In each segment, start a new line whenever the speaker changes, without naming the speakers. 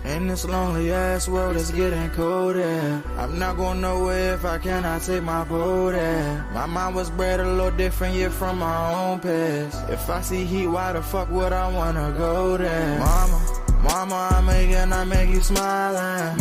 In this lonely ass world, it's getting colder. I'm not going nowhere if I cannot take my boat there. My mind was bred a little different, yeah, from my own past. If I see heat, why the fuck would I wanna go there? Mama, I make you smile.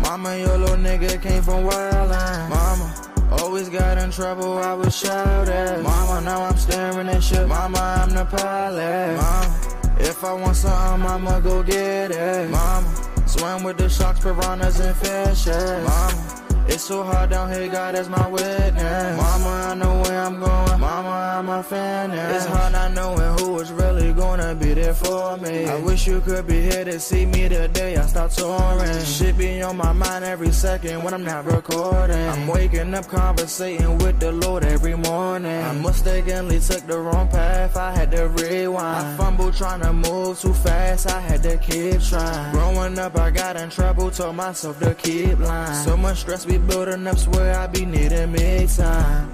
Mama, your little nigga came from wildin'. Mama, always got in trouble, I was shouted. Mama, now I'm staring at shit. Mama, I'm the pilot. Mama, if I want something, I'ma go get it. Mama, swim with the sharks, piranhas, and fishes. Mama, it's so hard down here, God is my witness. Mama, I know where I'm going. Mama, I'm a fan. It's hard not knowing who is really gonna be there for me. I wish you could be here to see me the day I start touring. Shit be on my mind every second when I'm not recording. I'm waking up conversating with the Lord every morning. I mistakenly took the wrong path, I had to rewind. I fumbled trying to move too fast, I had to keep trying. Growing up, I got in trouble, told myself to keep lying. So much stress be building up, swear I be needing me time.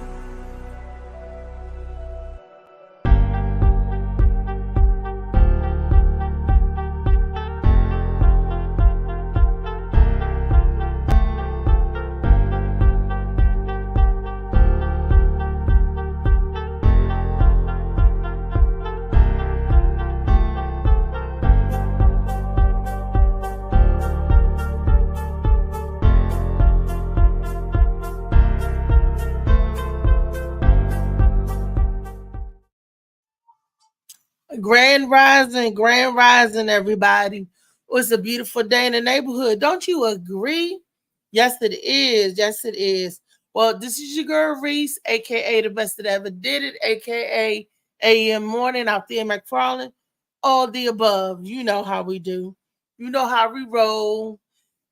Grand rising, everybody. It was a beautiful day in the neighborhood. Don't you agree? Yes, it is. Yes, it is. Well, this is your girl Reese, aka the best that ever did it, aka AM Morning out there in McFarland. All the above. You know how we do. You know how we roll.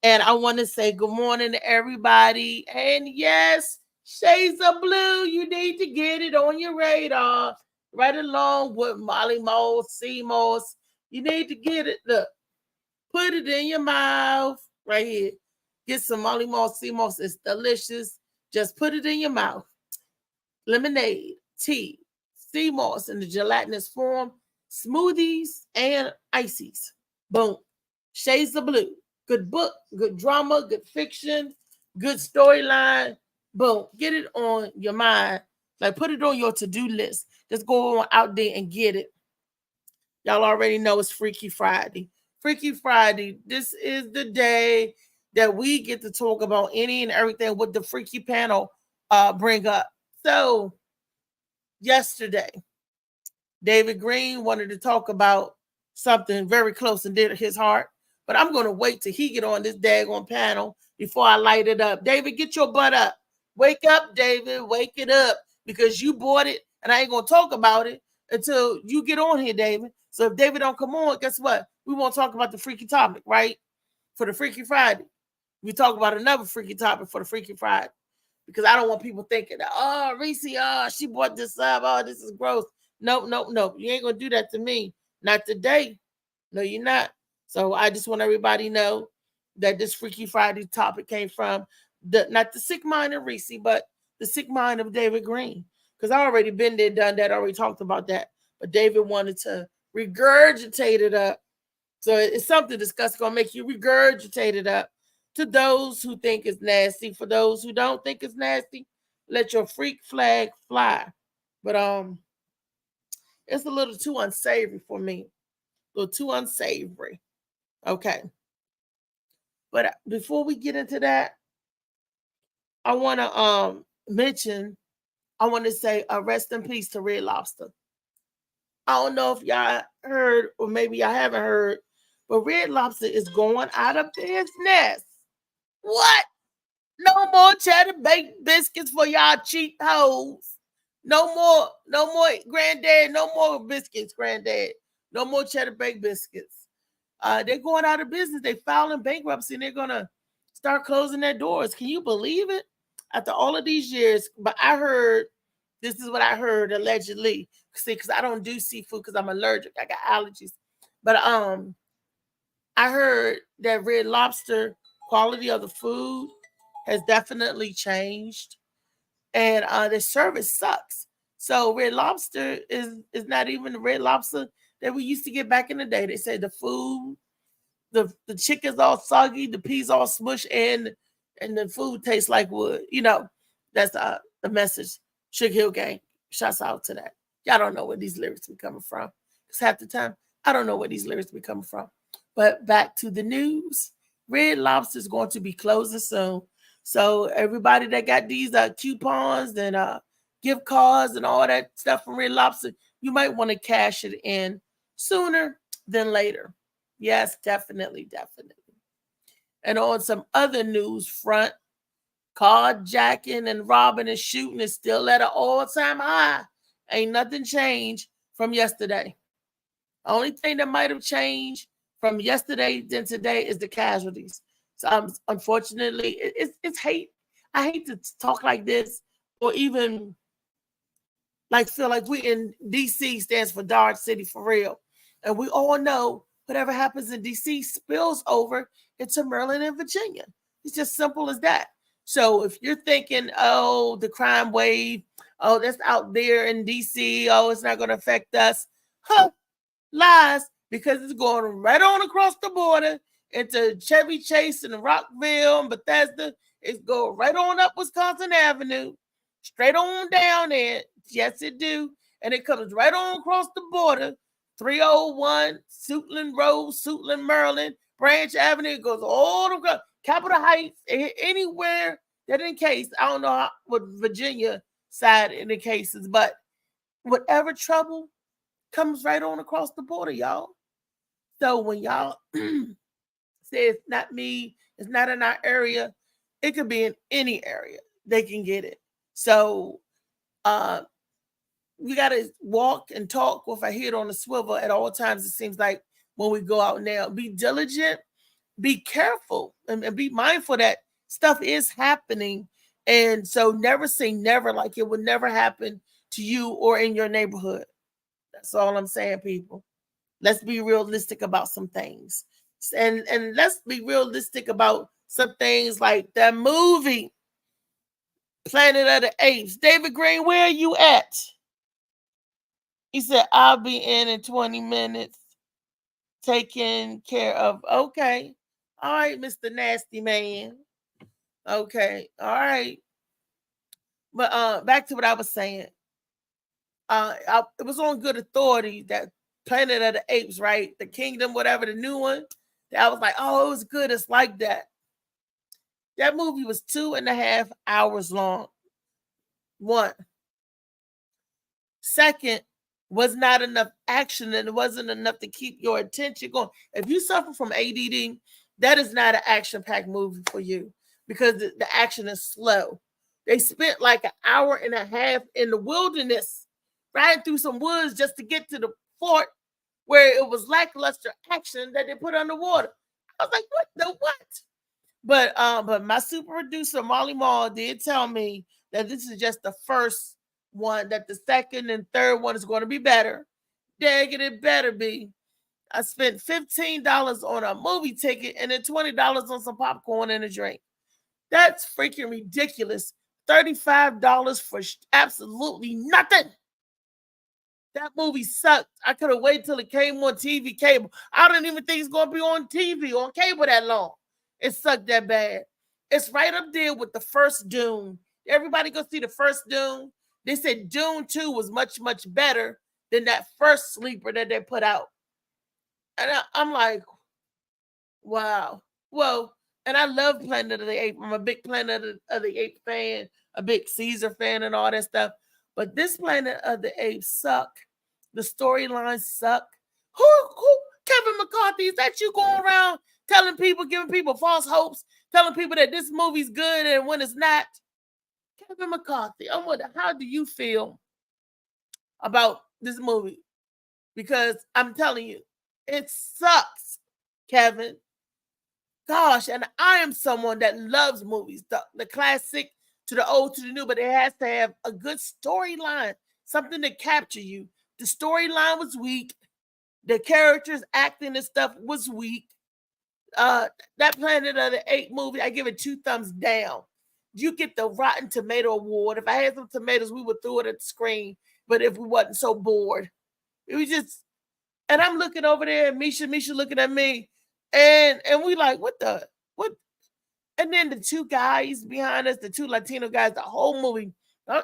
And I want to say good morning to everybody. And yes, shades of blue. You need to get it on your radar. Right along with Molly Moss, Sea Moss. You need to get it. Look, put it in your mouth. Right here. Get some Molly Moss, Sea Moss. It's delicious. Just put it in your mouth. Lemonade, tea, sea moss in the gelatinous form, smoothies, and ices. Boom. Shades of Blue. Good book, good drama, good fiction, good storyline. Boom. Get it on your mind. Like put it on your to-do list. Just go on out there and get it. Y'all already know it's Freaky Friday. Freaky Friday. This is the day that we get to talk about any and everything what the Freaky panel bring up. So yesterday, David Green wanted to talk about something very close and dear to his heart. But I'm going to wait till he get on this daggone panel before I light it up. David, get your butt up. Wake up, David. Wake it up because you bought it and I ain't going to talk about it until you get on here, David. So if David don't come on, guess what? We won't talk about the freaky topic, right? For the Freaky Friday. We talk about another freaky topic for the Freaky Friday because I don't want people thinking that, oh, Reese, she bought this up. Oh, this is gross. Nope. You ain't going to do that to me. Not today. No, you're not. So I just want everybody to know that this Freaky Friday topic came from not the sick mind of Reese, but the sick mind of David Green. Because I already been there, done that, already talked about that. But David wanted to regurgitate it up. So it's something that's going to make you regurgitate it up to those who think it's nasty. For those who don't think it's nasty, let your freak flag fly. But it's a little too unsavory for me. A little too unsavory. Okay. But before we get into that, I want to mention, I want to say rest in peace to Red Lobster. I don't know if y'all heard or maybe y'all haven't heard, but Red Lobster is going out of business. What? No more cheddar baked biscuits for y'all cheap hoes. No more granddad, no more biscuits, granddad. No more cheddar baked biscuits. They're going out of business. They filing bankruptcy and they're going to start closing their doors. Can you believe it? After all of these years, but I heard, this is what I heard allegedly. See, because I don't do seafood because I'm allergic. I got allergies. But I heard that Red Lobster quality of the food has definitely changed. And the service sucks. So Red Lobster is not even the Red Lobster that we used to get back in the day. They said the food, the chicken's all soggy, the peas all smushed, and the food tastes like wood. You know, that's the message. Sugar Hill Gang, shouts out to that. Y'all don't know where these lyrics be coming from. Because half the time, I don't know where these lyrics be coming from. But back to the news. Red Lobster is going to be closing soon. So everybody that got these coupons and gift cards and all that stuff from Red Lobster, you might want to cash it in sooner than later. Yes, definitely. And on some other news front, carjacking and robbing and shooting is still at an all-time high. Ain't nothing changed from yesterday. Only thing that might have changed from yesterday than today is the casualties. So unfortunately, it's hate. I hate to talk like this or even like feel like we in DC stands for Dodge City for real. And we all know whatever happens in DC spills over into Maryland and Virginia. It's just simple as that. So if you're thinking, oh, the crime wave, oh, that's out there in DC, oh, it's not going to affect us. Lies, because it's going right on across the border into Chevy Chase and Rockville and Bethesda. It's going right on up Wisconsin Avenue, straight on down there. Yes, it do. And it comes right on across the border, 301 Suitland Road, Suitland, Maryland, Branch Avenue. It goes all across Capitol Heights, anywhere that in case. I don't know what Virginia side in the cases, but whatever trouble comes right on across the border, y'all. So when y'all say it's not me, it's not in our area, it could be in any area. They can get it. So we got to walk and talk with our head on the swivel at all times. It seems like when we go out now, be diligent, be careful, and be mindful that stuff is happening. And so never say never, like it would never happen to you or in your neighborhood. That's all I'm saying, people. Let's be realistic about some things. And let's be realistic about some things like that movie, Planet of the Apes. David Green, where are you at? He said, I'll be in 20 minutes. Taking care of. Okay. All right, Mr. Nasty Man. Okay. All right. But back to what I was saying. It was on good authority that Planet of the Apes, right? The Kingdom, whatever, the new one. I was like, oh, it was good. It's like that. That movie was 2.5 hours long. One. Second, was not enough action and it wasn't enough to keep your attention going. If you suffer from ADD, that is not an action-packed movie for you because the action is slow. They spent like 1.5 hours in the wilderness riding through some woods just to get to the fort where it was lackluster action that they put underwater. I was like, what the what? But my super producer, Molly Mall, did tell me that this is just the first one, that the second and third one is going to be better. Dang it better be. I spent $15 on a movie ticket and then $20 on some popcorn and a drink. That's freaking ridiculous. $35 for absolutely nothing. That movie sucked. I could have waited till it came on TV cable. I don't even think it's going to be on TV, on cable that long. It sucked that bad. It's right up there with the first Dune. Everybody go see the first Dune. They said Dune 2 was much, much better than that first sleeper that they put out. And I'm like, wow. Well, and I love Planet of the Apes. I'm a big Planet of the Apes fan, a big Caesar fan and all that stuff. But this Planet of the Apes suck. The storylines suck. Who, Kevin McCarthy, is that you going around telling people, giving people false hopes, telling people that this movie's good and when it's not? Kevin McCarthy, I wonder, how do you feel about this movie? Because I'm telling you, it sucks, Kevin. Gosh, and I am someone that loves movies, the classic to the old to the new, but it has to have a good storyline, something to capture you. The storyline was weak. The characters acting and stuff was weak. That Planet of the Apes movie, I give it 2 thumbs down. You get the Rotten Tomato Award. If I had some tomatoes, we would throw it at the screen. But if we wasn't so bored, it was just, And I'm looking over there, and Misha looking at me, and we like, what the what? And then the two guys behind us, the two Latino guys, the whole movie. And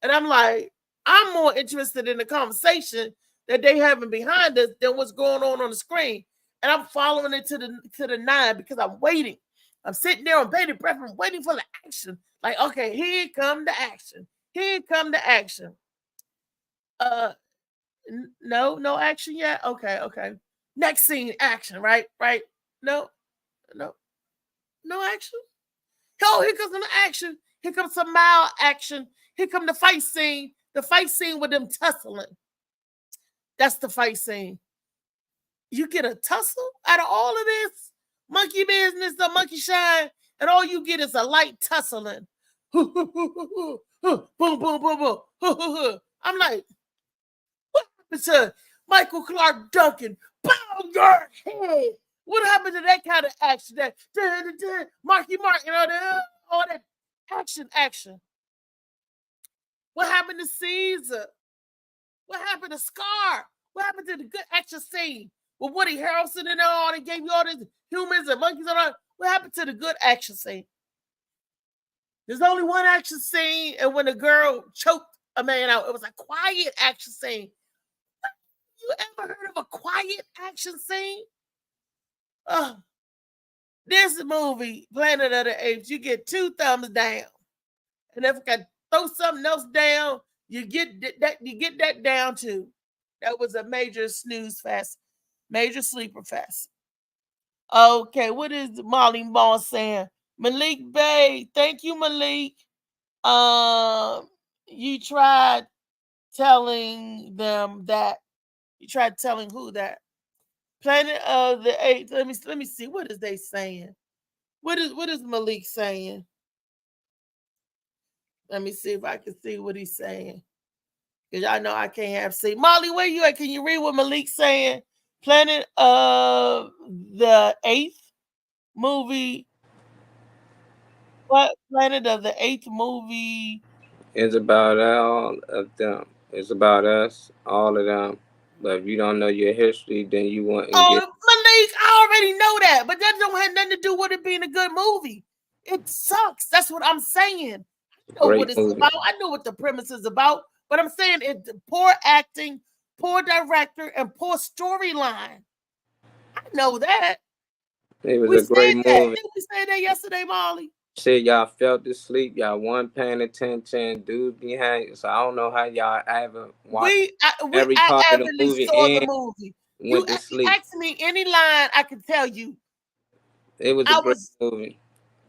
I'm like, I'm more interested in the conversation that they having behind us than what's going on the screen. And I'm following it to the nine because I'm waiting. I'm sitting there on bated breath. I'm waiting for the action. Like, okay, here come the action. Here come the action. No action yet. Okay. Next scene, action. Right. No action. Oh, here comes some action. Here comes some mild action. Here come the fight scene. The fight scene with them tussling. That's the fight scene. You get a tussle out of all of this monkey business, the monkey shine, and all you get is a light tussling. Boom, boom, boom, boom. I'm like, what happened to Michael Clark Duncan? Bow your head. What happened to that kind of action? That Marky Mark, all that action. What happened to Caesar? What happened to Scar? What happened to the good action scene with Woody Harrelson and all? They gave you all these humans and monkeys and all. What happened to the good action scene? There's only one action scene, and when the girl choked a man out, it was a quiet action scene. You ever heard of a quiet action scene? This movie, Planet of the Apes, you get 2 thumbs down. And if I can throw something else down, you get that down too. That was a major snooze fest, major sleeper fest. Okay, what is Molly Ball saying? Malik Bay, thank you, Malik. You tried telling them that. You tried telling who that? Planet of the Apes. Let me see. What is they saying? What is Malik saying? Let me see if I can see what he's saying. Because I know I can't have see. Molly, where you at? Can you read what Malik's saying? Planet of the Apes movie. What Planet of the Apes movie?
It's about all of them. It's about us, all of them. But if you don't know your history, then you wouldn't get.
Malik, I already know that, but that don't have nothing to do with it being a good movie. It sucks. That's what I'm saying. I know what it's about. I know what the premise is about, but I'm saying it's poor acting, poor director, and poor storyline. I know that.
It was a great movie.
Did we say that yesterday, Molly?
Shit, y'all felt asleep. Y'all weren't paying attention. Dudes behind. So I don't know how y'all ever watched every part of the movie.
Saw the movie.
Went to sleep.
Ask me any line, I can tell you.
It was a great movie.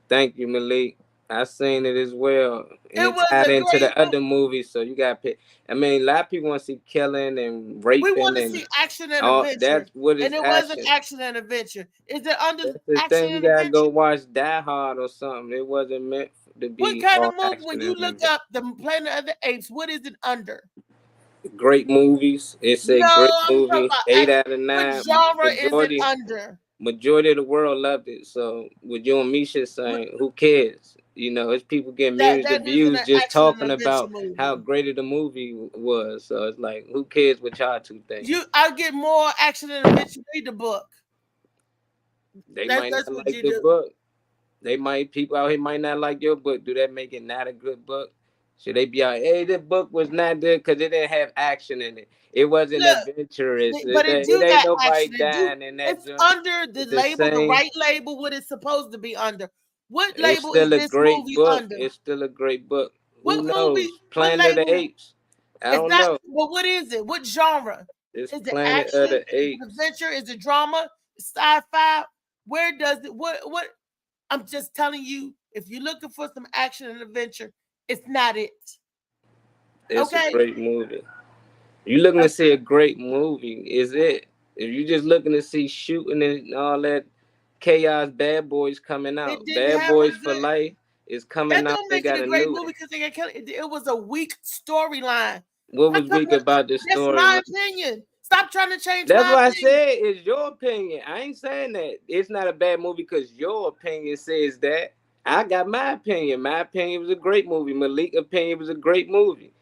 Thank you, Malik. I seen it as well. And it tied into the other movies, so you got pick. I mean, a lot of people want to see killing and raping.
We want to see action and adventure.
That's what it's
and it wasn't action and adventure. Is it under
that's the
action
thing? You gotta go watch Die Hard or something. It wasn't meant to be.
What kind of movie? When you look up the Planet of the Apes, what is it under?
Great movies. It's a great movie. 8 out of 9.
What genre is it under?
Majority of the world loved it. So with you and Misha saying, who cares? You know, it's people getting millions of views just talking about how great the movie was. So it's like, who cares what y'all two think?
I get more action and adventure. Read the book.
They might not like the book. People out here might not like your book. Do that make it not a good book? Should they be out? Hey, this book was not good because it didn't have action in it. It wasn't adventurous.
But it ain't nobody
dying in that.
It's under the label, the right label, what it's supposed to be under. What label is this movie under?
It's still a great book.
What movie?
Planet of the Apes. I don't know.
Well, what is it? What genre?
Is it Planet of the Apes?
Adventure? Is it drama? Sci-fi? Where does it? What? I'm just telling you. If you're looking for some action and adventure, it's not it.
It's a great movie. You're looking to see a great movie. Is it? If you're just looking to see shooting and all that chaos, Bad Boys coming out. Bad Boys for Life is coming out.
They got a great movie because they got killed. It was a weak storyline.
What was weak about the story?
That's my opinion. Stop trying to change.
That's what I said. It's your opinion. I ain't saying that it's not a bad movie because your opinion says that. I got my opinion. My opinion was a great movie. Malik's opinion was a great movie.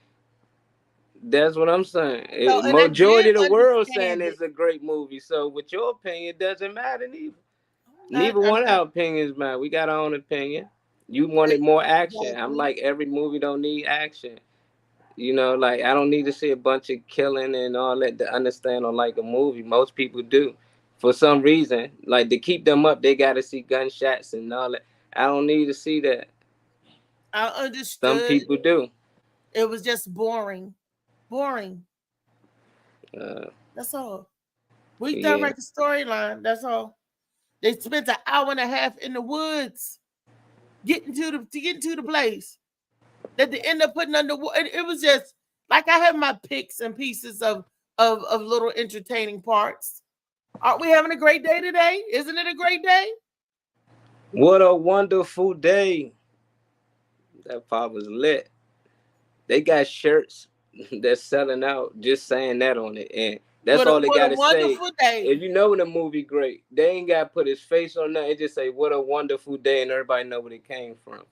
That's what I'm saying. Majority of the world saying it's a great movie. So with your opinion, it doesn't matter neither. Neither one of our opinions matter. We got our own opinion. You wanted more action. I'm like, every movie don't need action. You know, like, I don't need to see a bunch of killing and all that to understand or like a movie. Most people do. For some reason, like, to keep them up, they got to see gunshots and all that. I don't need to see that.
I understood.
Some people do.
It was just boring. That's all. We direct the storyline. That's all. They spent an hour and a half in the woods getting to the place that they end up putting underwater. It was just like, I have my picks and pieces of little entertaining parts. Aren't we having a great day today? Isn't it a great day?
What a wonderful day. That part was lit. They got shirts that's selling out just saying that on it. And that's all they got to say.
Day.
If you know the movie great, they ain't got to put his face on that. It just say, what a wonderful day, and everybody know where it came from.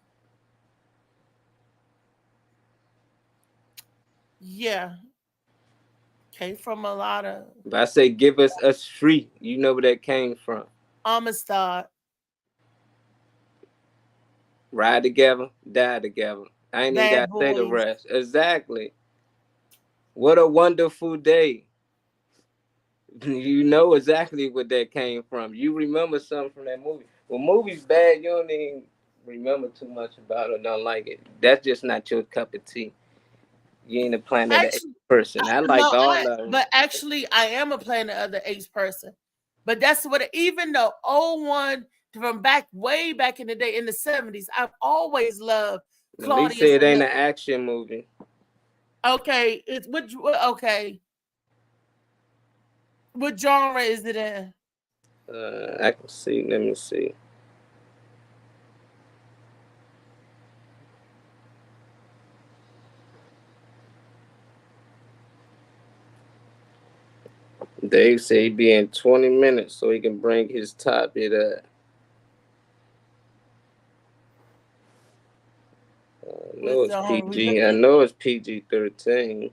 Yeah. Came from a lot of...
If I say, give us free, you know where that came from.
Amistad.
Ride together, die together. I ain't even got to say the rest. Exactly. What a wonderful day. You know exactly what that came from. You remember something from that movie. When movie's bad, you don't even remember too much about it or don't like it. That's just not your cup of tea. You ain't a Planet of the Apes person. I like all of them.
But actually, I am a Planet of the Apes person. But that's what, even the old one from way back in the day, in the 70s, I've always loved Claudius.
They say it ain't an action movie.
Okay, it's okay. What genre is it in?
I can see. Let me see. Dave say he be in 20 minutes so he can bring his top it up. I know it's PG. I know it's PG-13.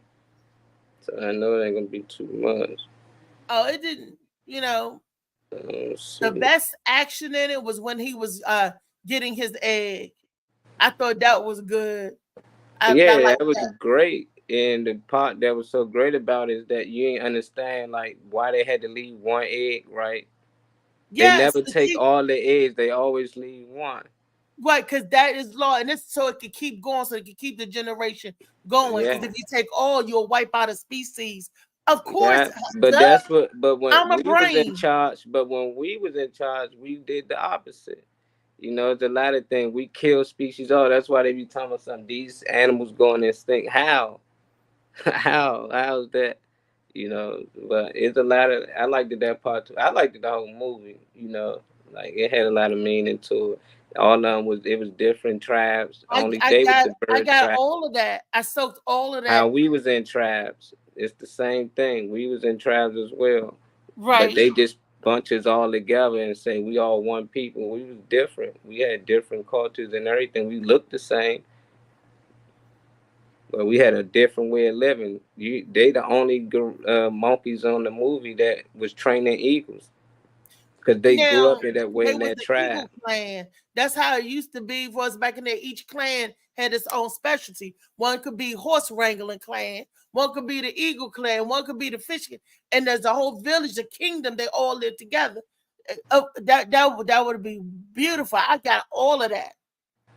So I know it ain't gonna be too much.
Oh, it didn't. You know, the best action in it was when he was getting his egg. I thought that was good.
That was great. And the part that was so great about it is that you ain't understand like why they had to leave one egg, right? Yes, they never take all the eggs. They always leave one.
Right, because that is law, and it's so it could keep going, so it could keep the generation going. Because if you take all, you'll wipe out a species. Of course,
but that's what. But when we was in charge, we did the opposite. You know, it's a lot of things. We kill species. Oh, that's why they be talking about something. These animals going extinct. How? How's that? You know, but it's a lot of. I liked that part too. I liked the whole movie. You know, like it had a lot of meaning to it. All of them was different tribes.
I got all of that. I soaked all of that.
How we was in tribes. It's the same thing. We was in tribes as well.
Right.
But they just bunch us all together and say we all one people. We was different. We had different cultures and everything. We looked the same. But we had a different way of living. They the only monkeys on the movie that was training eagles. Because they grew up in that way in that tribe.
Clan. That's how it used to be for us back in there. Each clan had its own specialty. One could be horse wrangling clan. One could be the eagle clan. One could be the fish clan. And there's a whole village, a kingdom. They all live together. That would be beautiful. I got all of that.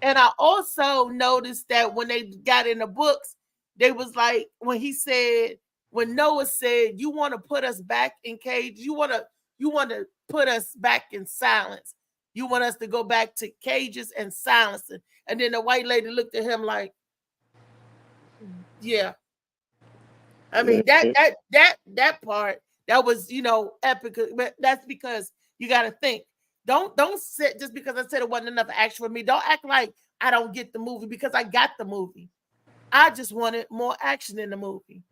And I also noticed that when they got in the books, they was like, when Noah said, you want to put us back in cage? You want to put us back in silence. You want us to go back to cages and silencing. And then the white lady looked at him like, yeah. I mean, that part, that was, epic. But that's because you got to think. Don't sit just because I said it wasn't enough action for me. Don't act like I don't get the movie because I got the movie. I just wanted more action in the movie.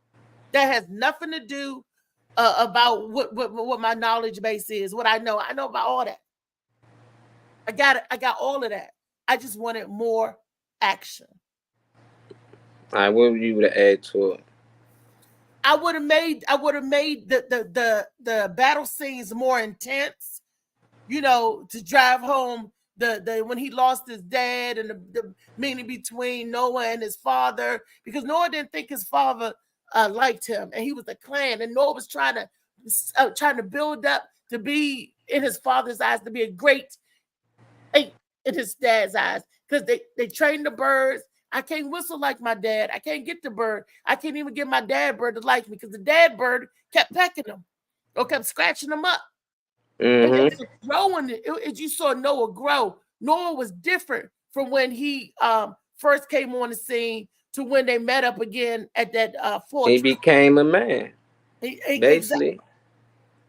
That has nothing to do about what my knowledge base is, what I know. I know about all that. I got it. I got all of that. I just wanted more action.
All right, what would you add to it?
I would have made the battle scenes more intense, you know, to drive home the when he lost his dad and the meaning between Noah and his father, because Noah didn't think his father liked him, and he was a clan, and Noah was trying to build up to be in his father's eyes to be a great ape in his dad's eyes, because they trained the birds. I can't whistle like my dad. I can't get the bird. I can't even get my dad bird to like me, because the dad bird kept pecking him or kept scratching him up. And it was growing. You saw Noah grow. Noah was different from when he first came on the scene to when they met up again at that fortress.
He became a man. Basically.
Exactly.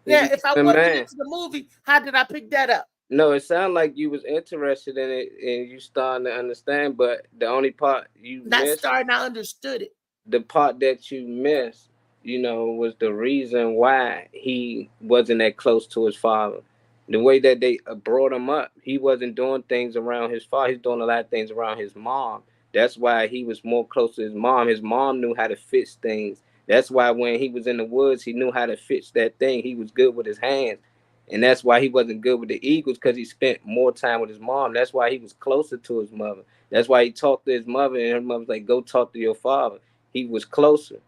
Yeah, if I wasn't into the movie, how did I pick that up?
No, it sounded like you was interested in it and you starting to understand, but the only part you missed,
I understood it.
The part that you missed, you know, was the reason why he wasn't that close to his father. The way that they brought him up, he wasn't doing things around his father. He's doing a lot of things around his mom. That's why he was more close to his mom. His mom knew how to fix things. That's why when he was in the woods, he knew how to fix that thing. He was good with his hands. And that's why he wasn't good with the Eagles, because he spent more time with his mom. That's why he was closer to his mother. That's why he talked to his mother, and her mother was like, go talk to your father. He was closer.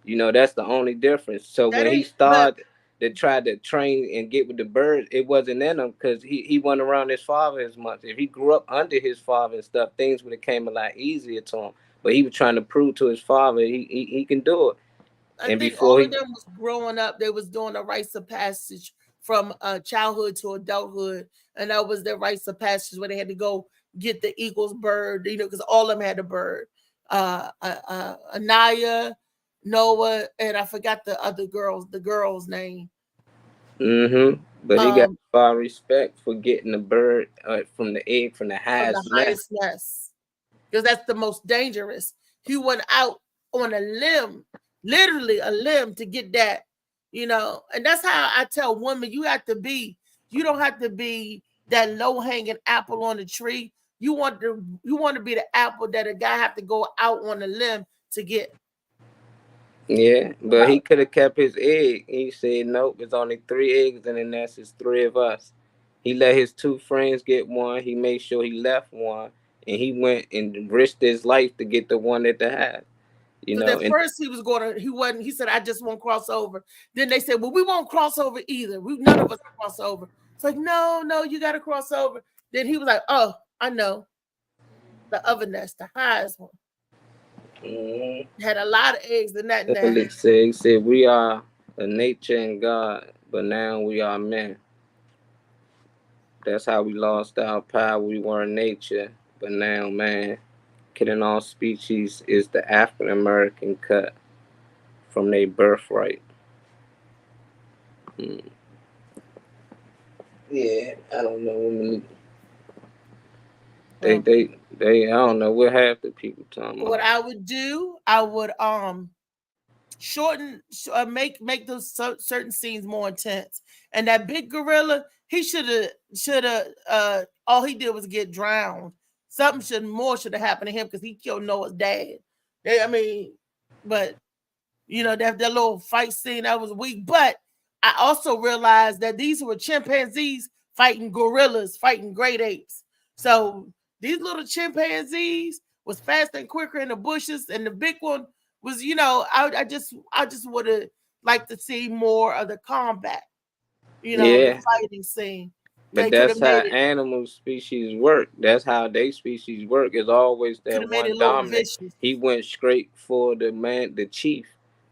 You know, that's the only difference. So when he started to try to train and get with the birds, it wasn't in him, because he wasn't around his father as much. If he grew up under his father and stuff, things would have came a lot easier to him. But he was trying to prove to his father he can do it.
I think all of them was growing up, they was doing a rites of passage from childhood to adulthood, and that was their rites of passage where they had to go get the eagle's bird, you know, because all of them had a bird. Anaya, Noah, and I forgot the girl's name.
But he got far respect for getting the bird from the egg, from the highest
nest, because that's the most dangerous. He went out on a limb, literally a limb, to get that, you know. And that's how I tell women, you don't have to be that low-hanging apple on the tree. You want to be the apple that a guy have to go out on a limb to get.
Yeah, but he could have kept his egg. He said, nope, it's only 3 eggs, and then that's his 3 of us. He let his 2 friends get one. He made sure he left one, and he went and risked his life to get the one that they had. You know,
at first he said, I just won't cross over. Then they said, well, we won't cross over either. None of us cross over. It's like, no, you got to cross over. Then he was like, oh, I know. The other nest, the highest one. Had a lot of eggs in that nest.
He said, we are a nature and God, but now we are men. That's how we lost our power. We were nature, but now man. Killing all species is the African American cut from their birthright. Yeah, I don't know. They I don't know what half the people talking about.
What I would do, I would shorten, make those certain scenes more intense. And that big gorilla, he should have all he did was get drowned. Something more should have happened to him, because he killed Noah's dad. But you know, that little fight scene, that was weak. But I also realized that these were chimpanzees fighting gorillas, fighting great apes. So these little chimpanzees was faster and quicker in the bushes, and the big one was, you know, I just would have liked to see more of the combat, you know, the fighting scene.
But that's how animal species work. That's how they species work. It's always that one dominant. He went straight for the chief.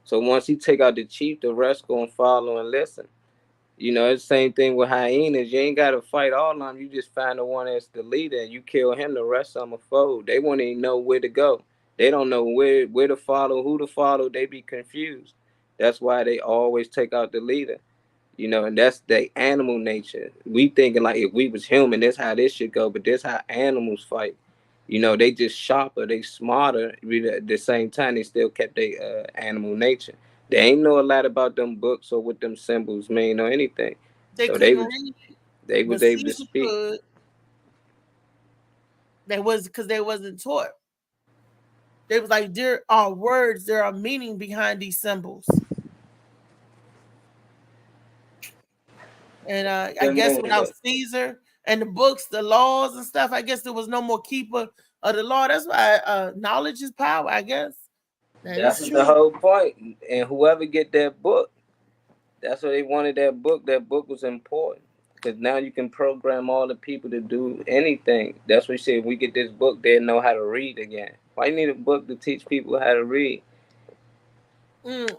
So once he take out the chief, the rest gonna follow and listen. You know, it's the same thing with hyenas. You ain't gotta fight all of them. You just find the one that's the leader and you kill him. The rest of them are fold. They won't even know where to go. They don't know where to follow, who to follow. They be confused. That's why they always take out the leader. You know, and that's the animal nature. We thinking like if we was human, that's how this should go. But that's how animals fight. You know, they just sharper, they smarter. At the same time, they still kept their animal nature. They ain't know a lot about them books or what them symbols mean or anything. They was able to speak.
They was because they wasn't taught. They was like, there are words, there are meaning behind these symbols. And I guess without Caesar and the books, the laws and stuff, I guess there was no more keeper of the law. That's why knowledge is power, I guess.
That's the whole point. And whoever get that book, that's what they wanted that book. That book was important. Because now you can program all the people to do anything. That's what you said. If we get this book, they'll know how to read again. Why you need a book to teach people how to read?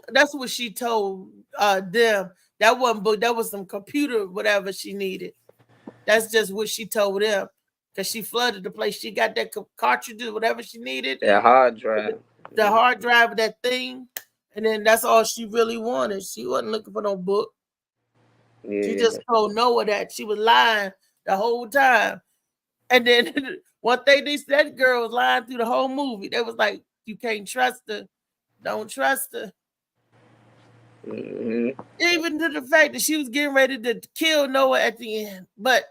That's what she told them. That wasn't book. That was some computer, whatever she needed. That's just what she told them. Because she flooded the place. She got that cartridges, whatever she needed.
That hard drive.
The hard drive of that thing. And then that's all she really wanted. She wasn't looking for no book. Yeah. She just told Noah that she was lying the whole time. And then one thing that girl was lying through the whole movie. They was like, you can't trust her. Don't trust her. Mm-hmm. Even to the fact that she was getting ready to kill Noah at the end. But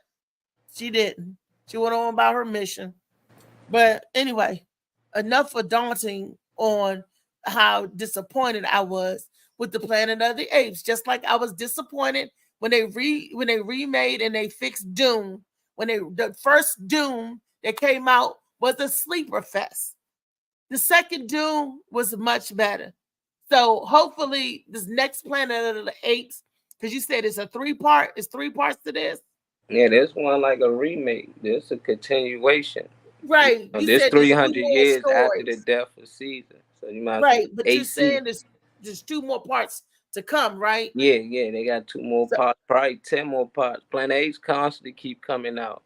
she didn't. She went on about her mission. But anyway, enough for daunting on how disappointed I was with the Planet of the Apes. Just like I was disappointed when they remade and they fixed Doom. The first Doom that came out was a sleeper fest. The second Doom was much better. So hopefully this next Planet of the Apes, because you said it's a 3-part, it's 3 parts to this.
Yeah, this one like a remake. This a continuation.
Right.
This 300 years after the death of Caesar. So you might
right, but you're saying there's 2 more parts to come, right?
Yeah, they got 2 more parts, probably 10 more parts. Planet Apes constantly keep coming out,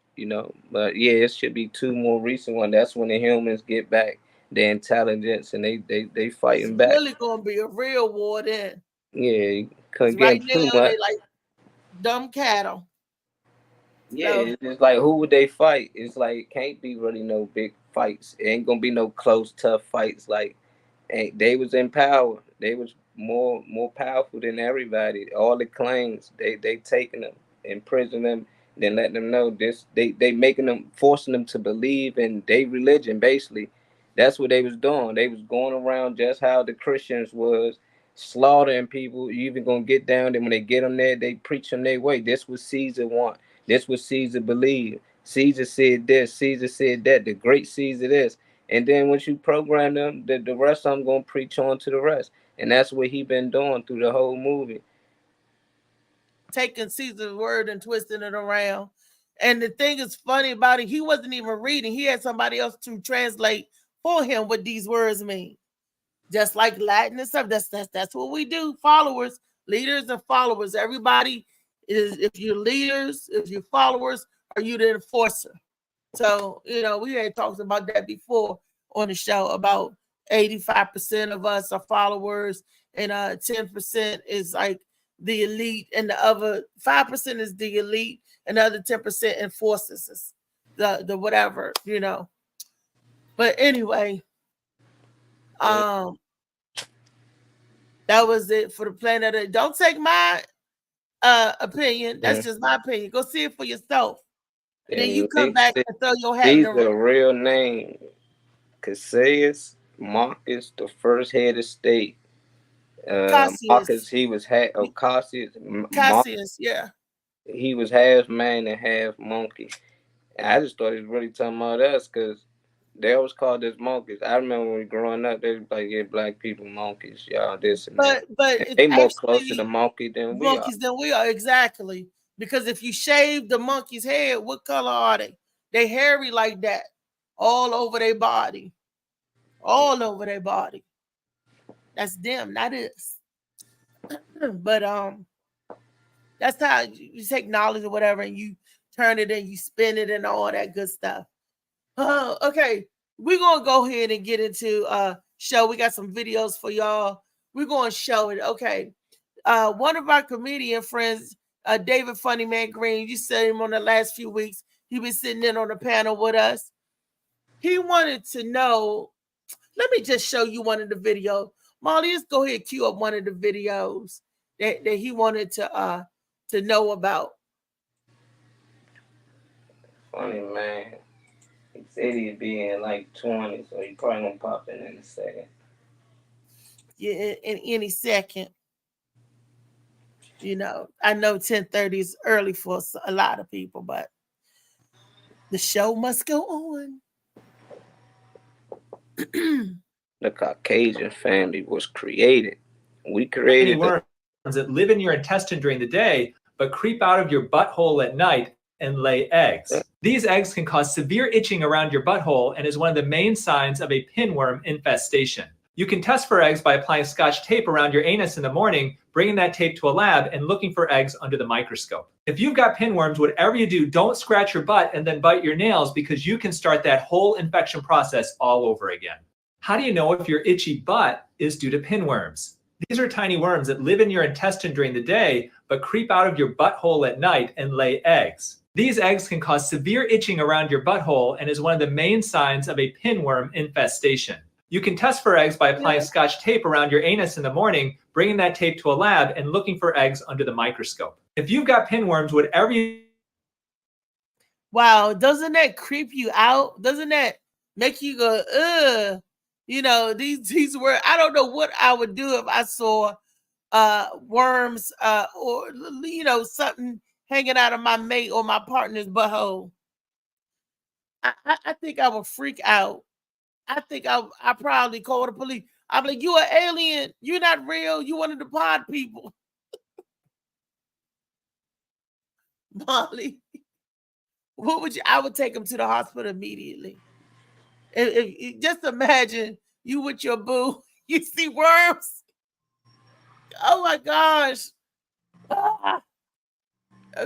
But yeah, it should be 2 more recent ones. That's when the humans get back their intelligence and they fighting back.
It's really gonna be a real war then.
Yeah, you couldn't get too much.
They like dumb cattle.
Yeah, it's like who would they fight? It's like it can't be really no big fights. It ain't gonna be no close, tough fights. Like they was in power. They was more powerful than everybody. All the claims they taking them, imprison them, then letting them know this. They making them, forcing them to believe in their religion. Basically, that's what they was doing. They was going around just how the Christians was, slaughtering people. You even gonna get down there when they get them there. They preach them their way. This was Caesar want. This was Caesar believed. Caesar said this. Caesar said that. The great Caesar this. And then once you program them, the rest of them going to preach on to the rest. And that's what he been doing through the whole movie.
Taking Caesar's word and twisting it around. And the thing is funny about it, he wasn't even reading. He had somebody else to translate for him what these words mean. Just like Latin and stuff. That's what we do. Followers, leaders and followers. Everybody is, if you're leaders, if you're followers, are you the enforcer? So, we had talked about that before on the show about 85% of us are followers and 10% is like the elite and the other 5% is the elite and the other 10% enforces the whatever, But anyway, that was it for the Planet. Don't take my opinion. That's just my opinion. Go see it for yourself. And then you come back and throw your hat in the ring.
These are real name. Cassius Marcus, the first head of state. Marcus, he was Cassius.
Cassius, yeah.
He was half man and half monkey. And I just thought he was really talking about us because they always called us monkeys. I remember when we growing up, they was like, yeah, black people monkeys, y'all this and that.
But
they more closer to monkey than we are.
Monkeys than we are, exactly. Because if you shave the monkey's head, what color are they? They hairy like that, all over their body. All over their body. That's them, not us. But that's how you take knowledge or whatever and you turn it and you spin it and all that good stuff. Okay, we're gonna go ahead and get into show. We got some videos for y'all. We're gonna show it. Okay. One of our comedian friends, David Funny Man Green, you said him on the last few weeks. He was sitting in on the panel with us. He wanted to know. Let me just show you one of the videos. Molly, let's go ahead and cue up one of the videos that he wanted to know about.
Funny man. He Said he'd be in like 20, so he probably gonna pop in a second.
Yeah, in any second. You know, I know 10:30 is early for a lot of people, but the show must go on.
The Caucasian family was created. We created
worms that live in your intestine during the day, but creep out of your butthole at night and lay eggs. These eggs can cause severe itching around your butthole and is one of the main signs of a pinworm infestation. You can test for eggs by applying Scotch tape around your anus in the morning, bringing that tape to a lab, and looking for eggs under the microscope. If you've got pinworms, whatever you do, don't scratch your butt and then bite your nails, because you can start that whole infection process all over again. How do you know if your itchy butt is due to pinworms? These are tiny worms that live in your intestine during the day, but creep out of your butthole at night and lay eggs. These eggs can cause severe itching around your butthole and is one of the main signs of a pinworm infestation. You can test for eggs by applying Scotch tape around your anus in the morning, bringing that tape to a lab, and looking for eggs under the microscope. If you've got pinworms, whatever you...
Wow, doesn't that creep you out? Doesn't that make you go, ugh? You know, these were, I don't know what I would do if I saw worms or, you know, something hanging out of my mate or my partner's butthole. I think I would freak out. I think I probably call the police. I'm like, you an alien. You're not real. You one of the pod people. Molly, what would you? I would take him to the hospital immediately. If just imagine you with your boo, you see worms. Oh my gosh. I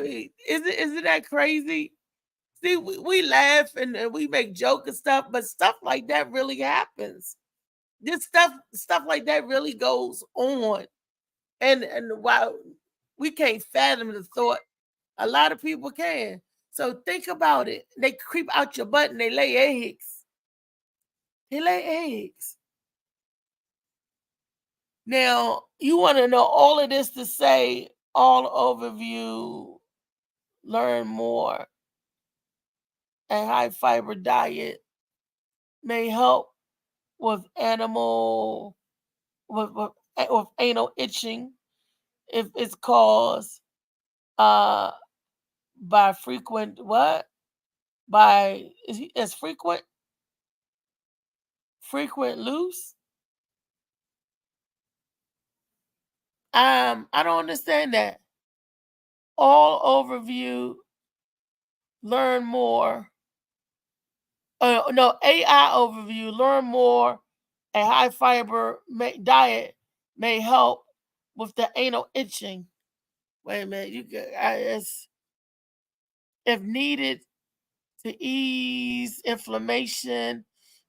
mean, isn't that crazy? See, we laugh and we make joke and stuff, but stuff like that really happens. This stuff like that really goes on. And while we can't fathom the thought, a lot of people can. So think about it. They creep out your butt and they lay eggs. They lay eggs. Now, you want to know all of this to say, all overview, learn more. A high fiber diet may help with animal, with anal itching if it's caused by frequent what? By is frequent loose? I don't understand that. All overview, learn more. No, AI overview, learn more. A high fiber diet may help with the anal itching. Wait a minute, if needed to ease inflammation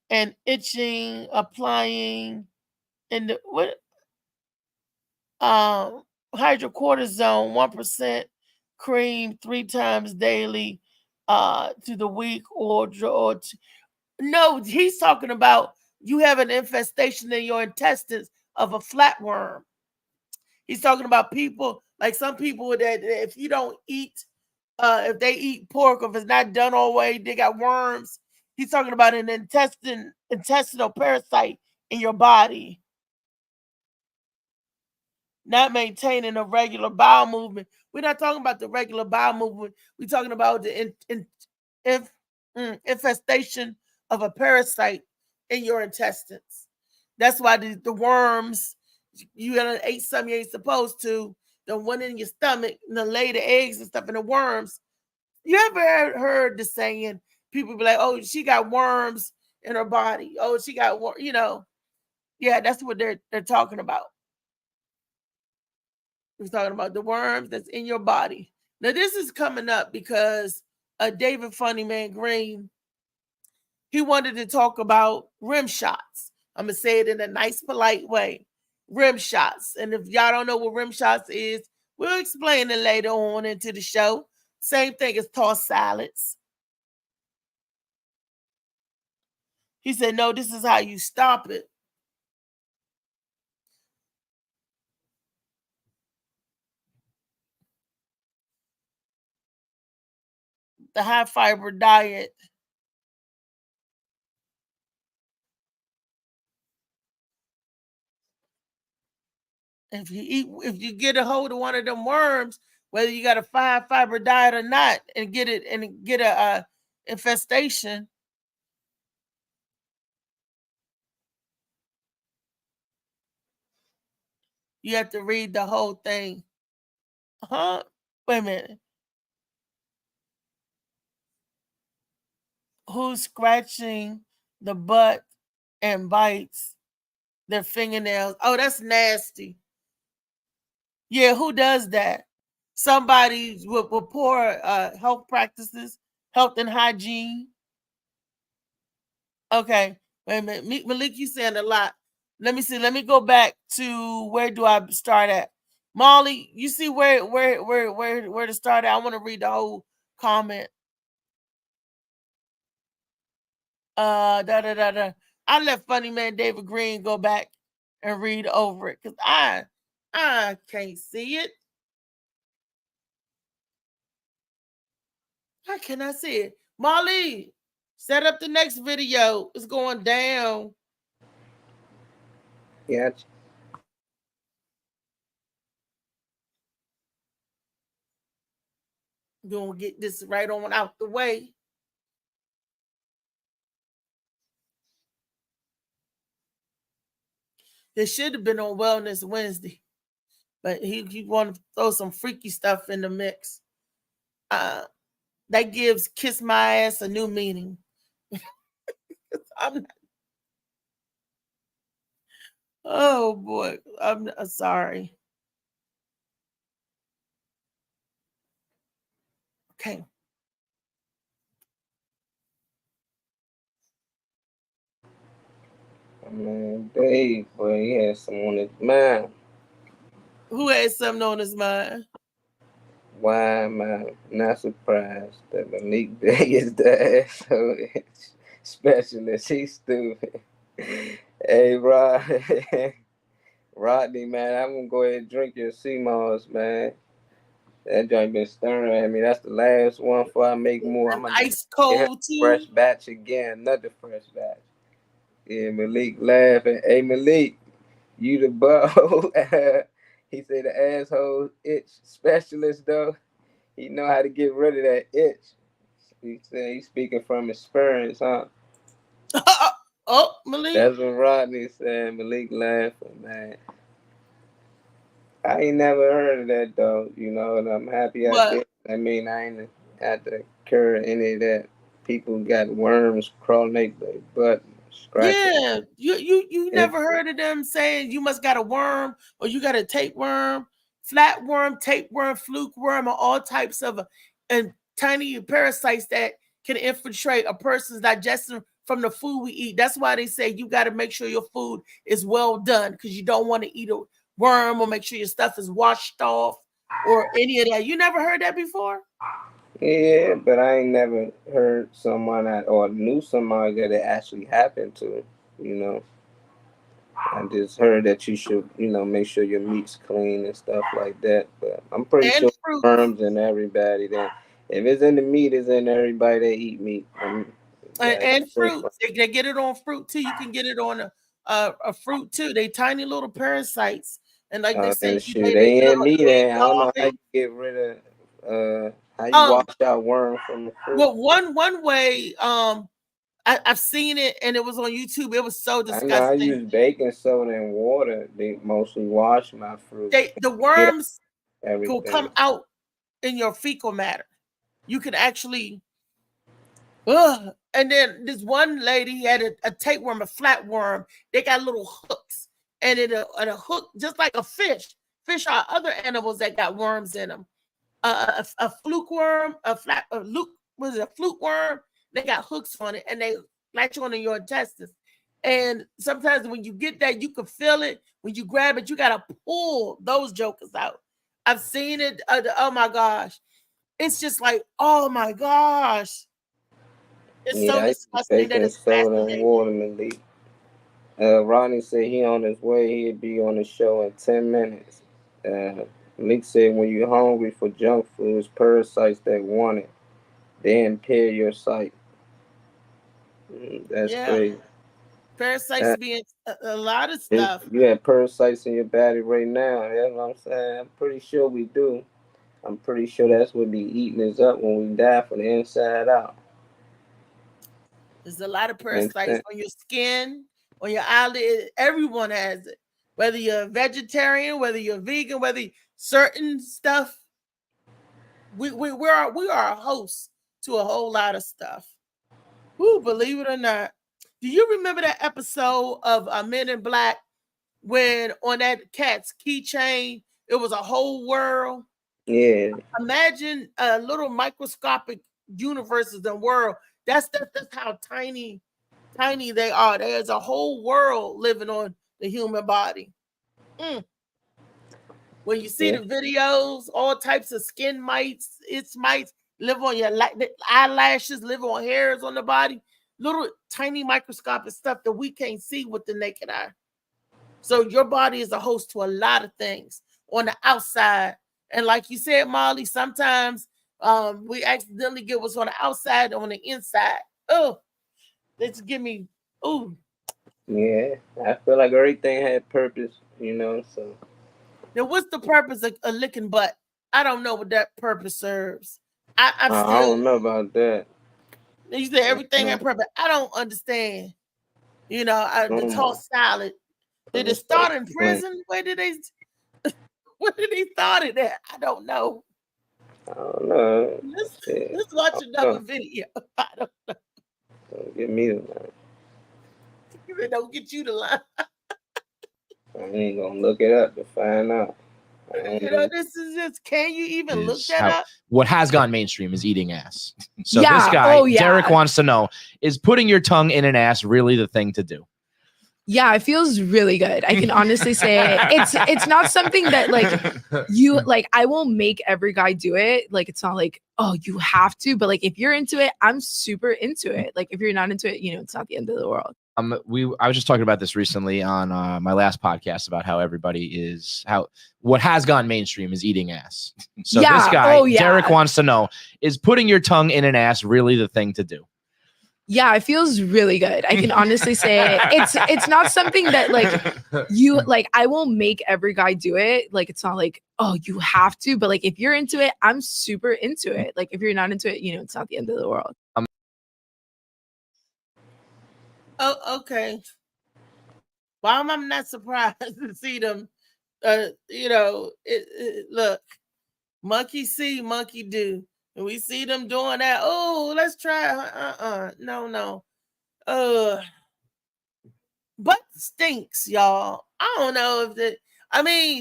and itching, applying in the hydrocortisone 1% cream 3 times daily to the week or no, he's talking about you have an infestation in your intestines of a flatworm. He's talking about people, like some people that if you don't eat, if they eat pork, if it's not done all the way, they got worms. He's talking about an intestinal parasite in your body. Not maintaining a regular bowel movement. We're not talking about the regular bowel movement. We're talking about the infestation of a parasite in your intestines. That's why the worms, you ate something you ain't supposed to, the one in your stomach, and the lay the eggs and stuff, and the worms. You ever heard the saying, people be like, oh, she got worms in her body. Oh, she got, you know. Yeah, that's what they're talking about. We're talking about the worms that's in your body. Now, this is coming up because David Funnyman Green, he wanted to talk about rim shots. I'm going to say it in a nice, polite way. Rim shots. And if y'all don't know what rim shots is, we'll explain it later on into the show. Same thing as tossed salads. He said, no, this is how you stop it. The high fiber diet If you get a hold of one of them worms, whether you got a 5-fiber diet or not, and get a infestation. You have to read the whole thing. Huh? Wait a minute. Who's scratching the butt and bites their fingernails? Oh, that's nasty. Yeah, who does that? Somebody with poor health practices, health and hygiene. Okay, wait a minute. Malik, you saying a lot. Let me see. Let me go back to where do I start at? Molly, you see where to start at? I want to read the whole comment. I let funny man David Green go back and read over it because I can't see it. How can I see it? Molly, set up the next video. It's going down.
Yeah.
Gonna get this right on out the way. It should have been on Wellness Wednesday, but he wanted to throw some freaky stuff in the mix. That gives "kiss my ass" a new meaning. I'm not, oh boy, I'm sorry. Okay.
Man, Dave, boy, he had something on his mind.
Who had something on his mind?
Why am I not surprised that Malik Day is the asshole specialist? He's stupid. Hey, Rodney, man, I'm gonna go ahead and drink your sea moss, man. That joint been stirring at me. That's the last one before I make more. I'm gonna
ice cold too.
Fresh batch again, another fresh batch. Yeah, Malik laughing. Hey, Malik, you the butthole. He said the asshole itch specialist though. He know how to get rid of that itch. He said he's speaking from experience, huh?
Oh, Malik.
That's what Rodney said. Malik laughing, man. I ain't never heard of that though, you know, and I'm happy I did. I mean, I ain't had to cure any of that. People got worms crawling their butt, scratching.
Yeah, you never heard of them saying you must got a worm or you got a tapeworm, flatworm, tapeworm, fluke worm, or all types of and tiny parasites that can infiltrate a person's digestion from the food we eat. That's why they say you got to make sure your food is well done because you don't want to eat a worm, or make sure your stuff is washed off or any of that. You never heard that before?
Yeah, but I ain't never heard someone that or knew somebody that it actually happened to, you know. I just heard that you should, you know, make sure your meat's clean and stuff like that. But I'm pretty sure worms in everybody that if it's in the meat, it's in everybody that eat meat.
And fruit. They get it on fruit too. You can get it on a fruit too. They tiny little parasites. And like they say,
they in meat. I don't know how you get rid of how you wash out worm from the fruit.
Well, one way, I've seen it and it was on YouTube. It was so disgusting.
I use baking soda and water. They mostly wash my fruit.
The worms will come out in your fecal matter. You can actually, and then this one lady had a tapeworm, a flatworm. They got little hooks, and a hook just like a fish. Fish are other animals that got worms in them. A fluke worm, a fluke worm. They got hooks on it, and they latch on to your intestines. And sometimes when you get that, you can feel it. When you grab it, you gotta pull those jokers out. I've seen it. Oh my gosh, it's just like, oh my gosh, it's so disgusting that it's
soda and water, Malik. Ronnie said he on his way. He'd be on the show in 10 minutes. Malik said when you're hungry for junk foods, parasites that want it, they impair your sight. That's crazy.
Parasites being a lot of stuff.
You have parasites in your body right now. That's what I'm saying. I'm pretty sure we do. I'm pretty sure that's what be eating us up when we die from the inside out.
There's a lot of parasites on your skin, on your eyelid. Everyone has it. Whether you're a vegetarian, whether you're vegan, whether certain stuff. We are a host to a whole lot of stuff. Woo, believe it or not. Do you remember that episode of Men in Black when on that cat's keychain, it was a whole world?
Yeah.
Imagine a little microscopic universes and world. That's how tiny they are. There's a whole world living on the human body. When you see the videos, all types of skin mites, mites live on your eyelashes, live on hairs on the body, little tiny microscopic stuff that we can't see with the naked eye. So your body is a host to a lot of things on the outside. And like you said, Molly, sometimes we accidentally get what's on the outside on the inside. Oh, let's give me, ooh.
Yeah, I feel like everything had purpose, so.
Now, what's the purpose of licking butt? I don't know what that purpose serves. I
don't know about that.
You said everything had purpose. I don't understand. The tossed salad. Did it start in prison? Where did they start it at? I don't know.
I don't know.
Let's watch another video. I don't know.
Don't get me the line.
Don't get you the line.
I ain't gonna look it up to find out.
This is just, can you even look that up?
What has gone mainstream is eating ass. So this guy, Derek, wants to know, is putting your tongue in an ass really the thing to do?
Yeah, it feels really good. I can honestly say it's not something that I won't make every guy do it. Like, it's not like, oh, you have to, but like, if you're into it, I'm super into it. Like, if you're not into it, it's not the end of the world.
I was just talking about this recently on my last podcast about how what has gone mainstream is eating ass. So this guy, Derek, wants to know, is putting your tongue in an ass really the thing to do?
Yeah, it feels really good. I can honestly say it's not something that I won't make every guy do it. Like, it's not like, oh, you have to, but like, if you're into it, I'm super into it. Like, if you're not into it, it's not the end of the world.
Oh, okay. Well, I'm not surprised to see them. Look, monkey see, monkey do. And we see them doing that. Oh, let's try. No. Butt stinks, y'all. I don't know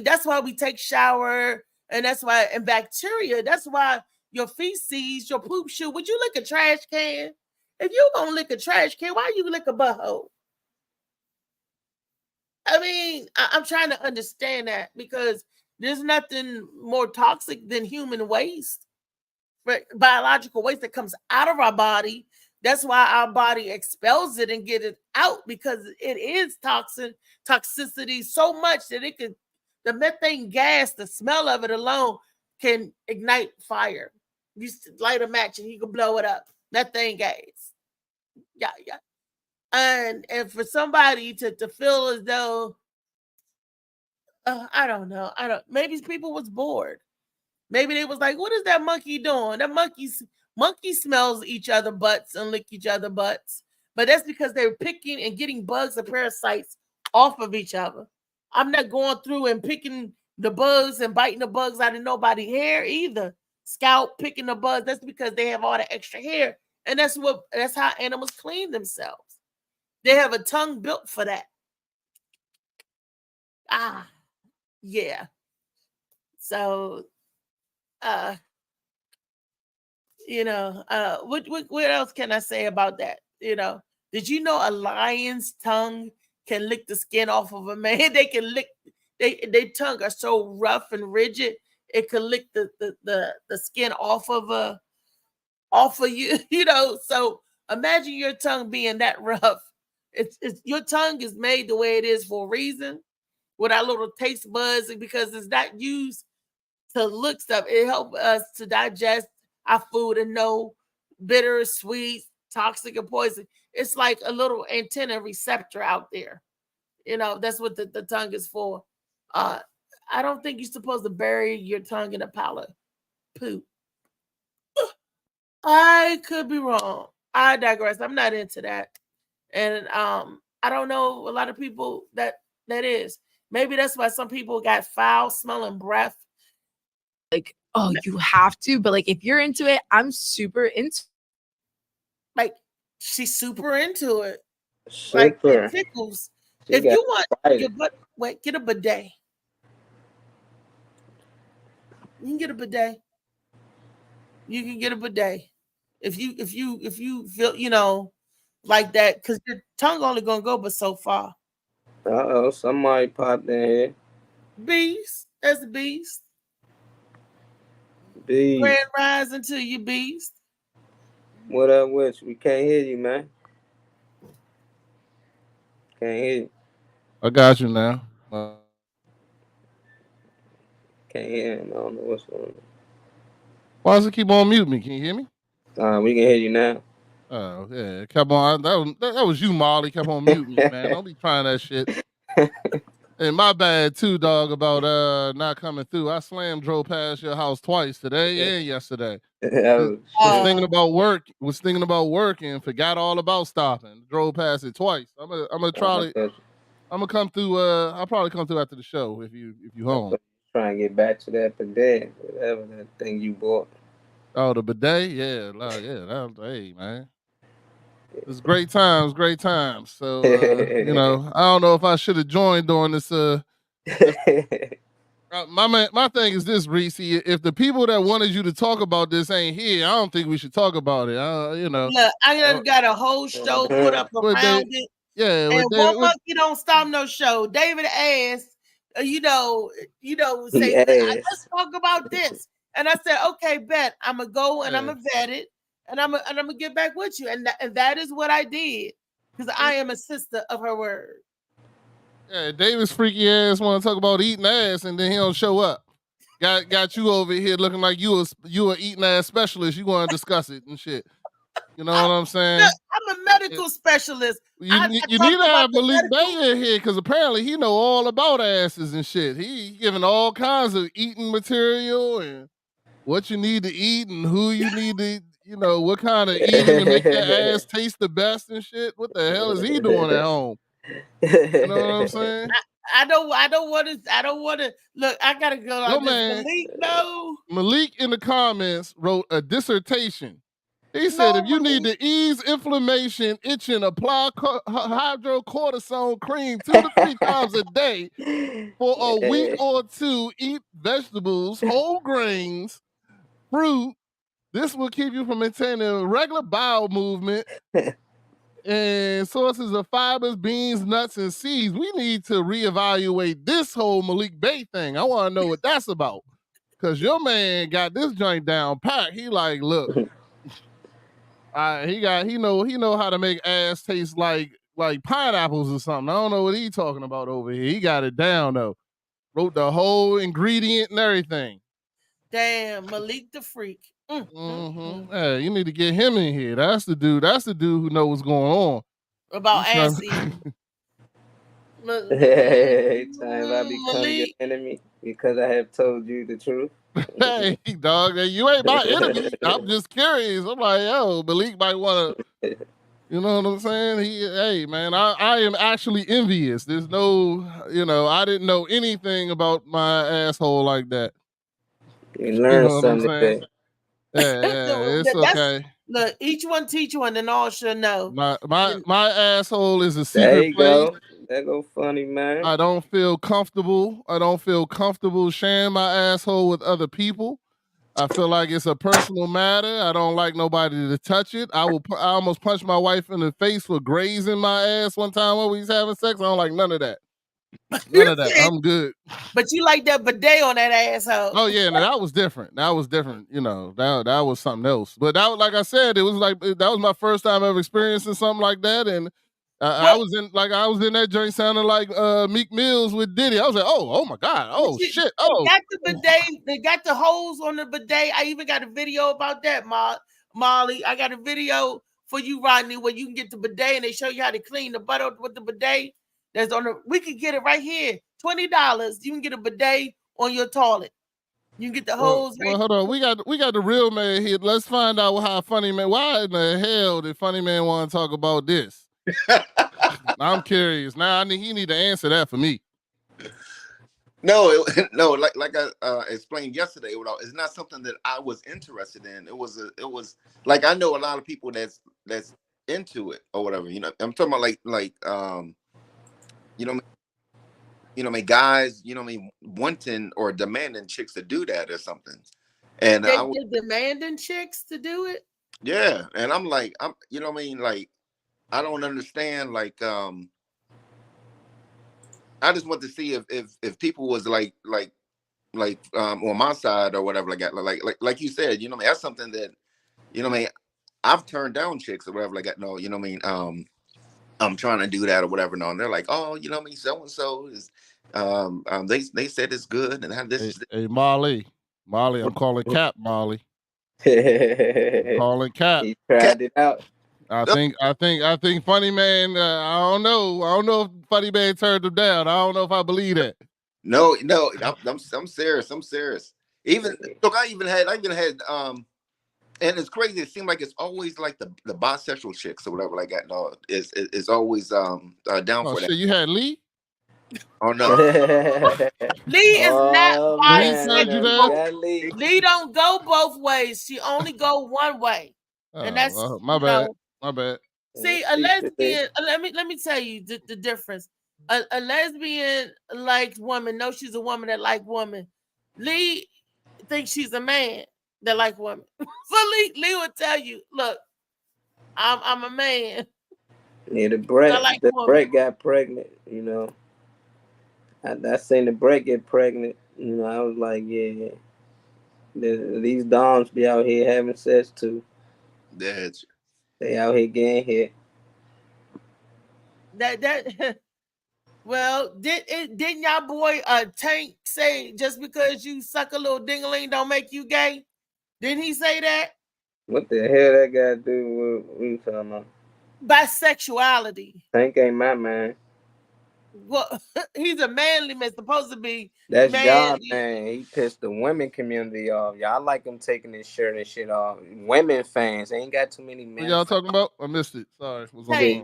that's why we take shower, and that's why, and bacteria, that's why your feces, your poop shoe. Would you lick a trash can? If you gonna lick a trash can, why you lick a butthole? I'm trying to understand that, because there's nothing more toxic than human waste, biological waste that comes out of our body. That's why our body expels it and get it out, because it is toxicity so much that the methane gas, the smell of it alone can ignite fire. You light a match and you can blow it up. Methane gas. Yeah. And for somebody to feel as though, I don't know. Maybe people was bored. Maybe they was like, what is that monkey doing? That monkey smells each other butts and lick each other butts. But that's because they're picking and getting bugs and parasites off of each other. I'm not going through and picking the bugs and biting the bugs out of nobody's hair either. Scalp picking the bugs. That's because they have all the extra hair. And that's how animals clean themselves. They have a tongue built for that. Yeah. So, what else can I say about that? Did you know a lion's tongue can lick the skin off of a man? They can lick, their tongue are so rough and rigid, it can lick the skin off of you, so imagine your tongue being that rough. It's your tongue is made the way it is for a reason, with our little taste buds, because it's not used to look stuff. It helps us to digest our food and know bitter, sweet, toxic, and poison. it's like a little antenna receptor out there. You know, that's what the tongue is for. I don't think you're supposed to bury your tongue in a pile of poop. I could be wrong. I digress. I'm not into that. And I don't know a lot of people that is. Maybe that's why some people got foul smelling breath.
Like, oh, you have to, but like if you're into it, I'm super into.
Like she's super into it.
Super.
Like it tickles. If you want your butt, wait, get a bidet. You can get a bidet. You can get a bidet. If you feel, you know, like that, because your tongue only gonna go but so far.
Somebody popped in here.
Beast. That's the beast.
Beast.
Grand rising to you, beast.
What up with you? We can't hear you, man. Can't hear you.
I got you now.
Can't hear him. I don't know what's going on.
Why does it keep on mute me? Can you hear me?
We can hear you now.
Oh, yeah. Kept on. That was you, Molly. Kept on muting me, man. Don't be trying that shit. And my bad, too, dog, about not coming through. I drove past your house twice, today and yesterday. Was thinking about work and forgot all about stopping. Drove past it twice. I'm gonna try to. I'm gonna come through. I'll probably come through after the show if you home.
Try and get back to that bidet, whatever that thing you bought.
Oh, the bidet, yeah, hey man, it's great times. So you know, I don't know if I should have joined during this. My thing is this, Reese. If the people that wanted you to talk about this ain't here, I don't think we should talk about it. You know,
look, I got a whole show put up around it.
Yeah,
and one monkey don't stop no show. David asked, say, let's talk about this. And I said, okay, bet. I'm gonna go and I'm gonna vet it, and I'm gonna get back with you. And that is what I did, because I am a sister of her word.
Yeah, David's freaky ass want to talk about eating ass, and then he don't show up. Got you over here looking like you a eating ass specialist. You want to discuss it and shit. You know what I'm saying?
Look, I'm a medical specialist.
You need to have Malik Bey in here, because apparently he know all about asses and shit. He giving all kinds of eating material and what you need to eat and who you need to, you know, what kind of eating to make your ass taste the best and shit. What the hell is he doing at home? You know what I'm saying?
I don't want to look. I gotta go.
No, man. Malik in the comments wrote a dissertation. He said, if you need to ease inflammation, itching, apply hydrocortisone cream 2 to 3 times a day for a week or 2. Eat vegetables, whole grains, fruit. This will keep you from maintaining regular bowel movement and sources of fibers, beans, nuts, and seeds. We need to reevaluate this whole Malik Bey thing. I want to know what that's about, because your man got this joint down pat. He like, look. He know how to make ass taste like pineapples or something. I don't know what he talking about over here. He got it down though. Wrote the whole ingredient and everything.
Damn, Malik the freak.
Hey, you need to get him in here. That's the dude who knows what's going on.
About ass eating.
Hey, time I become your enemy because I have told you the truth.
Hey, dog, you ain't my enemy. I'm just curious. I'm like, yo, Malik might want to, you know what I'm saying? Hey, man, I am actually envious. There's no, I didn't know anything about my asshole like that.
You learn something today.
Yeah, it's okay.
Look, each one teach one, and all should know.
My asshole is a secret place.
That go funny, man.
I don't feel comfortable. Sharing my asshole with other people. I feel like it's a personal matter. I don't like nobody to touch it. I almost punched my wife in the face for grazing my ass one time when we was having sex. I don't like none of that. None of that. I'm good.
But you like that bidet on that asshole.
Oh yeah, no, that was different. That was something else. But that, like I said, it was like that was my first time ever experiencing something like that, and I was in that joint sounding like Meek Mills with Diddy. I was like, oh my God, shit. Oh,
got the bidet. They got the holes on the bidet. I even got a video about that, Molly. I got a video for you, Rodney, where you can get the bidet and they show you how to clean the butt with the bidet. That's on the. We can get it right here. $20. You can get a bidet on your toilet. You can get the hose.
Well, hold on. We got the real man here. Let's find out how Funny Man. Why in the hell did Funny Man want to talk about this? I'm curious. Now he need to answer that for me.
No, like I explained yesterday, it's not something that I was interested in. It was like I know a lot of people that's into it or whatever. You know, I'm talking about like guys, wanting or demanding chicks to do that or something. And
they're demanding chicks to do it.
Yeah, and I'm like, like I don't understand. Like, I just want to see if people was like on my side or whatever, like you said, that's something that, I've turned down chicks or whatever, like that. No, I'm trying to do that or whatever. No, and they're like, oh, so and so is, they said it's good and how this.
Hey, Molly, I'm calling Cap, Molly. Calling Cap.
He tried it out.
I think Funny Man. I don't know if Funny Man turned him down. I don't know if I believe that.
No, I'm serious. I'm serious. Even look, I even had and it's crazy. It seemed like it's always like the bisexual chicks or whatever like that. No, it's always down for that.
You had Lee.
Oh no,
Lee is not bisexual. Lee don't go both ways. She only go one way, and that's
my bad. My bad.
See, a lesbian. Let me tell you the difference. A lesbian likes women. No, she's a woman that like women. Lee thinks she's a man that like women. So Lee would tell you, look, I'm a man.
Yeah, the Brett got pregnant. I seen the Brett get pregnant. I was like, yeah, these doms be out here having sex too. They out here getting hit.
Well, didn't y'all boy Tank say just because you suck a little ding-a-ling don't make you gay? Didn't he say that?
What the hell that got to do with what you talking about?
Bisexuality.
Tank ain't my man.
Well, he's a manly man, supposed to be.
That's y'all man. He pissed the women community off. Y'all like him taking his shirt and shit off. Women fans ain't got too many men.
What y'all talking about? I missed it. Sorry.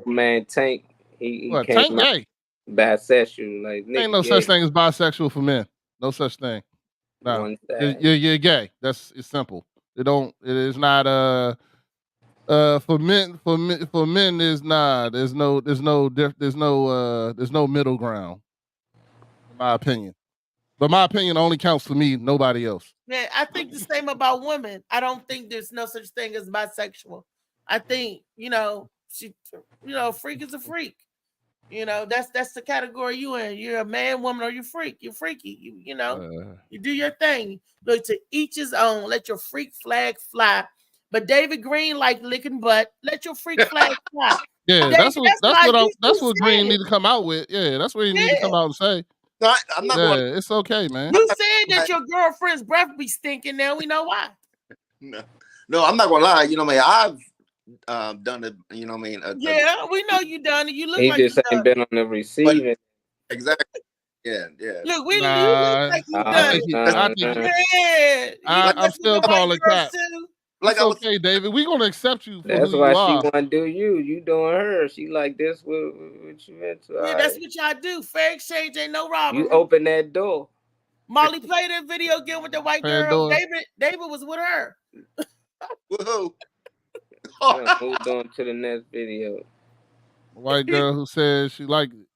Man, Tank. He
Tank gay.
Bisexual. Like
ain't no such thing as bisexual for men. No such thing. No, you're gay. It's simple. It is not for men is not. There's no middle ground. In my opinion. But my opinion only counts for me, nobody else.
Yeah, I think the same about women. I don't think there's no such thing as bisexual. I think, freak is a freak. That's the category you in. You're a man, woman, or you freak. You're freaky. You do your thing. Look, to each his own. Let your freak flag fly. But David Green like licking butt. Let your freak flag fly.
Yeah, that's what Green need to come out with. Yeah, that's what he need to come out and say.
No, I'm not going.
It's okay, man.
You said that your girlfriend's breath be stinking. Now we know why.
No, I'm not gonna lie. I've done it.
Yeah, we know you done it. You look
he
like
just ain't been on the receiving.
Exactly. Yeah.
Look, you look like you done it.
I'm still calling Cap. Like it's okay, David. We're gonna accept you.
That's why she wanna do you. You doing her. She like this. What you into?
Yeah, that's what y'all do. Fair exchange ain't no robbery.
You open that door.
Molly played that video again with the white girl. David was with her.
Whoa.
Moved on to the next video.
White girl who says she liked it.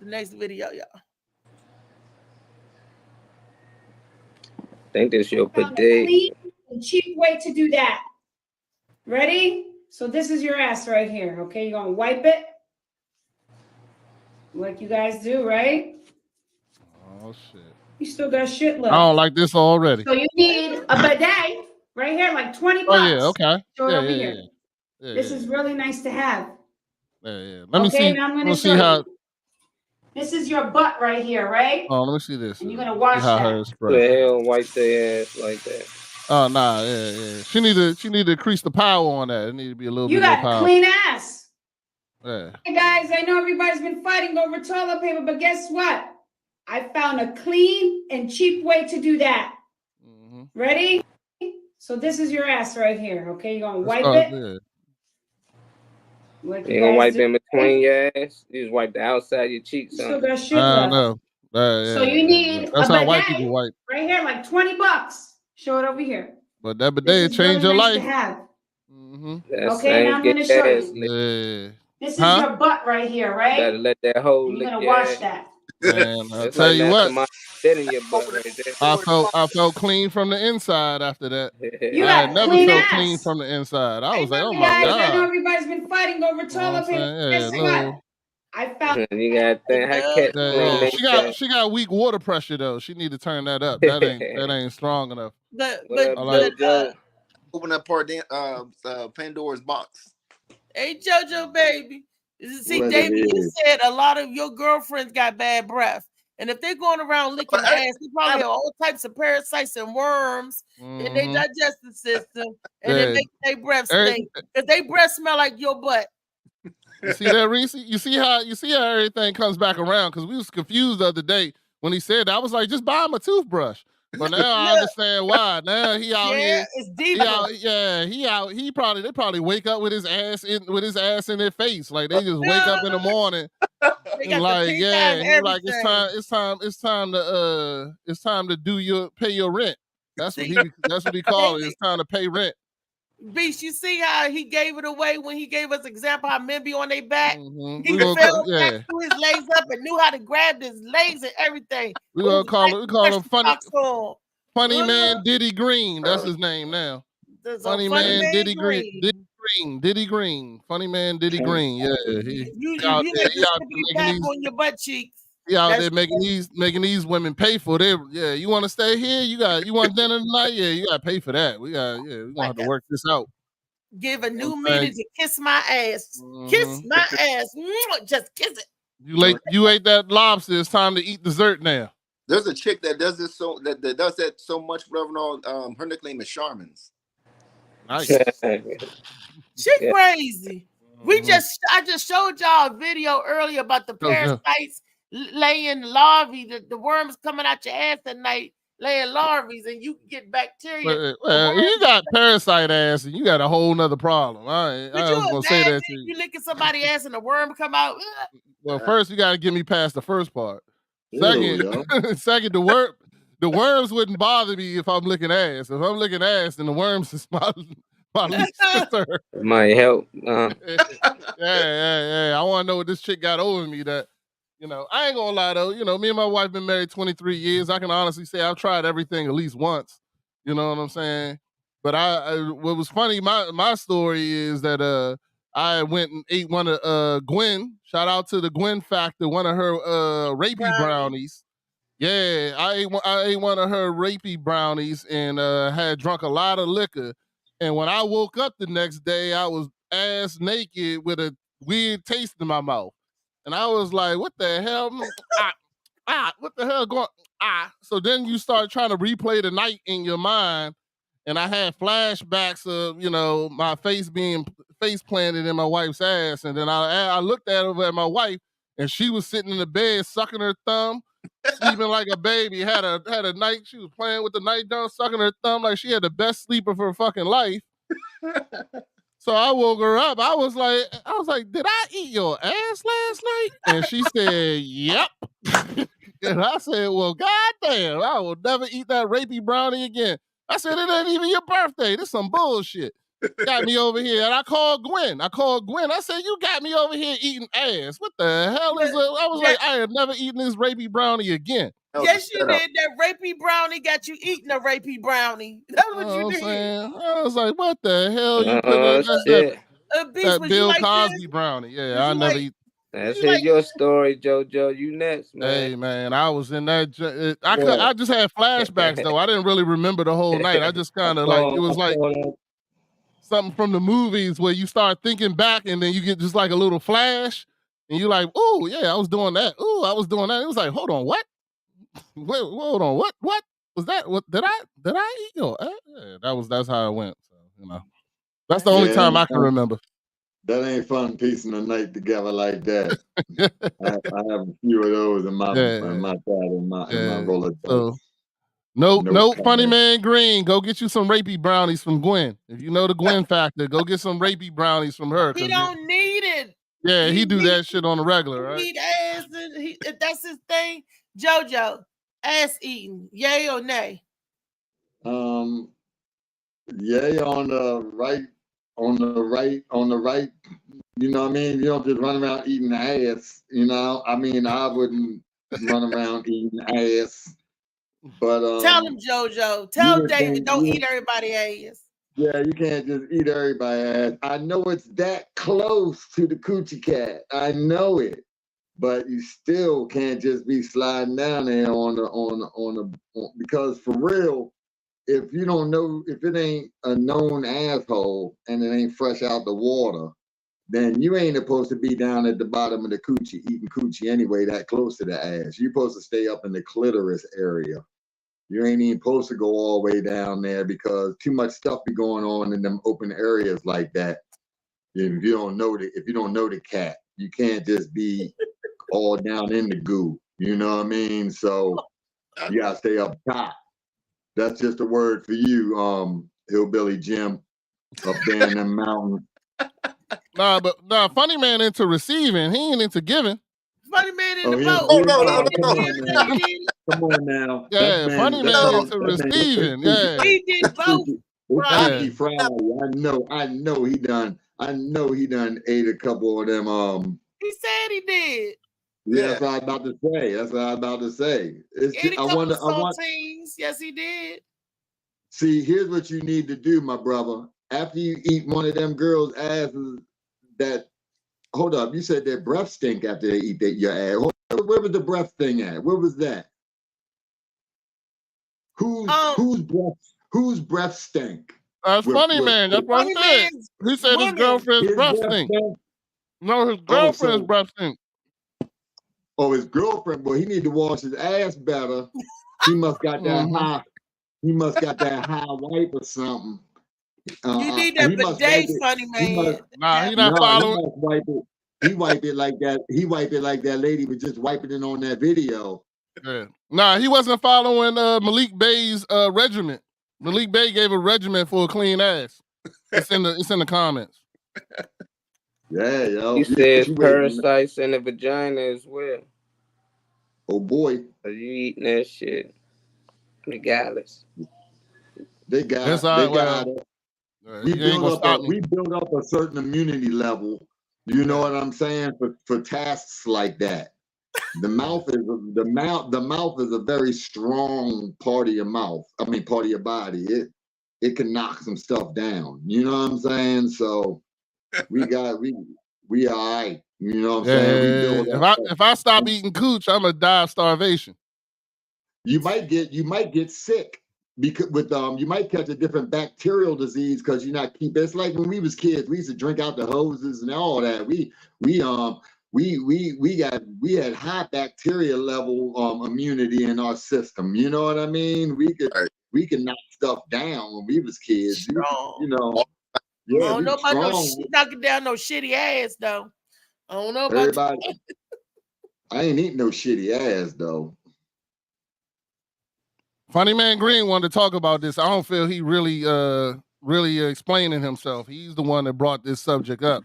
The next video, y'all.
I think this your bidet.
A cheap way to do that. Ready? So this is your ass right here. Okay, you're gonna wipe it like you guys do, right?
Oh shit!
You still got shit left.
I don't like this already.
So you need a bidet right here, like $20.
Oh yeah, okay.
Show it over here. Yeah, this is really nice to have.
Yeah. Let me see.
Now I'm gonna show you. This is your butt right here, right?
Oh, let me see this.
And you're gonna wash that.
The hell wipe their ass like that?
Oh nah, yeah. She need to increase the power on that. It need to be a little bit more power.
You got clean ass.
Yeah.
Hey guys, I know everybody's been fighting over toilet paper, but guess what? I found a clean and cheap way to do that. Mm-hmm. Ready? So this is your ass right here. Okay, you're gonna wipe it.
Good. You gonna wipe in between your ass? You just wipe the outside of your cheeks.
Still got shit left.
No.
So you need
that's how white people wipe.
Right here, like $20. Show it over here.
But that bidet changed your life.
Mm-hmm. Okay, now I'm gonna show you.
Yeah.
This is your butt right here, right?
You gotta let that hole.
You're gonna wash that.
Man, I'll tell you what.
In your butt right there.
I felt clean from the inside after that.
I had never felt
clean from the inside. I was like, oh my
God.
I
know everybody's been fighting over toilet paper. I found
you got that.
She got weak water pressure though. She need to turn that up. That ain't strong enough.
Open up Pandora's box.
Hey JoJo baby. See, David, you said a lot of your girlfriends got bad breath. And if they're going around licking ass, they probably have all types of parasites and worms in their digestive system. And it makes their breath stink. If they breath smell like your butt.
You see that, Reese? You see how everything comes back around? Because we was confused the other day when he said that. I was like, just buy him a toothbrush. But now I understand why. Now he out here.
It's deeper.
They probably wake up with his ass in their face. Like they just wake up in the morning and like, it's time to pay your rent. That's what he called it. It's time to pay rent.
Beast, you see how he gave it away when he gave us example how men be on their back? He fell back threw his legs up and knew how to grab his legs and everything.
We call him Funny Man Diddy Green. That's his name now. Funny Man Diddy Green. Diddy Green. Funny Man Diddy Green. Yeah.
You out there on your butt cheeks.
He out there making these women pay for their. Yeah, you want to stay here? You want dinner tonight? Yeah, you got to pay for that. We gonna have to work this out.
Give a new meaning to kiss my ass. Kiss my ass. Just kiss it.
You ate that lobster. It's time to eat dessert now.
There's a chick that does this that does that so much, Reverend. Her nickname is Charmin's.
Nice.
She crazy. I just showed y'all a video earlier about the parasites. Laying larvae, the worms coming out your ass at night, laying larvae, and you get bacteria.
You got parasite ass, and you got a whole nother problem. I was gonna say that to you.
You licking somebody's ass and the worm come out.
Well, first you got to get me past the first part. Second, the worms wouldn't bother me if I'm licking ass. If I'm licking ass, then the worms is my least concern.
It might help.
Yeah. I want to know what this chick got over me that. I ain't gonna lie though. Me and my wife been married 23 years. I can honestly say I've tried everything at least once. You know what I'm saying? But what was funny, my story is that I went and ate one of Gwen. Shout out to the Gwen Factor, one of her rapey brownies. Yeah, I ate one of her rapey brownies and had drunk a lot of liquor. And when I woke up the next day, I was ass naked with a weird taste in my mouth. And I was like, what the hell? What the hell going on? So then you start trying to replay the night in your mind. And I had flashbacks of, my face planted in my wife's ass. And then I looked at my wife and she was sitting in the bed, sucking her thumb, sleeping like a baby. Had a night, she was playing with the night down, sucking her thumb like she had the best sleep of her fucking life. So I woke her up. I was like, did I eat your ass last night? And she said, yep. And I said, well, goddamn, I will never eat that rapey brownie again. I said, it ain't even your birthday. This some bullshit. Got me over here. And I called Gwen. I said, you got me over here eating ass. What the hell is it? I was like, I have never eaten this rapey brownie again.
Yes, you did. That rapey brownie got you eating a rapey brownie. That's what you did.
I was like, what the hell? You put that Bill Cosby brownie. Yeah, I never eat.
That's your story, JoJo. You next, man.
Hey, man, I was in that. I just had flashbacks, though. I didn't really remember the whole night. I just kind of it was like something from the movies where you start thinking back and then you get just like a little flash and you're like, oh, yeah, I was doing that. Oh, I was doing that. It was like, hold on, what? Wait, hold on, what was that? What did I eat your ass? Yeah, that's how it went. So, you know, that's the only time I can remember.
That ain't fun piecing a night together like that. I have a few of those in my in my Rolodex.
So, no, Funny Man Green, go get you some rapey brownies from Gwen. If you know the Gwen factor, go get some rapey brownies from her.
He don't need it.
Yeah, he do that shit on the regular, right?
Eat ass, if that's his thing. JoJo, ass eating, yay or nay?
Yay on the right. You know what I mean? You don't just run around eating ass. You know, I mean, I wouldn't run around eating ass. But
tell him, JoJo. Tell David, don't eat everybody's ass.
Yeah, you can't just eat everybody's ass. I know it's that close to the coochie cat. I know it, but you still can't just be sliding down there because for real, if you don't know, if it ain't a known asshole and it ain't fresh out the water, then you ain't supposed to be down at the bottom of the coochie eating coochie anyway, that close to the ass. You're supposed to stay up in the clitoris area. You ain't even supposed to go all the way down there because too much stuff be going on in them open areas like that. If you don't know the cat, you can't just be all down in the goo. You know what I mean? So you gotta stay up top. That's just a word for you, Hillbilly Jim, up there in the mountains.
Nah, Funny Man into receiving. He ain't into giving.
Funny Man in the boat.
Come on now.
Yeah, Funny Man into receiving. Yeah.
He did both.
Freaky Friday. I know he done ate a couple of them.
He said he did.
Yeah, that's what I was about to say.
Yes, he did.
See, here's what you need to do, my brother. After you eat one of them girls' asses, hold up, you said their breath stink after they eat your ass. Where was the breath thing at? Where was that? Whose breath stink?
Funny Man. That's what he said. He said his girlfriend's breath stink. No, his girlfriend's breath stink.
Oh, his girlfriend, boy, he need to wash his ass better. He must got that high. He must got that high wipe or something.
You need that bidet, Funny Man.
He not following.
He wipe it like that. He wipe it like that lady was just wiping it on that video.
Yeah. Nah, he wasn't following Malik Bey's regimen. Malik Bey gave a regimen for a clean ass. It's in the comments.
Yeah, yo.
He says parasites in the vagina as well.
Oh boy.
Are you eating that shit? Regardless.
They got it. We build up a certain immunity level. You know what I'm saying? For tasks like that. The mouth is a very strong part of your mouth. I mean, part of your body. It can knock some stuff down. You know what I'm saying? So we all right. You know what I'm saying?
If I stop eating cooch, I'm gonna die of starvation.
You might get sick because you might catch a different bacterial disease because you're not keeping. It's like when we was kids, we used to drink out the hoses and all that. We had high bacteria level immunity in our system. You know what I mean? We could knock stuff down when we was kids. You know.
Yeah, I don't know about knocking down no shitty ass though. I don't know about
everybody. I ain't eating no shitty ass though.
Funny Man Green wanted to talk about this. I don't feel he really explaining himself. He's the one that brought this subject up.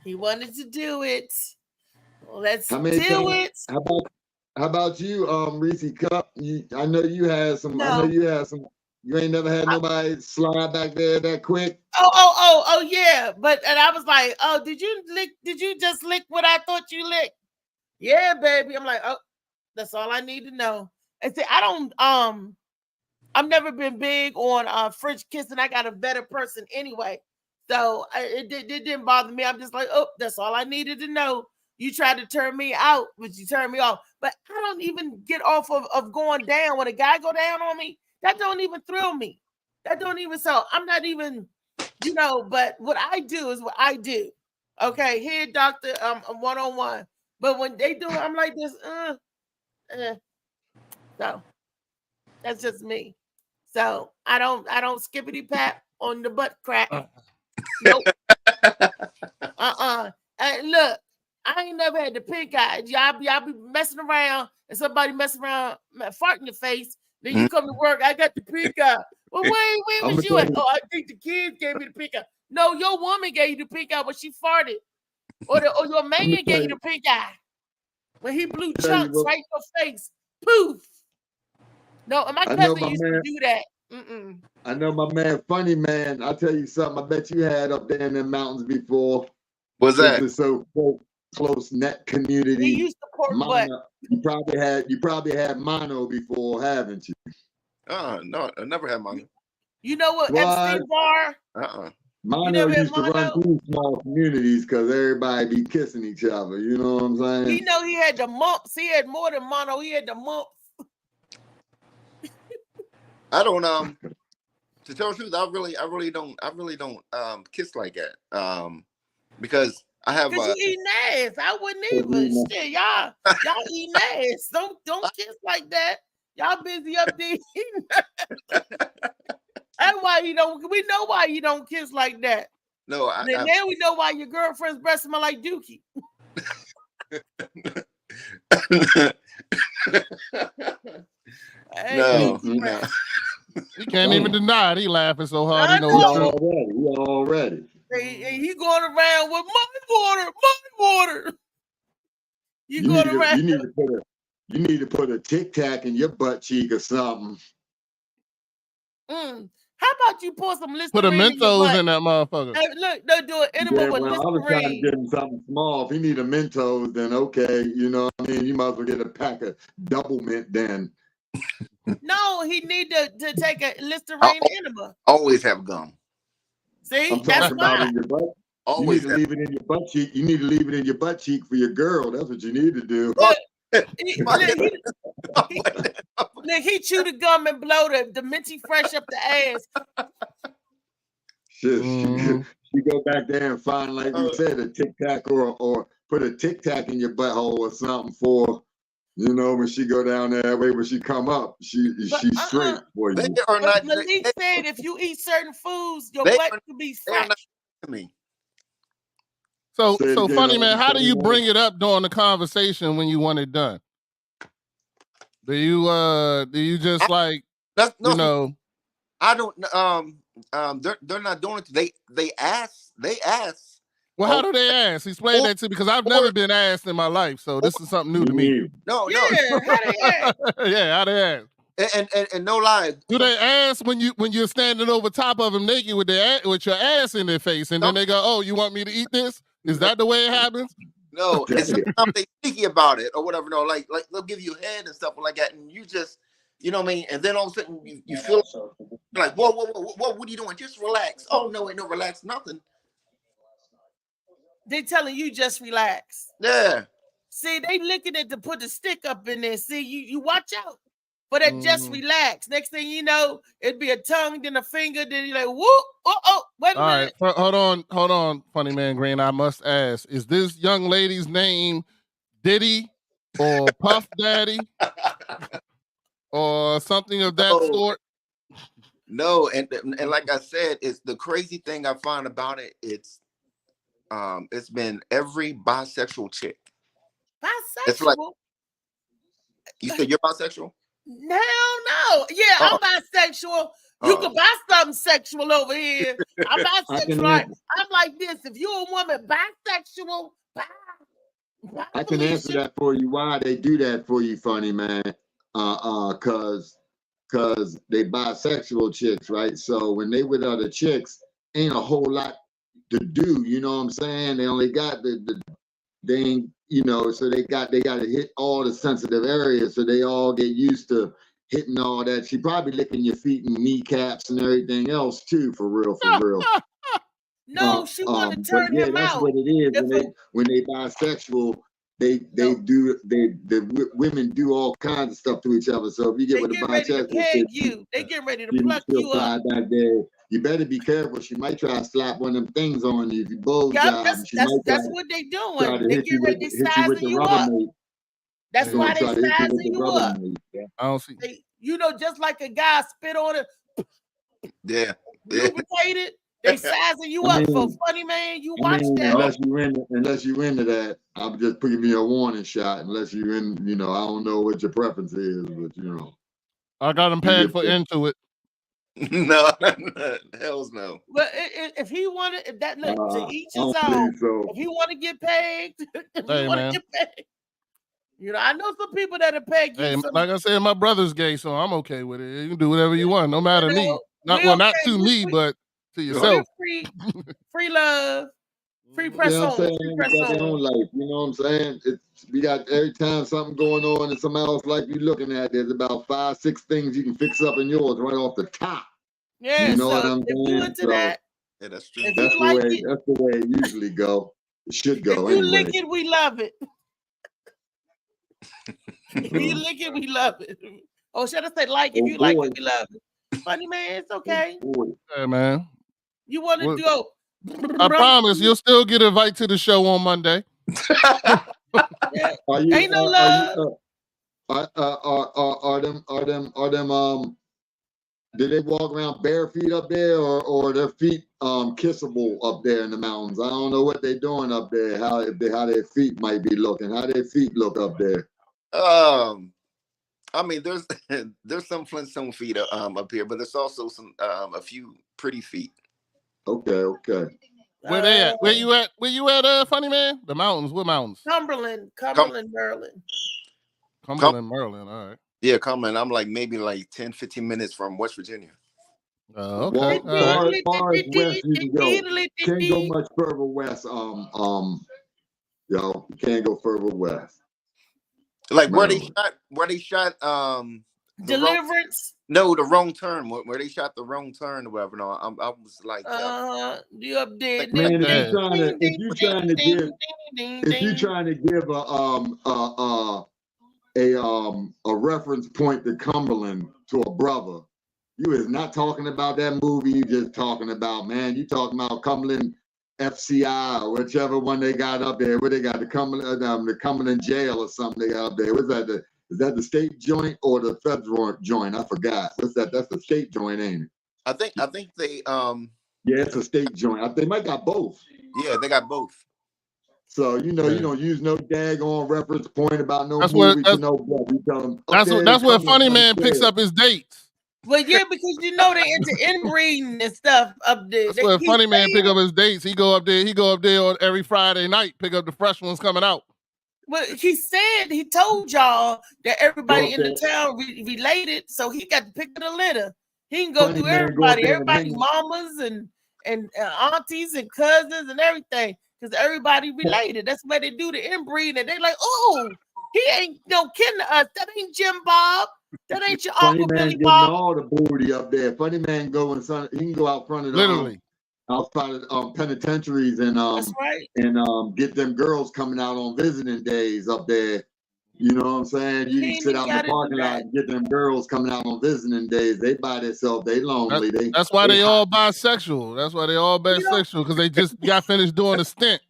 He wanted to do it. Well, let's do it.
How about you, Reese Cup? I know you had some. No. I know you had some. You ain't never had nobody slide back there that quick.
Oh yeah. And I was like, oh, did you just lick what I thought you licked? Yeah, baby. I'm like, oh, that's all I need to know. And see, I've never been big on French kissing. I got a better person anyway. So it didn't bother me. I'm just like, oh, that's all I needed to know. You tried to turn me out, but you turned me off. But I don't even get off of going down. When a guy go down on me, that don't even thrill me. That don't even, so I'm not even, but what I do is what I do. Okay, here, doctor, one-on-one. But when they do it, I'm like this, so. That's just me. So I don't skippity pat on the butt crack. Nope. Look, I ain't never had the pink eye. Y'all be messing around and somebody messing around, fart in your face. Then you come to work, I got the pink eye. Well, where was you at? Oh, I think the kids gave me the pink eye. No, your woman gave you the pink eye when she farted. Or your man gave you the pink eye. When he blew chunks right in your face. Poof. No, and my cousin used to do that.
I know my man, Funny Man. I'll tell you something. I bet you had up there in the mountains before.
What's that?
This is so close net community.
He used to pork butt.
You probably had mono before, haven't you?
No, I never had mono.
You know what? Epstein Bar.
Mono used to run through small communities because everybody be kissing each other. You know what I'm saying?
You know he had the mumps. He had more than mono. He had the mumps.
I don't to tell the truth, I really don't kiss like that. Because I have
you eating ass. I wouldn't even. Shit, y'all eating ass. Don't kiss like that. Y'all busy up there eating. That's why you don't. We know why you don't kiss like that.
No,
now we know why your girlfriend's breath smell like Dookie.
No.
He can't even deny it. He laughing so hard. He knows
he already.
He going around with mommy water. You
need to put a Tic Tac in your butt cheek or something.
How about you pour some Listerine?
Put a Mentos in that motherfucker.
Hey, look, they do an enema with Listerine.
I was trying to get him something small. If he need a Mentos, then okay. You know what I mean? You might as well get a pack of double mint then.
No, he need to take a Listerine enema.
Always have gum.
See,
I'm talking about in your butt. Always you need to leave it in your butt cheek. You need to leave it in your butt cheek for your girl. That's what you need to do.
He chew the gum and blow the minty fresh up the ass.
Shit, she go back there and find, like you said, a Tic Tac or put a Tic Tac in your butthole or something for, you know, when she go down there, way when she come up, she's straight for you.
Malik said if you eat certain foods, your butt can be fresh.
So Funny Man, how do you bring it up during the conversation when you want it done? Do you just like you know?
I don't. They're not doing it. They ask.
Well, how do they ask? Explain that to me because I've never been asked in my life, so this is something new to me.
No.
Yeah, how they ask?
Yeah, how they ask?
And no lie.
Do they ask when you're standing over top of them naked with your ass in their face, and then they go, "Oh, you want me to eat this?" Is that the way it happens?
No, it's sometimes they sneaky about it or whatever. No, like they'll give you a head and stuff like that, and you just, you know what I mean. And then all of a sudden you feel like, whoa, what are you doing? Just relax. Oh no, ain't no relax, nothing.
They telling you just relax.
Yeah.
See, they looking at to put the stick up in there. See, you watch out. But just relax. Next thing you know, it'd be a tongue, then a finger, then you're like, whoop, wait a minute.
All right, hold on, Funny Man Green. I must ask, is this young lady's name Diddy or Puff Daddy or something of that sort?
No, and like I said, it's the crazy thing I find about it. It's been every bisexual chick.
Bisexual?
It's like, you said you're bisexual?
No. Yeah, I'm bisexual. You can buy something sexual over here. I'm bisexual. I'm like this. If you're a woman, bisexual,
I can answer that for you. Why they do that for you, Funny Man? Cause they bisexual chicks, right? So when they with other chicks, ain't a whole lot to do. You know what I'm saying? They only got they ain't, you know, so they got to hit all the sensitive areas, so they all get used to hitting all that. She probably licking your feet and kneecaps and everything else too, for real.
No, she want to turn him
that's
out.
What it is when they bisexual. The women do all kinds of stuff to each other. So if you get with a bisexual,
they get ready to pluck you up.
Back there. You better be careful. She might try to slap one of them things on you if you both.
That's what they doing. They get ready to size you up. That's why they sizing you up.
I don't see.
You know, just like a guy spit on it.
Yeah.
Lubricated. They sizing you up for Funny Man. You watch that.
Unless you into that, I'm just putting me a warning shot. Unless you in, you know, I don't know what your preference is, but you know.
I got him pegged for into it.
No, hell's no.
But if he wanted, if that look to each his own. So. If he want to get pegged, get pegged. You know, I know some people that are pegged.
Hey, like I said, my brother's gay, so I'm okay with it. You can do whatever you want, no matter me. Not to me, but to yourself.
Free love, free press on.
Life, you know what I'm saying? We got every time something going on and somebody else like you looking at, there's about 5-6 things you can fix up in yours right off the top.
Yeah,
you know what I'm saying?
Yeah, that's true.
That's the way it usually go. It should go.
If you lick it, we love it. If you lick it, we love it. Or should I say like? If you like it, we love it. Funny Man, it's okay.
Hey, man.
You want to go?
I promise you'll still get an invite to the show on Monday.
Ain't no love.
Are them did they walk around bare feet up there, or their feet kissable up there in the mountains? I don't know what they're doing up there. How their feet might be looking. How their feet look up there?
I mean, there's some Flintstone feet up here, but there's also some a few pretty feet.
Okay.
Where they at? Where you at, Funny Man? The mountains. What mountains?
Cumberland, Maryland.
Cumberland, Maryland. All right.
Yeah, Cumberland. I'm like maybe 10-15 minutes from West Virginia.
Okay.
Far as west you can go. Can't go much further west. You can't go further west.
Like where they shot
Deliverance.
The wrong turn. Where they shot the wrong turn or whatever. No, I was like,
you up there?
Man, if you're trying to give a reference point to Cumberland to a brother, you is not talking about that movie. You just talking about, man. You talking about Cumberland FCI or whichever one they got up there. Where they got the Cumberland jail or something they got up there. What's that? Is that the state joint or the federal joint? I forgot. What's that? That's the state joint, ain't it?
I think they
Yeah, it's a state joint. They might got both.
Yeah, they got both.
So you don't use no daggone reference point about no movie to no blood. You tell them,
that's where Funny Man picks up his dates.
Well, yeah, because you know they into inbreeding and stuff up there.
That's where Funny Man pick up his dates. He go up there on every Friday night, pick up the fresh ones coming out.
Well, he told y'all that everybody in the town related, so he got to pick up the litter. He can go through everybody mamas and aunties and cousins and everything, because everybody related. That's why they do the inbreeding. And they're like, oh, he ain't no kin to us. That ain't Jim Bob. That ain't your Uncle Billy Bob.
All the booty up there. Funny Man he can go out front of
literally
outside of penitentiaries and
that's right.
And get them girls coming out on visiting days up there. You know what I'm saying? You can sit out in the parking lot and get them girls coming out on visiting days. They by themselves. They lonely.
That's why they all bisexual. That's why they all bisexual, because they just got finished doing a stint.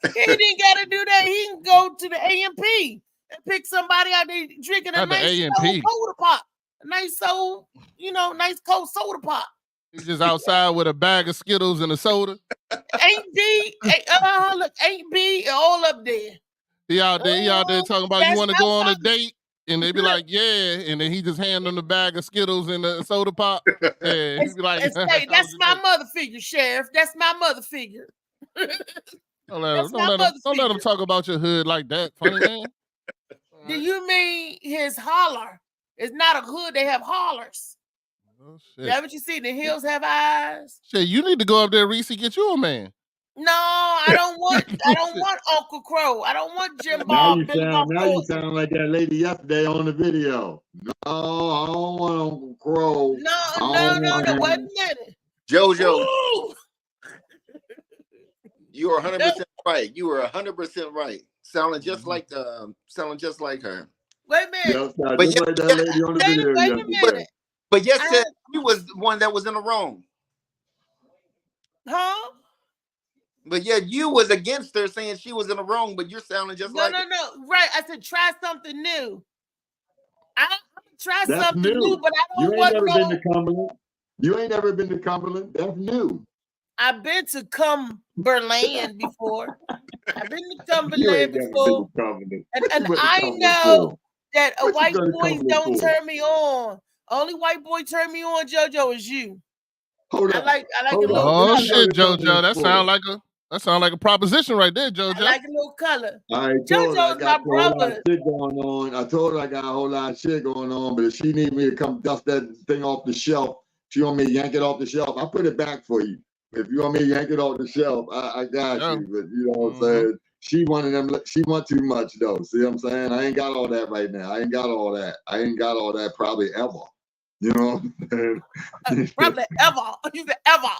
He didn't got to do that. He can go to the A&P and pick somebody out there drinking a nice soda pop. A nice nice cold soda pop.
He's just outside with a bag of Skittles and a soda.
Ain't B, all up there.
He out there talking about, you want to go on a date? And they be like, yeah. And then he just hand them the bag of Skittles and the soda pop. Yeah, he be like,
that's my mother figure, Sheriff. That's my mother figure.
Don't let him talk about your hood like that, Funny Man.
Do you mean his holler? It's not a hood, they have hollers.
Oh, shit.
That what you see? The hills have eyes.
Shit, you need to go up there, Reese, get you a man.
No, I don't want Uncle Crow. I don't want Jim Bob.
Now you sound like that lady yesterday on the video. No, I don't want Uncle Crow.
No, wait a minute.
JoJo. You are 100% right. You were 100% right. Sounding just like her.
Wait a minute.
Wait a
minute.
But yes, said you was the one that was in the wrong.
Huh?
But yeah, you was against her saying she was in the wrong, but you're sounding just like
No. Right. I said try something new. I try
That's
something
new.
new, but I
You
don't
ain't
want
never
no.
been to Cumberland. You ain't never been to Cumberland. That's new.
I've been to Cumberland before. I've been to
You
Cumberland
ain't never
before.
been to Cumberland.
And
What you went to
I
Cumberland
know
for?
that
What you
white
go to
boys
Cumberland
don't
for?
turn me on. Only white boy turn me on, JoJo, is you.
Hold
I
up.
like a
Hold
little
up.
Oh
color.
shit, JoJo.
Cumberland
That
for?
sound like a proposition right there,
I
JoJo.
like a little color.
I told her I
JoJo's
got
my
a whole lot
brother.
of shit going on. I told her I got a whole lot of shit going on, but if she need me to come dust that thing off the shelf, she want me to yank it off the shelf, I put it back for you. If you want me to yank it off the shelf, I got you. But you know what I'm saying? She one of them. She want too much though. See what I'm saying? I ain't got all that right now. I ain't got all that probably ever. You know what I'm saying?
Probably ever. You said ever.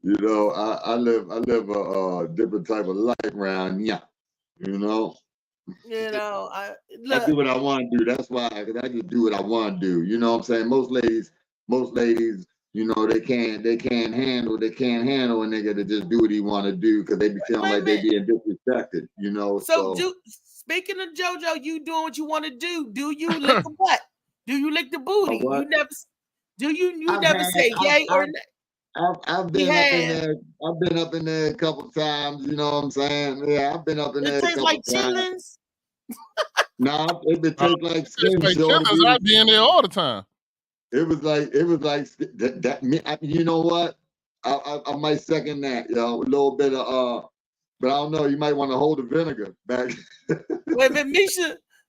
You know, I live a different type of life around here. You know.
You know, I
do what I want to do. That's why I just do what I want to do. You know what I'm saying? Most ladies, you know, they can't handle a nigga to just do what he want to do because they be feeling like they being disrespected. You know. So
speaking of JoJo, you doing what you want to do. Do you lick the butt? Do you lick the booty? You never. Do you never say yay or nay?
I've been up in there. I've been up in there a couple times. You know what I'm saying? Yeah, I've been up in there a couple
like
times.
chitlins?
Nah, it would taste like skin.
I'd be in there all the time.
It was like that. You know what? I might second that. You know, a little bit of but I don't know. You might want to hold the vinegar back.
Wait, but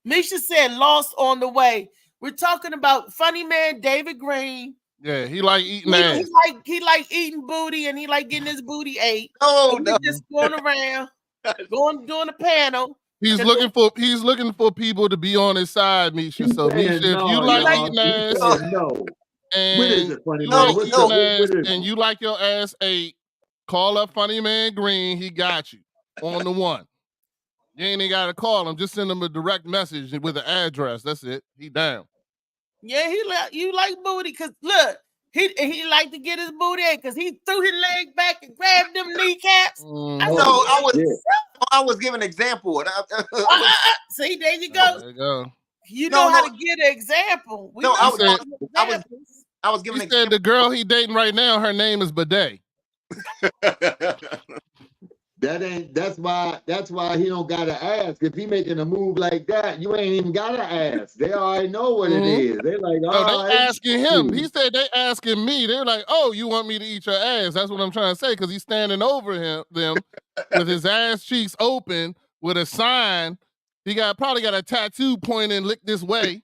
Misha said lost on the way. We're talking about funny man David Green.
Yeah, he like eating ass.
He like eating booty and he like getting his booty ate.
Oh,
no. Just going around, doing a panel.
He's looking for people to be on his side, Misha. So Misha, if you like eating ass, and you like your ass ate, call up Funny Man Green. He got you on the one. You ain't even gotta call him. Just send him a direct message with an address. That's it. He down.
Yeah, you like booty because look, he like to get his booty in because he threw his leg back and grabbed them kneecaps.
I was giving an example.
See, there you go.
There you go.
You know how to get an example.
I was giving.
He said the girl he dating right now, her name is Bidet.
That's why he don't gotta ask. If he making a move like that, you ain't even gotta ask. They already know what it is. They like,
they asking him. He said they asking me. They're like, oh, you want me to eat your ass? That's what I'm trying to say, because he's standing over them with his ass cheeks open with a sign. He probably got a tattoo pointing lick this way.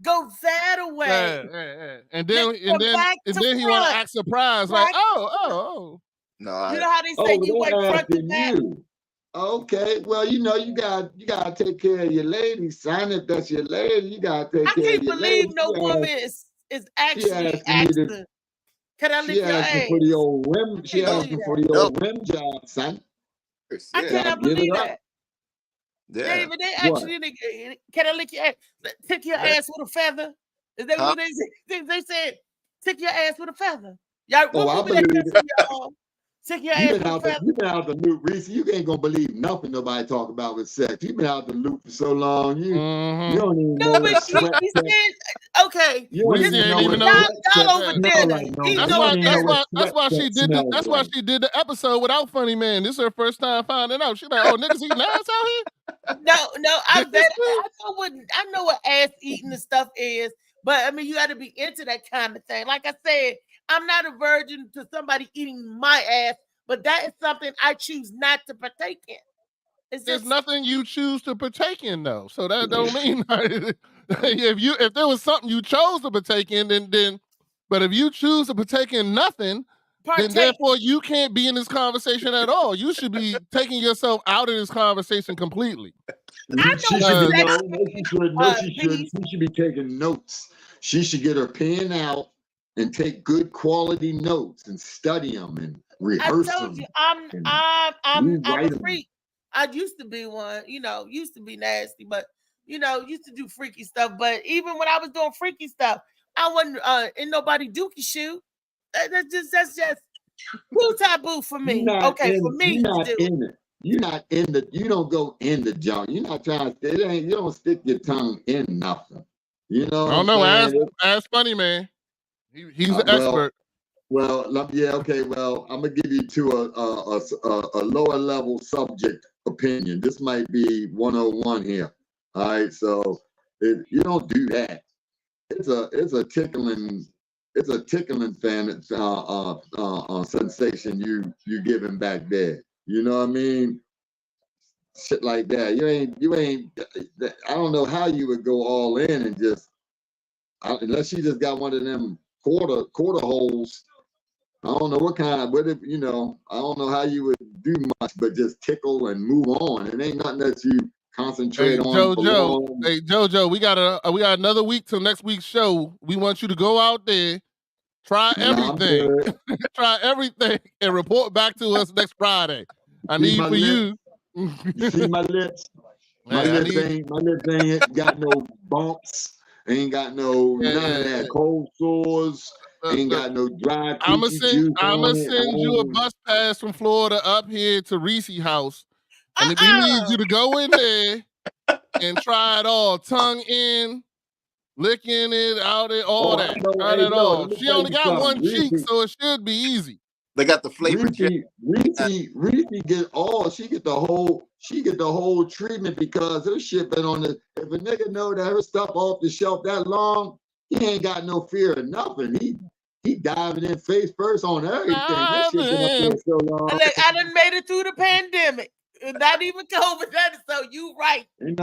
Go that away.
Yeah. And then he want to act surprised, like, oh.
No,
you know how they say you went front to back.
Okay, well, you know you gotta take care of your lady, son. If that's your lady, you gotta take care of your lady.
I can't believe no woman is actually asking. Can I lick your ass?
For the old rim. She asking for the old rim job, son.
I cannot believe that.
Yeah.
David, they actually can I lick your ass? Tick your ass with a feather? Is that what they said? They said tick your ass with a feather. Y'all,
I believe it.
Tick your ass with a feather.
You've been out the loop, Reese. You ain't gonna believe nothing nobody talk about with sex. You've been out the loop for so long. You don't even know what sweat.
Okay.
Reese ain't even know. That's why she did the. That's why she did the episode without Funny Man. This is her first time finding out. She's like, oh, niggas eating ass out here.
No, I know what ass eating and stuff is, but I mean you got to be into that kind of thing. Like I said, I'm not a virgin to somebody eating my ass, but that is something I choose not to partake in.
There's nothing you choose to partake in, though. So that don't mean if there was something you chose to partake in, then but if you choose to partake in nothing, then therefore you can't be in this conversation at all. You should be taking yourself out of this conversation completely.
She should be taking notes. She should get her pen out and take good quality notes and study them and rehearse them. I told you,
I'm a freak. I used to be one, used to be nasty, but used to do freaky stuff. But even when I was doing freaky stuff, I wasn't in nobody dookie shoot. That's just too taboo for me. For me to do.
you're not in the. You don't go in the junk. You're not trying to. It ain't. You don't stick your tongue in nothing. You know.
I don't know. Ask Funny Man. He's an expert.
Well, yeah, okay. Well, I'm gonna give you to a lower level subject opinion. This might be 101 here. All right, so you don't do that. It's a tickling sensation you giving back there. You know what I mean? Shit like that. You ain't. I don't know how you would go all in and just unless you just got one of them quarter holes. I don't know what kind of, I don't know how you would do much, but just tickle and move on. It ain't nothing that you concentrate on.
JoJo, we got another week till next week's show. We want you to go out there, try everything, try everything, and report back to us next Friday. I need for you.
You see my lips? My lips ain't got no bumps. Ain't got none of that cold sores. Ain't got no dry.
I'm gonna send you a bus pass from Florida up here to Reese house, and we need you to go in there and try it all, tongue in, licking it out, all that. Try it all. She only got one cheek, so it should be easy.
They got the flavor.
Reese get the whole treatment because her shit been on the. If a nigga know that her stuff off the shelf that long, he ain't got no fear of nothing. He diving in face first on everything. That shit been up there so long.
I done made it through the pandemic. Not even COVID. That is so you right. That's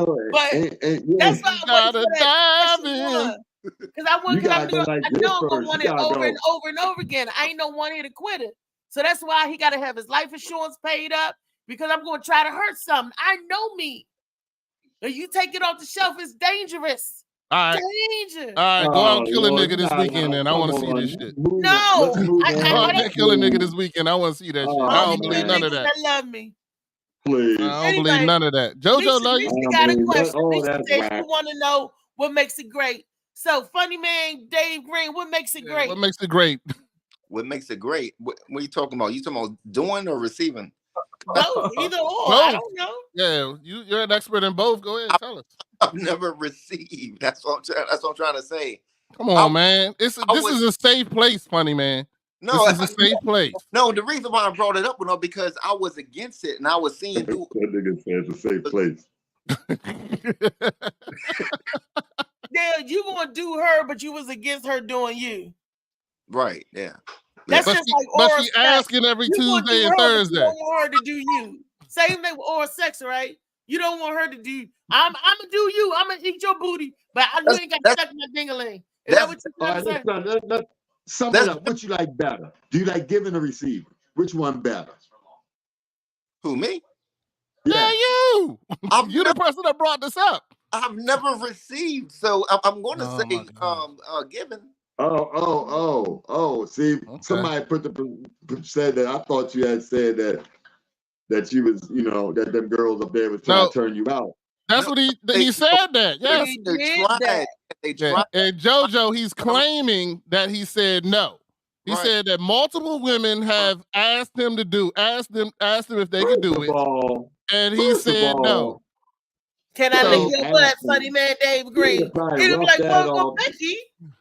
why I gotta dive in. Because I know I'm gonna want it over and over and over again. I ain't no one here to quit it. So that's why he gotta have his life insurance paid up because I'm gonna try to hurt something. I know me. If you take it off the shelf, it's dangerous.
All right.
Danger.
All right, go out and kill a nigga this weekend, and I want to see this shit.
No,
I kill a nigga this weekend. I want to see that shit. I don't believe none of that.
That love me.
Please.
I don't believe none of that. JoJo love you.
Lisa got a question. Lisa said you want to know what makes it great. So, Funny Man Dave Green, what makes it great?
What makes it great?
What makes it great? What are you talking about? You talking about doing or receiving?
Both, either or. I don't know.
Yeah, you're an expert in both. Go ahead, tell us.
I've never received. That's what I'm trying to say.
Come on, man. This is a safe place, Funny Man.
No,
this is a safe place.
No, the reason why I brought it up was because I was against it, and I was seeing.
That nigga said it's a safe place.
Yeah, you gonna do her, but you was against her doing you.
Right. Yeah.
That's
but
just
she,
like
but
oral
she
sex.
asking every Tuesday and Thursday.
You don't want her to do you. Same thing with oral sex, right? You don't want her to do. I'm gonna do you. I'm gonna eat your booty, but you ain't got to suck my ding-a-ling. Is that what you're trying to say?
Let's sum it up. What you like better? Do you like giving or receiving? Which one better?
Who, me?
Yeah, you. You're the person that brought this up.
I've never received, so I'm going to say given.
See, okay. Somebody said that. I thought you had said that you was, that them girls up there was trying to turn you out.
That's what he said that. Yes,
they tried.
And JoJo, he's claiming that he said no. He said that multiple women have asked him if they could do it, and he said no.
Can I lick your butt, Funny Man Dave Green? He'd be like, well, Becky,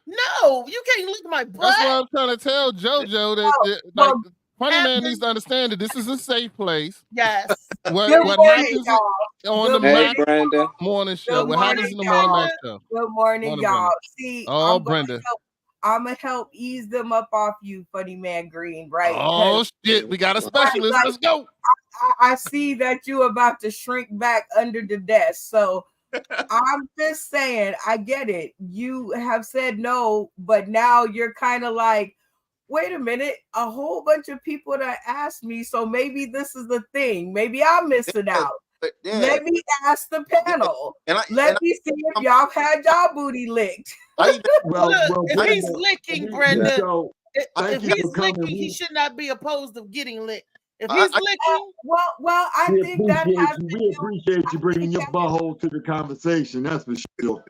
no, you can't lick my butt.
That's what I'm trying to tell JoJo that Funny Man needs to understand that this is a safe place.
Yes.
What happens on the morning show? What happens in the morning show?
Good morning, y'all. See,
Brenda.
I'm gonna help ease them up off you, Funny Man Green, right?
Oh shit, we got a specialist. Let's go.
I see that you're about to shrink back under the desk. So I'm just saying, I get it. You have said no, but now you're kind of like, wait a minute, a whole bunch of people that asked me, so maybe this is the thing. Maybe I'm missing out. Let me ask the panel. Let me see if y'all had y'all booty licked.
If he's licking, Brenda, if he's licking, he should not be opposed to getting licked. If he's licking,
well, I think that has
we appreciate you bringing your butthole to the conversation. That's for sure.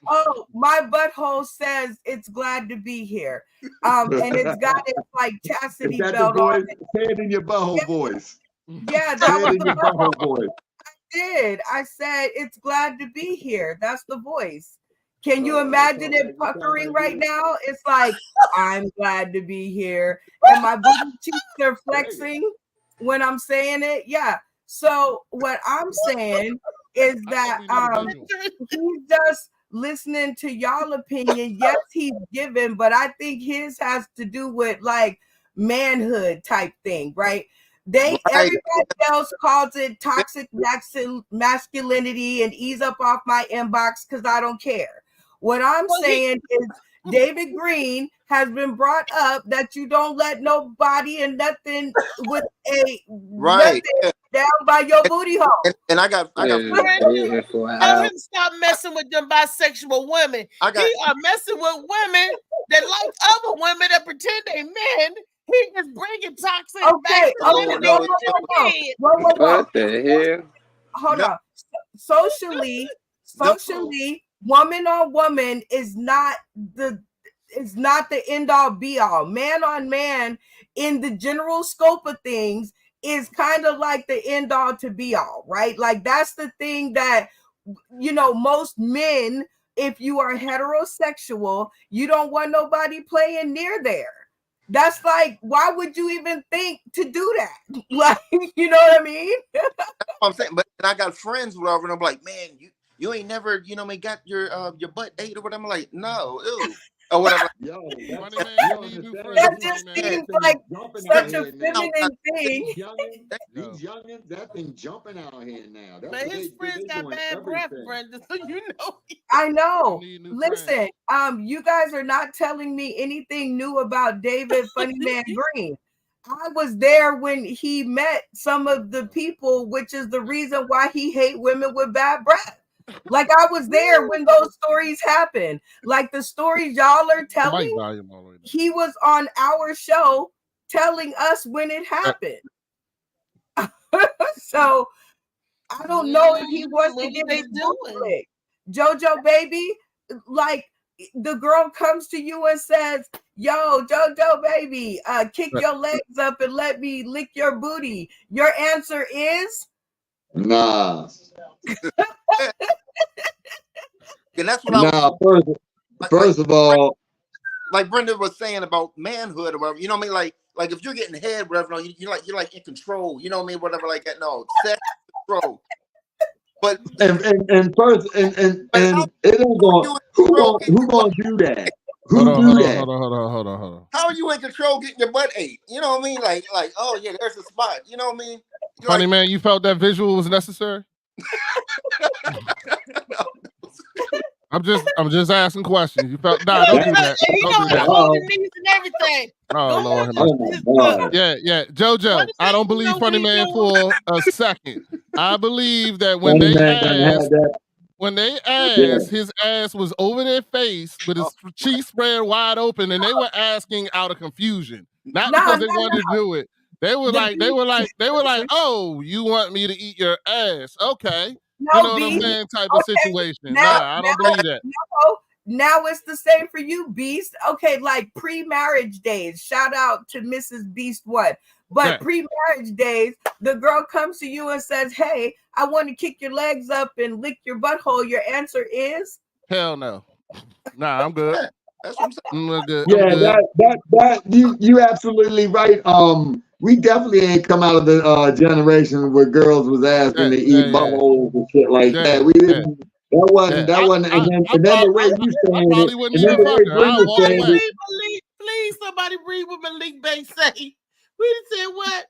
Oh, my butthole says it's glad to be here. And it's got its like chastity belt on.
Say it in your butthole voice.
Yeah, that was the voice. I did. I said it's glad to be here. That's the voice. Can you imagine it puckering right now? It's like, I'm glad to be here. And my booty cheeks are flexing when I'm saying it. Yeah. So what I'm saying is that he's just listening to y'all opinion. Yes, he's given, but I think his has to do with like manhood type thing, right? Everybody else calls it toxic masculinity and ease up off my inbox because I don't care. What I'm saying is David Green has been brought up that you don't let nobody and nothing with a nothing down by your booty hole.
And I got
tell him stop messing with them bisexual women. He are messing with women that like other women that pretend they men. He is bringing toxic masculinity.
What the hell?
Hold on. Socially, woman on woman is not the end all be all. Man on man in the general scope of things is kind of like the end all to be all, right? Like that's the thing that, you know, most men, if you are heterosexual, you don't want nobody playing near there. That's like, why would you even think to do that? Like, you know what I mean?
That's what I'm saying. But I got friends whatever, and I'm like, man, you ain't never, you know, got your butt ate or whatever. I'm like, no, ew. Or whatever.
That just seems like such a feminine thing.
These youngins, that thing jumping out here now.
But his friends got bad breath, Brenda, so you know.
I know. Listen, you guys are not telling me anything new about David Funny Man Green. I was there when he met some of the people, which is the reason why he hate women with bad breath. Like I was there when those stories happened. Like the stories y'all are telling, he was on our show telling us when it happened. So I don't know if he wants to get his doing. JoJo baby, like the girl comes to you and says, yo, JoJo baby, kick your legs up and let me lick your booty. Your answer is
nah.
And that's what
first of all,
like Brenda was saying about manhood or whatever, you know what I mean? Like if you're getting head, whatever, you're like in control, you know what I mean? Whatever, like that. No, sex control. But
and it ain't going. Who gonna do that? Hold on.
How are you in control getting your butt ate? You know what I mean? Like, oh yeah, there's a spot. You know what I mean?
Funny man, you felt that visual was necessary? I'm just asking questions. You felt don't do that. Don't do that.
And everything.
Oh Lord. Yeah. JoJo, I don't believe Funny Man for a second. I believe that when they asked, his ass was over their face with his cheeks spread wide open, and they were asking out of confusion, not because they wanted to do it. They were like, oh, you want me to eat your ass? Okay.
No,
you know what I'm saying? Type of situation. I don't believe that.
Now it's the same for you, Beast. Okay, like pre-marriage days. Shout out to Mrs. Beast One. But pre-marriage days, the girl comes to you and says, hey, I want to kick your legs up and lick your butthole. Your answer is?
Hell no. Nah, I'm good.
That's what I'm saying.
I'm good.
Yeah, that you absolutely right. We definitely ain't come out of the generation where girls was asking to eat buttholes and shit like that. We didn't. That wasn't. And then the way you saying it,
please, somebody read what Malik Bay say. We said what?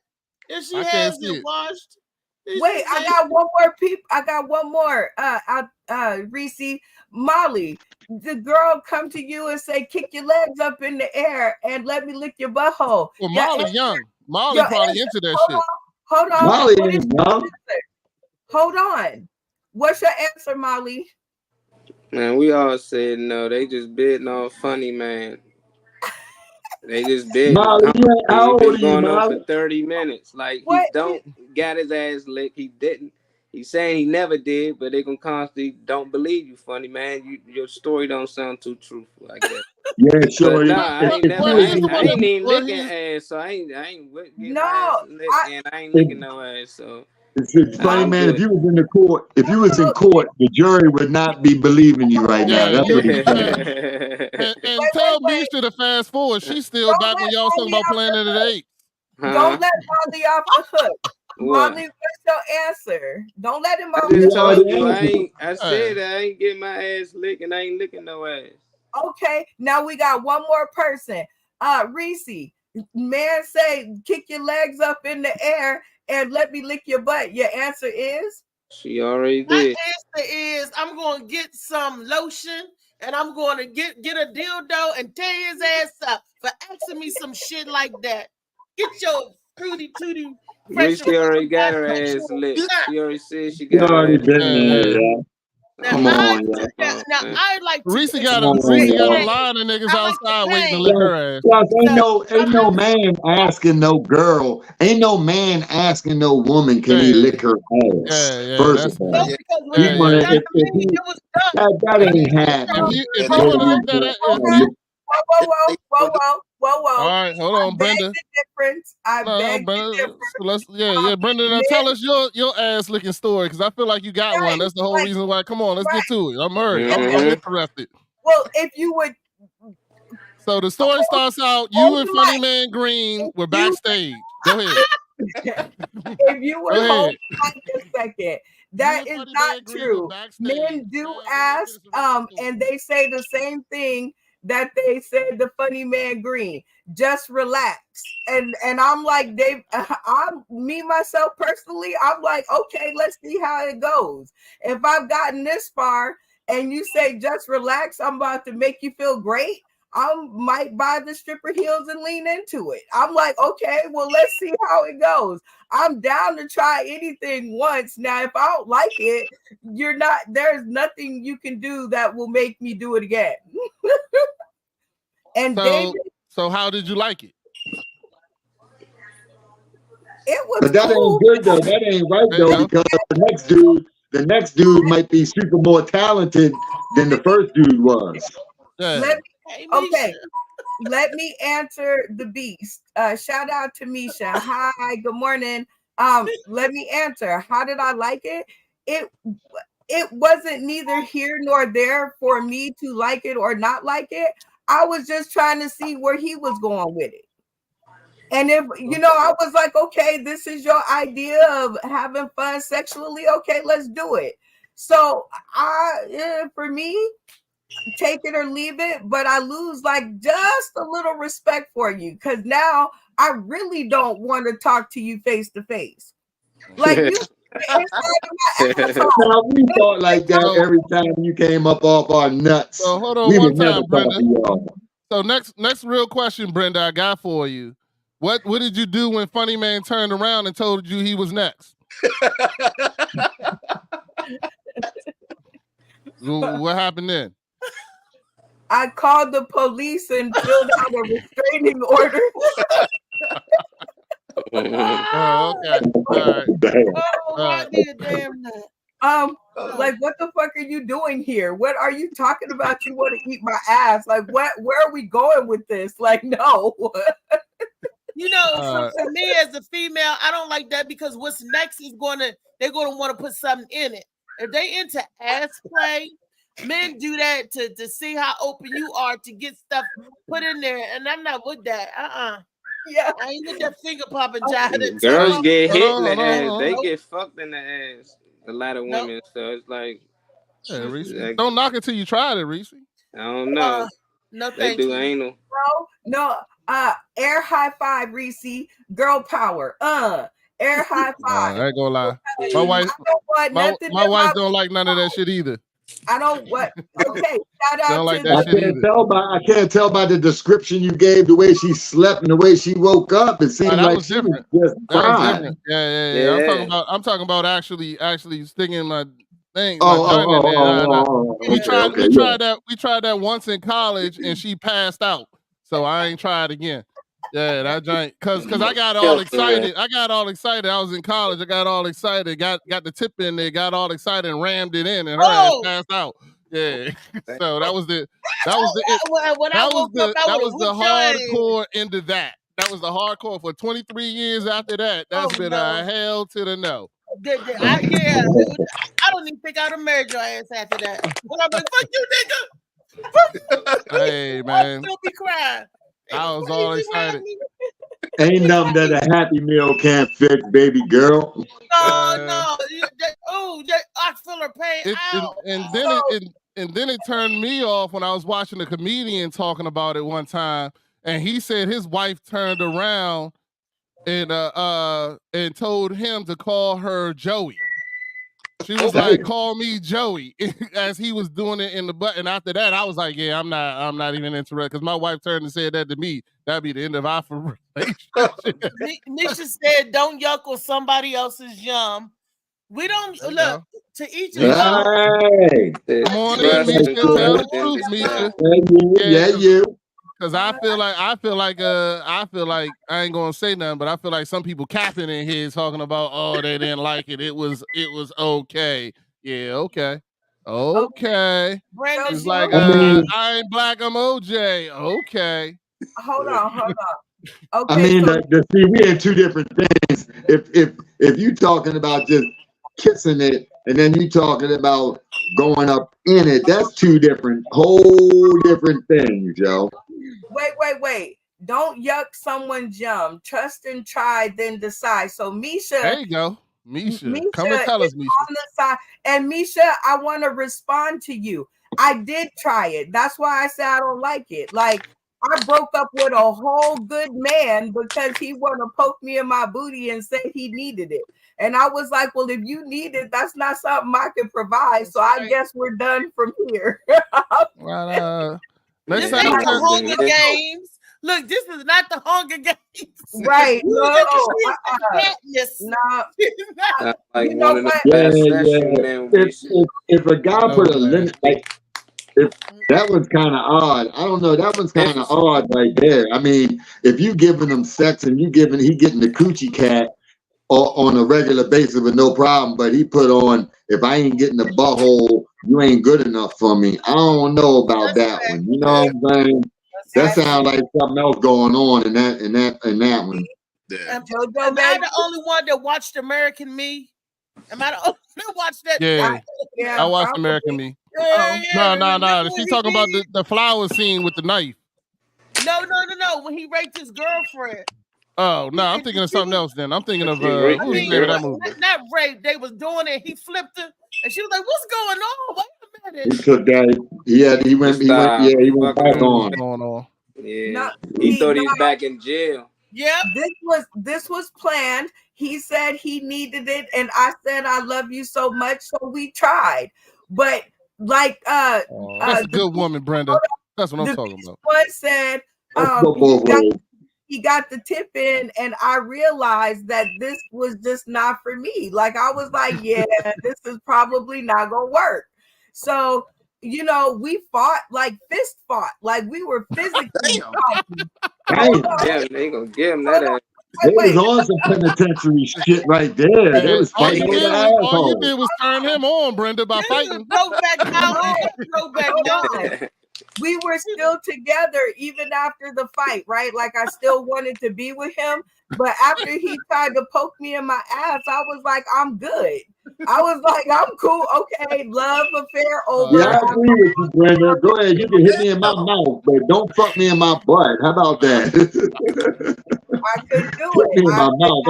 If she has it washed.
Wait, I got one more. I got one more. Reese, Molly. The girl come to you and say, kick your legs up in the air and let me lick your butthole.
Well, Molly's young. Molly probably into that shit.
Hold on.
Molly is young.
Hold on. What's your answer, Molly?
Man, we all said no. They just bidding on Funny Man. They just bidding.
Molly, how old are you,
going
Molly?
on for 30 minutes. Like, he got his ass licked. He didn't. He's saying he never did, but they gonna constantly don't believe you, Funny Man. Your story don't sound too truthful, I guess.
Yeah, sure.
I ain't even licking ass, so I ain't getting my ass licked, and I ain't licking no ass, so.
It's funny, man. If you was in court, the jury would not be believing you right now. That's what he's saying.
And tell Misha to fast forward. She's still back when y'all was talking about Planet of the Apes.
Don't let Molly off the hook. Molly, what's your answer? Don't let him off
the
hook.
I said I ain't getting my ass licked, and I ain't licking no ass.
Okay, now we got one more person. Reese, man say kick your legs up in the air and let me lick your butt. Your answer is?
She already did.
My answer is I'm going to get some lotion and I'm going to get a dildo and tear his ass up for asking me some shit like that. Get your fruity tooty.
Reese already got her ass licked. She already said she got her ass.
Come on,
now I like
Reese got a lot of niggas outside waiting to lick her ass.
Ain't no man asking no girl. Ain't no man asking no woman can he lick her ass. First of all, that ain't happening.
Whoa.
All right, hold on, Brenda. Brenda, now tell us your ass licking story, because I feel like you got one. That's the whole reason why. Come on, let's get to it. I'm hurried. I'm interested.
Well, if you would.
So the story starts out, you and Funny Man Green were backstage. Go ahead.
If you would hold on a second. That is not true. Men do ask, and they say the same thing that they said to Funny Man Green. Just relax. And I'm like, me myself personally, I'm like, okay, let's see how it goes. If I've gotten this far and you say just relax, I'm about to make you feel great, I might buy the stripper heels and lean into it. I'm like, okay, well, let's see how it goes. I'm down to try anything once. Now, if I don't like it, there's nothing you can do that will make me do it again. And
so how did you like it?
It was
but that
cool.
ain't good though. That ain't right though, because the next dude might be super more talented than the first dude was.
Let me answer the beast. Shout out to Misha. Hi, good morning. Let me answer. How did I like it? It wasn't neither here nor there for me to like it or not like it. I was just trying to see where he was going with it. And if, I was like, okay, this is your idea of having fun sexually. Okay, let's do it. So for me, take it or leave it, but I lose like just a little respect for you, because now I really don't want to talk to you face to face. Like you
we thought like that every time you came up off our nuts.
So hold on one time, Brenda. So next real question, Brenda, I got for you. What did you do when Funny Man turned around and told you he was next? What happened then?
I called the police and filled out a restraining order.
Oh, okay. All right.
Like, what the fuck are you doing here? What are you talking about? You want to eat my ass? Like, where are we going with this? Like, no.
For me as a female, I don't like that, because what's next is they're gonna want to put something in it. If they into ass play, men do that to see how open you are to get stuff put in there, and I'm not with that.
Yeah,
I ain't with that finger popping job.
Girls get hit in the ass. They get fucked in the ass. A lot of women, so it's like,
Reese, don't knock it till you try it, Reese.
I don't know.
No,
they do anal.
No, air high five, Reese. Girl power. Air high five.
I ain't gonna lie. My wife don't like none of that shit either.
I don't what. Okay, shout out
don't like
to
that shit either.
I can't tell by the description you gave, the way she slept and the way she woke up. It seemed like
was different.
She was just
that was
fine.
different. Yeah. I'm talking about actually sticking my thing. We tried that once in college and she passed out. So I ain't tried again. Yeah, that giant, cause I got all excited. I was in college. I got all excited. Got the tip in there. Got all excited and rammed it in, and her ass passed out. Yeah. So that was the hardcore end of that. That was the hardcore for 23 years after that. That's been a hell to the no.
I don't even think I'd have married your ass after that. But I'm like, fuck you, nigga.
Hey, man.
I'll still be crying.
I was all excited.
Ain't nothing that a Happy Meal can't fix, baby girl.
No. I feel her pain out.
And then it turned me off when I was watching a comedian talking about it one time, and he said his wife turned around and told him to call her Joey. She was like, "Call me Joey," as he was doing it in the butt. And after that, I was like, "Yeah, I'm not even interested." Because my wife turned and said that to me. That'd be the end of our relationship.
Nisha said, "Don't yuck on somebody else's yum." We don't look to each his own.
Come on in, Misha. Tell the truth, Misha.
Yeah, you.
Because I feel like I ain't gonna say nothing, but I feel like some people capping in here talking about, oh, they didn't like it. It was okay. Yeah, okay. It's like I ain't black, I'm OJ. Okay.
Hold on. Okay.
I mean, see, we in two different things. If you talking about just kissing it, and then you talking about going up in it, that's whole different things, yo.
Wait. Don't yuck someone's yum. Trust and try, then decide. So Misha.
There you go. Misha come and tell us, Misha.
On the side. And Misha, I want to respond to you. I did try it. That's why I said I don't like it. Like, I broke up with a whole good man because he wanted to poke me in my booty and say he needed it. And I was like, well, if you need it, that's not something I can provide. So I guess we're done from here.
This ain't the Hunger Games. Look, this is not the Hunger Games.
Right. No.
If a guy put a limit, like, if that was kind of odd. I don't know. That one's kind of odd right there. I mean, if you giving him sex and he getting the coochie cat on a regular basis with no problem, but he put on, if I ain't getting the butthole, you ain't good enough for me. I don't know about that one. You know what I'm saying? That sounds like something else going on in that one.
Am I the only one that watched American Me? Am I the only one that watched that?
Yeah, I watched American Me. No. She's talking about the flower scene with the knife.
No. When he raped his girlfriend.
Oh no, I'm thinking of something else. Then I'm thinking of who's the name of that movie?
Not rape. They was doing it. He flipped her, and she was like, "What's going on? Wait a minute."
He took that. He went back on.
Yeah, he thought he was back in jail.
Yeah,
this was planned. He said he needed it, and I said I love you so much, so we tried. But like,
that's a good woman, Brenda. That's what I'm talking about.
One said, he got the tip in, and I realized that this was just not for me. Like, I was like, yeah, this is probably not gonna work. So, we fought, like fist fought, like we were physically fighting.
Yeah, they gonna give him that.
It was on some penitentiary shit right there. They was fighting
all you did was turn him on, Brenda, by fighting.
We were still together even after the fight, right? Like, I still wanted to be with him. But after he tried to poke me in my ass, I was like, I'm good. I was like, I'm cool. Okay, love affair over.
Yeah, I agree with you, Brenda. Go ahead. You can hit me in my mouth, but don't fuck me in my butt. How about that?
I couldn't do it.
Me in my mouth.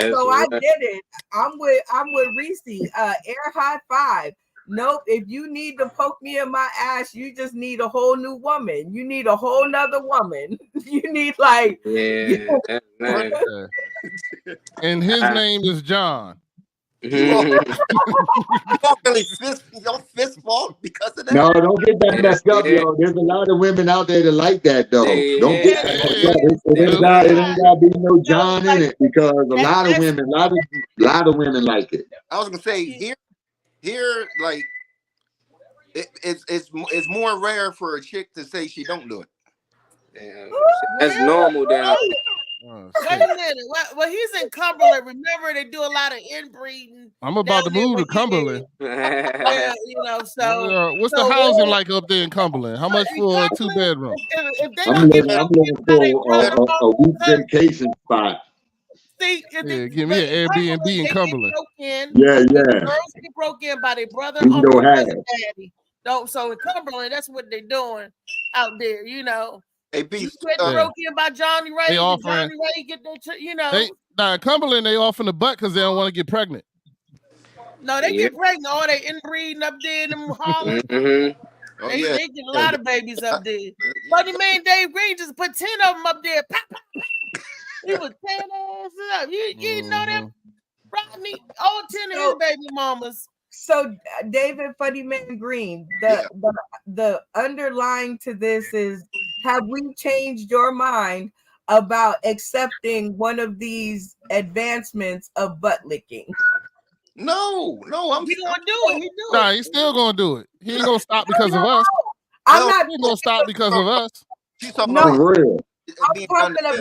So I did it. I'm with Reese. Air high five. Nope. If you need to poke me in my ass, you just need a whole new woman. You need a whole nother woman. You need like
and his name is John.
You don't really fist bump because of that.
No, don't get that messed up, yo. There's a lot of women out there that like that, though. Don't get that messed up. It ain't gotta be no John in it because a lot of women like it.
I was gonna say here, like it's more rare for a chick to say she don't do it.
Damn, that's normal down.
Oh,
wait a minute. Well, he's in Cumberland. Remember, they do a lot of inbreeding.
I'm about to move to Cumberland.
Yeah, so
what's the housing like up there in Cumberland? How much for a 2-bedroom?
If they
I'm
don't get
looking for a week vacation spot.
See,
give me an Airbnb in Cumberland.
Yeah.
Girls get broke in by their brother,
You
uncle,
don't have
cousin, daddy. So in Cumberland, that's what they're doing out there.
Hey, B,
you get broke in by Johnny Ray.
They offering,
Johnny Ray get
that, in Cumberland, they offering the butt because they don't want to get pregnant.
No, they get pregnant. Oh, they inbreeding up there in them hollers.
Mm-hmm.
They get a lot of babies up there. Funny man Dave Green just put 10 of them up there. Pop, pop, pop. He was tearing asses up. You know that? Rodney, all 10 of his baby mamas.
So David Funny Man Green, the underlying to this is, have we changed your mind about accepting one of these advancements of butt licking?
No,
He gonna do it. He do it.
Nah, he's still gonna do it. He ain't gonna stop because of us.
I'm not
gonna stop because of us.
She's talking
about real.
I'm talking about.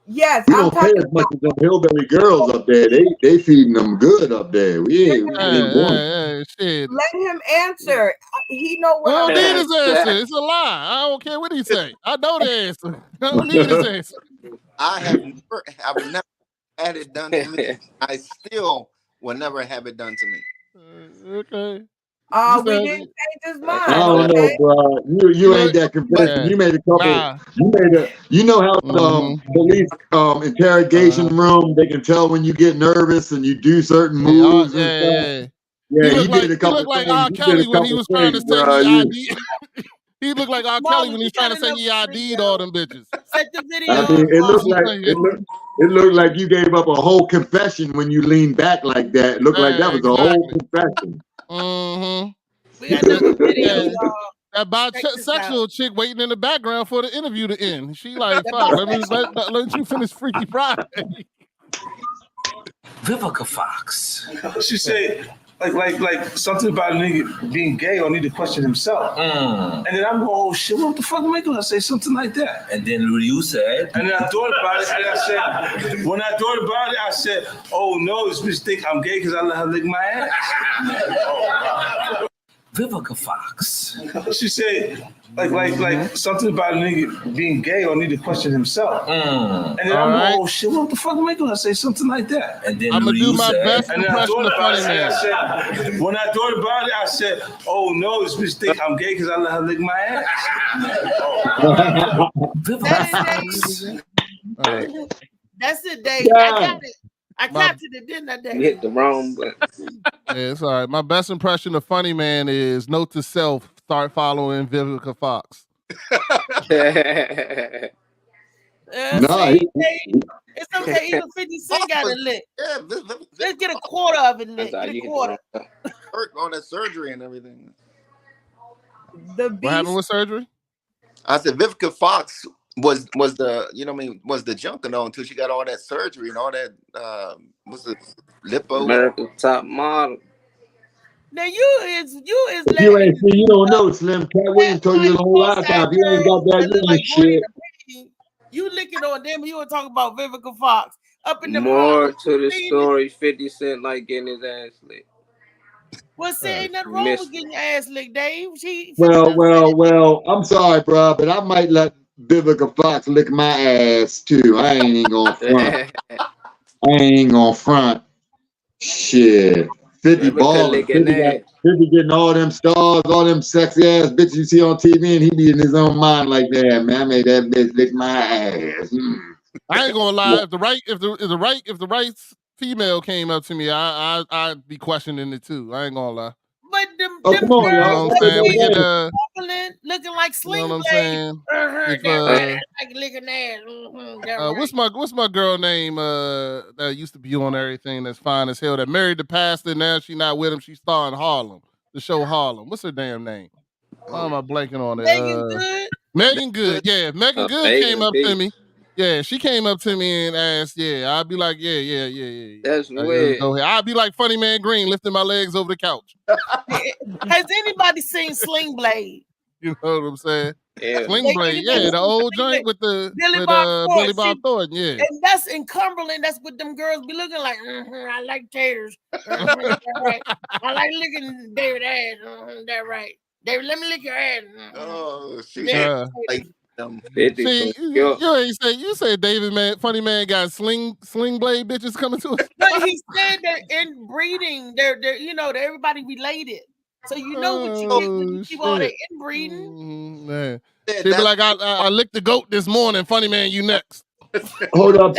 Yes,
we don't pay as much as them hillbilly girls up there. They feeding them good up there. We ain't
shit.
Let him answer. He know what.
I don't need his answer. It's a lie. I don't care what he say. I know the answer. I don't need his answer.
I've never had it done to me. I still will never have it done to me.
Okay.
We didn't change his mind.
I don't know, bro. You ain't that convincing. You made a couple. You know how police interrogation room, they can tell when you get nervous and you do certain moves. Yeah,
he did a couple. He looked like R. Kelly when he was trying to say he ID. He looked like R. Kelly when he was trying to say he ID'd all them bitches.
Set the video.
I mean, it looked like you gave up a whole confession when you leaned back like that. It looked like that was a whole confession.
Mm-hmm.
We got the video.
That bisexual chick waiting in the background for the interview to end. She like, fuck, let you finish Freaky Friday.
Vivica Fox.
She said, like something about a nigga being gay or need to question himself. And then I'm going, oh shit, what the fuck am I gonna say something like that?
And then you said,
and then I thought about it, and I said, when I thought about it, I said, oh no, this bitch think I'm gay because I let her lick my ass.
Vivica Fox.
She said, like something about a nigga being gay or need to question himself. And then I'm going, oh shit, what the fuck am I gonna say something like that?
And then
I'm gonna do my best
and then I
impression
thought
of
about
Funny
it, and
Man.
I said, when I thought about it, I said, oh no, this bitch think I'm gay because I let her lick my ass.
That's it, Dave. I got it. I captured it, didn't I, Dave?
You hit the wrong button.
Yeah, it's all right. My best impression of Funny Man is note to self: start following Vivica Fox.
It's okay. Even 50 Cent got it lit.
Yeah,
let's get a quarter of it lit. Get a quarter.
On that surgery and everything.
What happened with surgery?
I said Vivica Fox was the was the junk and all until she got all that surgery and all that was it lipo?
America's Top Model.
Now you
ain't see, you don't know Slim. Cat Williams told you a whole lot of times. You ain't got that, you ain't shit.
You licking on them, you were talking about Vivica Fox. Up in the
More to the story, 50 Cent like getting his ass licked.
Well, see, ain't nothing wrong with getting your ass licked, Dave.
Well, I'm sorry, bro, but I might let Vivica Fox lick my ass too. I ain't gonna front. Shit. 50 balling. 50 getting all them stars, all them sexy ass bitches you see on TV, and he be in his own mind like that. Man, I made that bitch lick my ass.
I ain't gonna lie. If the right female came up to me, I'd be questioning it too. I ain't gonna lie.
But them
come on, y'all.
Looking like Sling
you know what
Blade.
I'm saying?
Licking ass.
What's my girl name that used to be on everything that's fine as hell that married the pastor, now she not with him, she's starring Harlem, the show Harlem. What's her damn name? Why am I blanking on it?
Megan Good?
Megan Good, yeah. Megan Good came up to me. Yeah, she came up to me and asked, I'd be like, yeah.
That's weird.
I'd be like Funny Man Green, lifting my legs over the couch.
Has anybody seen Sling Blade?
You know what I'm saying?
Yeah.
Sling Blade, yeah, the old joint with the
Billy Bob
Thornton, yeah.
And that's in Cumberland. That's what them girls be looking like. I like taters. That right. I like licking David ass. That right. David, let me lick your ass.
Oh shit!
Yeah.
See, you say David man, funny man got sling blade bitches coming to us.
But he said they're inbreeding. They're they're everybody related. So you know what you get when you keep all that inbreeding.
Man. She be like, I licked the goat this morning. Funny man, you next.
Hold up,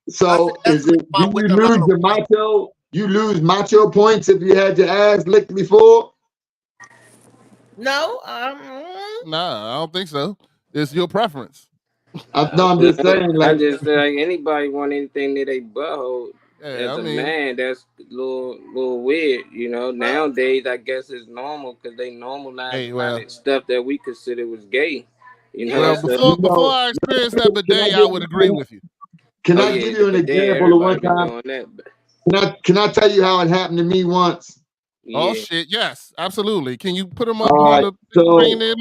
so is it? Do you lose your macho? You lose macho points if you had your ass licked before?
No,
nah, I don't think so. It's your preference.
I'm just saying, like,
anybody want anything that they butthole. As a man, that's a little weird, you know. Nowadays, I guess it's normal because they normalize stuff that we consider was gay. You know,
before I experienced that bidet, I would agree with you.
Can I give you an example of one time? Can I tell you how it happened to me once?
Yeah. Oh shit! Yes, absolutely. Can you put them up on the screen there,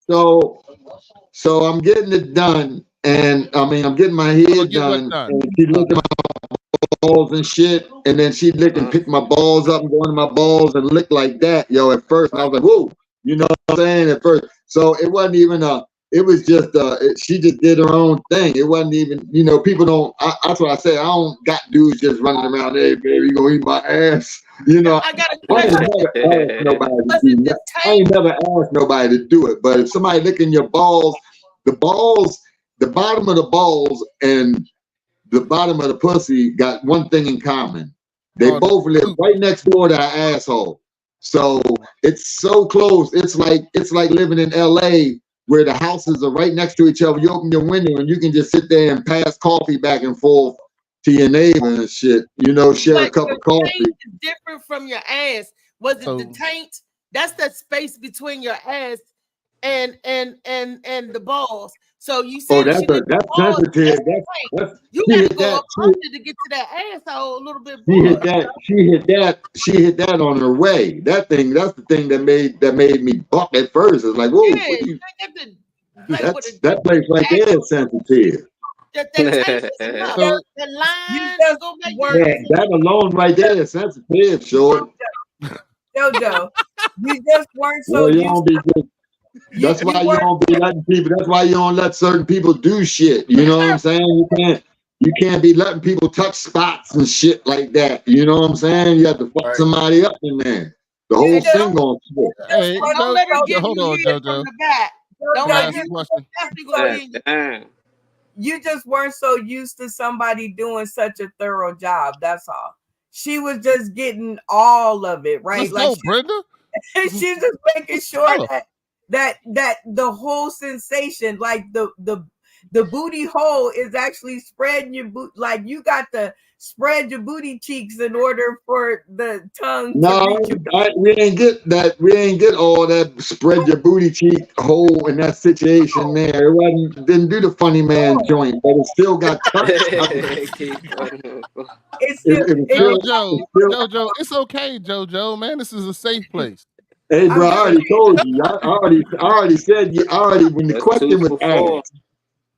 So I'm getting it done, and I'm getting my head done. And she looked at my balls and shit, and then she licked and picked my balls up and go into my balls and lick like that, yo. At first, and I was like, whoa, you know what I'm saying? At first, so it wasn't even it was just she just did her own thing. It wasn't even, people don't. That's what I say. I don't got dudes just running around. Hey, baby, you gonna eat my ass?
I got a question.
I ain't never asked nobody to do it. But if somebody licking your balls, the bottom of the balls and the bottom of the pussy got one thing in common. They both live right next door to our asshole. So it's so close. It's like living in LA where the houses are right next to each other. You open your window and you can just sit there and pass coffee back and forth to your neighbor and shit. Share a cup of coffee.
Taint is different from your ass. Was it the taint? That's the space between your ass and the balls. So you said
that's sensitive.
You gotta go up under to get to that asshole a little bit more.
She hit that on her way. That's the thing that made me buck at first. It's like, whoa, that place right there is sensitive. That alone right there is sensitive, short.
Jojo, you just weren't so
That's why you don't be letting people. That's why you don't let certain people do shit. You know what I'm saying? You can't be letting people touch spots and shit like that. You know what I'm saying? You have to fuck somebody up in there. The whole thing going split.
Hey,
don't let her get
hold on,
Jojo. From the back. Don't let her
You just weren't so used to somebody doing such a thorough job. That's all. She was just getting all of it, right?
Let's go, Brenda.
She's just making sure that the whole sensation, like the booty hole, is actually spreading your boot. Like you got to spread your booty cheeks in order for the tongue.
No, we ain't get that. We ain't get all that spread your booty cheek hole in that situation there. It didn't do the funny man joint, but it still got touched.
Jojo, it's okay, Jojo. Man, this is a safe place.
Hey, bro, I already told you. I already said you. When the question was asked,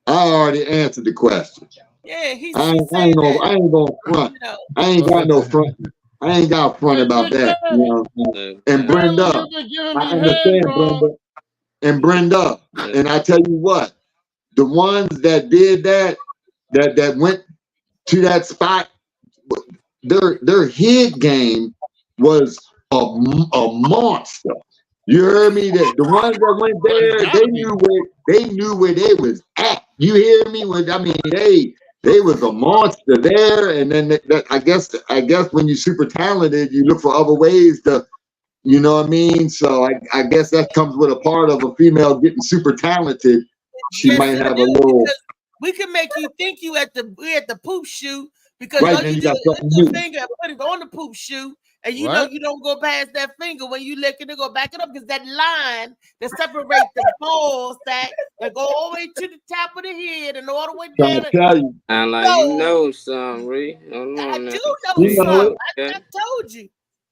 I already answered the question.
Yeah,
I ain't gonna front. I ain't got no front. I ain't got front about that. And Brenda, I understand Brenda. And Brenda, and I tell you what, the ones that did that went to that spot, their head game was a monster. You heard me? That the ones that went there, they knew where they was at. You hear me? They was a monster there, and then I guess when you're super talented, you look for other ways to, you know what I mean? So I guess that comes with a part of a female getting super talented. She might have a little.
We can make you think you at the poop shoe because
right,
all you do is lift your finger and put it on the poop shoe. And you know you don't go past that finger when you lick it, go back it up because that line that separates the balls that go all the way to the top of the head and all the way down.
You know something, Ree.
I do know something. I told you.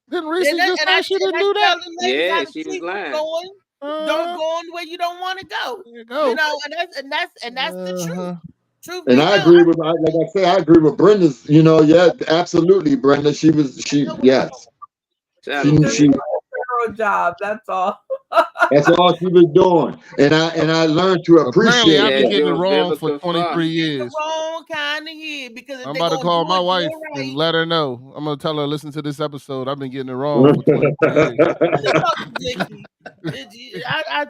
Didn't Reese just say she didn't do that?
Yeah, she was lying.
Don't go on where you don't want to go. You know, and that's the truth.
And I agree with, like I say, I agree with Brenda's. You know, yeah, absolutely, Brenda. Yes. She
job. That's all.
That's all she was doing, and I learned to appreciate.
I've been getting it wrong for 23 years.
The wrong kind of year because
I'm about to call my wife and let her know. I'm gonna tell her, listen to this episode. I've been getting it wrong for 23 years.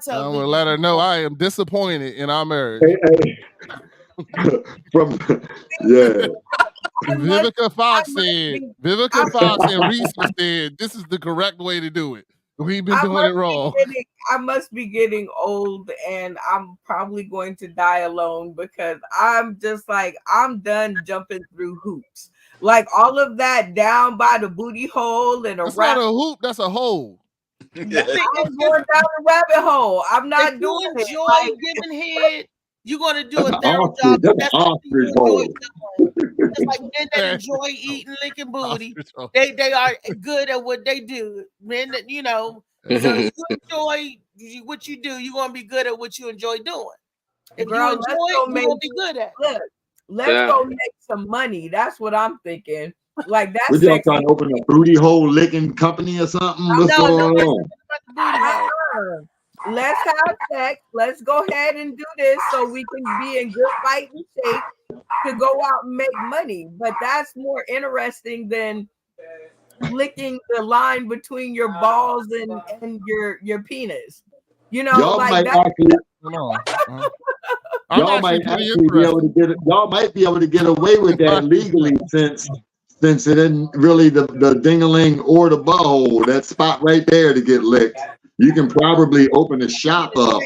I'm gonna let her know I am disappointed in our marriage. Vivica Fox and Reese said this is the correct way to do it. We've been doing it wrong.
I must be getting old, and I'm probably going to die alone because I'm just like, I'm done jumping through hoops. Like all of that down by the booty hole and
that's not a hoop, that's a hole.
I'm going down the rabbit hole. I'm not doing it.
Enjoy giving head. You're gonna do a thorough job. That's what you enjoy doing. It's like men that enjoy eating, licking booty. They are good at what they do. Men that so if you enjoy what you do, you're gonna be good at what you enjoy doing. If you enjoy it, you're gonna be good at it.
Let's go make some money. That's what I'm thinking. Like that's
we just trying to open a booty hole licking company or something. What's going on?
Let's have sex. Let's go ahead and do this so we can be in good fighting shape to go out and make money. But that's more interesting than licking the line between your balls and your penis. You know,
y'all
like
might
that.
Y'all might be able to get away with that legally since it isn't really the ding-a-ling or the butthole, that spot right there to get licked. You can probably open a shop up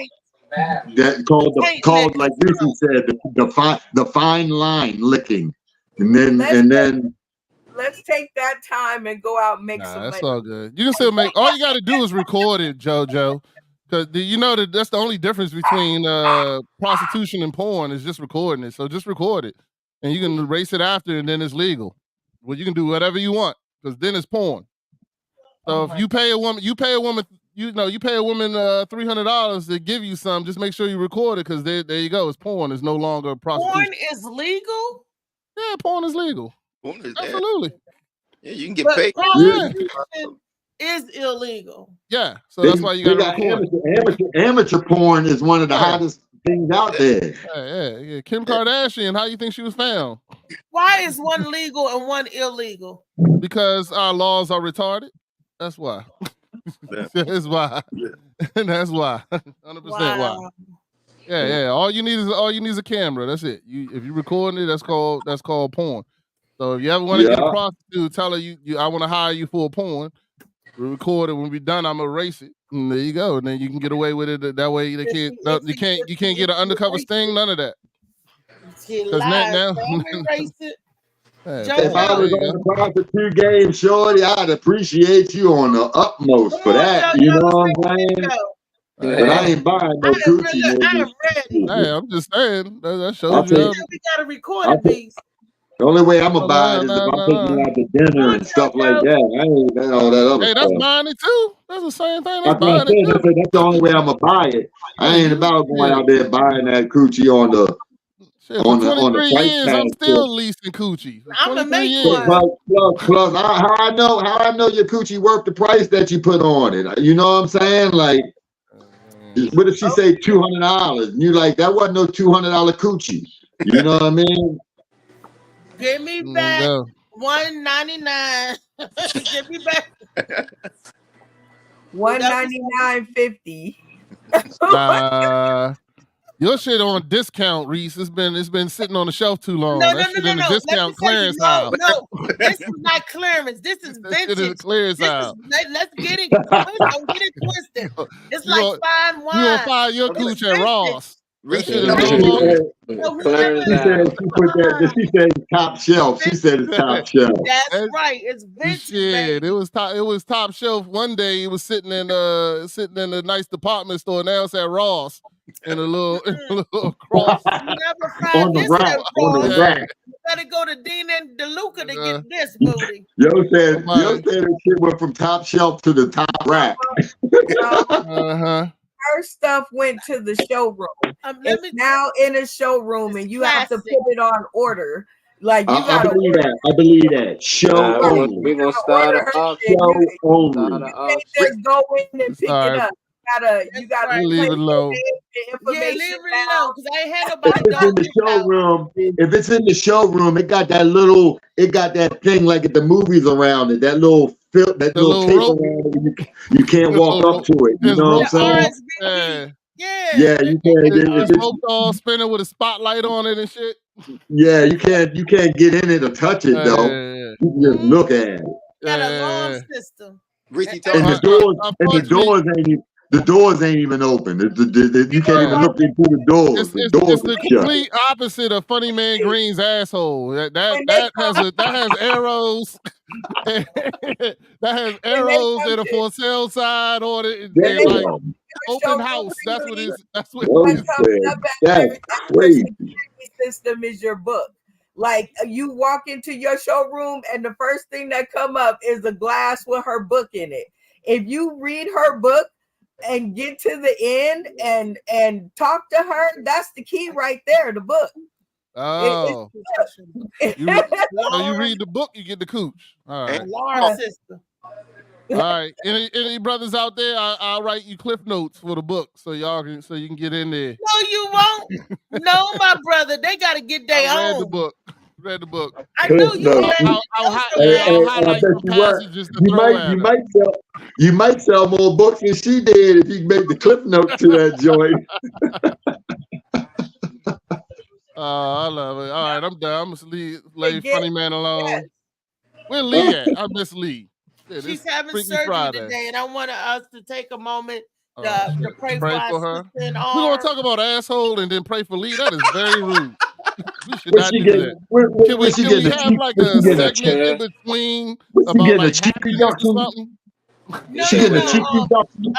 that called like Lucy said, the fine line licking, and then
let's take that time and go out and make some
that's
money.
all good. You can still make. All you got to do is record it, JoJo, because you know that's the only difference between prostitution and porn is just recording it. So just record it, and you can erase it after, and then it's legal. Well, you can do whatever you want because then it's porn. So if you pay a woman, you pay a woman $300 to give you some. Just make sure you record it because there you go. It's porn. It's no longer prostitution.
Porn is legal.
Yeah, porn is legal.
Porn is
absolutely.
Yeah, you can get paid.
Prostitution is illegal.
Yeah, so that's why you got to record.
Amateur porn is one of the hottest things out there.
Yeah. Kim Kardashian, how you think she was found?
Why is one legal and one illegal?
Because our laws are retarded. That's why. That's why. That's why. 100% why. Yeah. All you need is a camera. That's it. If you recording it, that's called porn. So if you ever want to get a prostitute, tell her I want to hire you for a porn. We record it. When we're done, I'm gonna erase it. And there you go. And then you can get away with it. That way you can't get an undercover sting. None of that.
If I was on a prostitute game, shorty, I'd appreciate you on the utmost for that. You know what I'm saying? But I ain't buying no coochie.
I'm ready.
Hey, I'm just saying that shows you.
We gotta record these.
The only way I'm gonna buy it is if I'm taking you out to dinner and stuff like that. I ain't all that other
stuff. That's buying it too. That's the same thing. That's
the only way I'm gonna buy it. I ain't about going out there buying that coochie on the.
For 23 years, I'm still leasing coochie.
I'm gonna make one.
Plus, how I know your coochie worth the price that you put on it. You know what I'm saying? Like, what if she say $200 and you like that wasn't no $200 coochie? You know what I mean?
Give me back $199. Give me back
$199.50.
Your shit on discount, Reese. It's been sitting on the shelf too long. No, discount clearance aisle.
No, this is not clearance. This is vintage.
This is clearance aisle.
Let's get it. Don't get it twisted. It's like fine wine.
You gonna find your cooch at Ross. That shit is no longer.
She said top shelf. She said it's top shelf.
That's right. It's vintage.
Shit, it was top shelf. One day it was sitting in a nice department store. Now it's at Ross in a little cross.
You never find
On the
this
rack,
at
on the
Ross.
rack.
You better go to Dean and DeLuca to get this booty.
Yo said that shit went from top shelf to the top rack.
Her stuff went to the showroom. It's now in a showroom, and you have to put it on order. Like you
I believe that. I believe that. Show only.
We're gonna start an auction.
Show only.
You can't just go in and pick it up. You gotta
leave it alone.
Information
leave it alone, because I ain't had nobody
If it's in the showroom, if it's in the showroom, it got that thing like at the movies around it, that little tape around it. You can't walk up to it. You know what I'm saying? Yeah, you can't.
It's all spinning with a spotlight on it and shit.
Yeah, you can't get in it or touch it though. You can just look at it.
Got a alarm system.
And the doors ain't even open. You can't even look into the doors. The doors
It's the
are shut.
complete opposite of Funny Man Green's asshole. That has arrows. That has arrows and a for sale sign on it. And like open house. That's what it is. That's what it is.
That's crazy.
System is your book. Like you walk into your showroom and the first thing that come up is a glass with her book in it. If you read her book and get to the end and talk to her, that's the key right there, the book.
Oh. You read the book, you get the cooch. All right.
Alarm system.
All right. Any brothers out there? I'll write you cliff notes for the book so you can get in there.
No, you won't. No, my brother. They gotta get their own.
Read the book.
I know you.
I'll highlight some passages to throw at her.
You might sell more books than she did if you make the cliff notes to that joint.
I love it. All right, I'm done. I'm gonna leave Funny Man alone. Where Lee at? I miss Lee. Yeah,
she's having surgery today, and I want us to take a moment to pray for her.
We're gonna talk about asshole and then pray for Lee. That is very rude. We should not do that. Can we have like a segment in between about like happiness or something?
She getting a cheek reduction.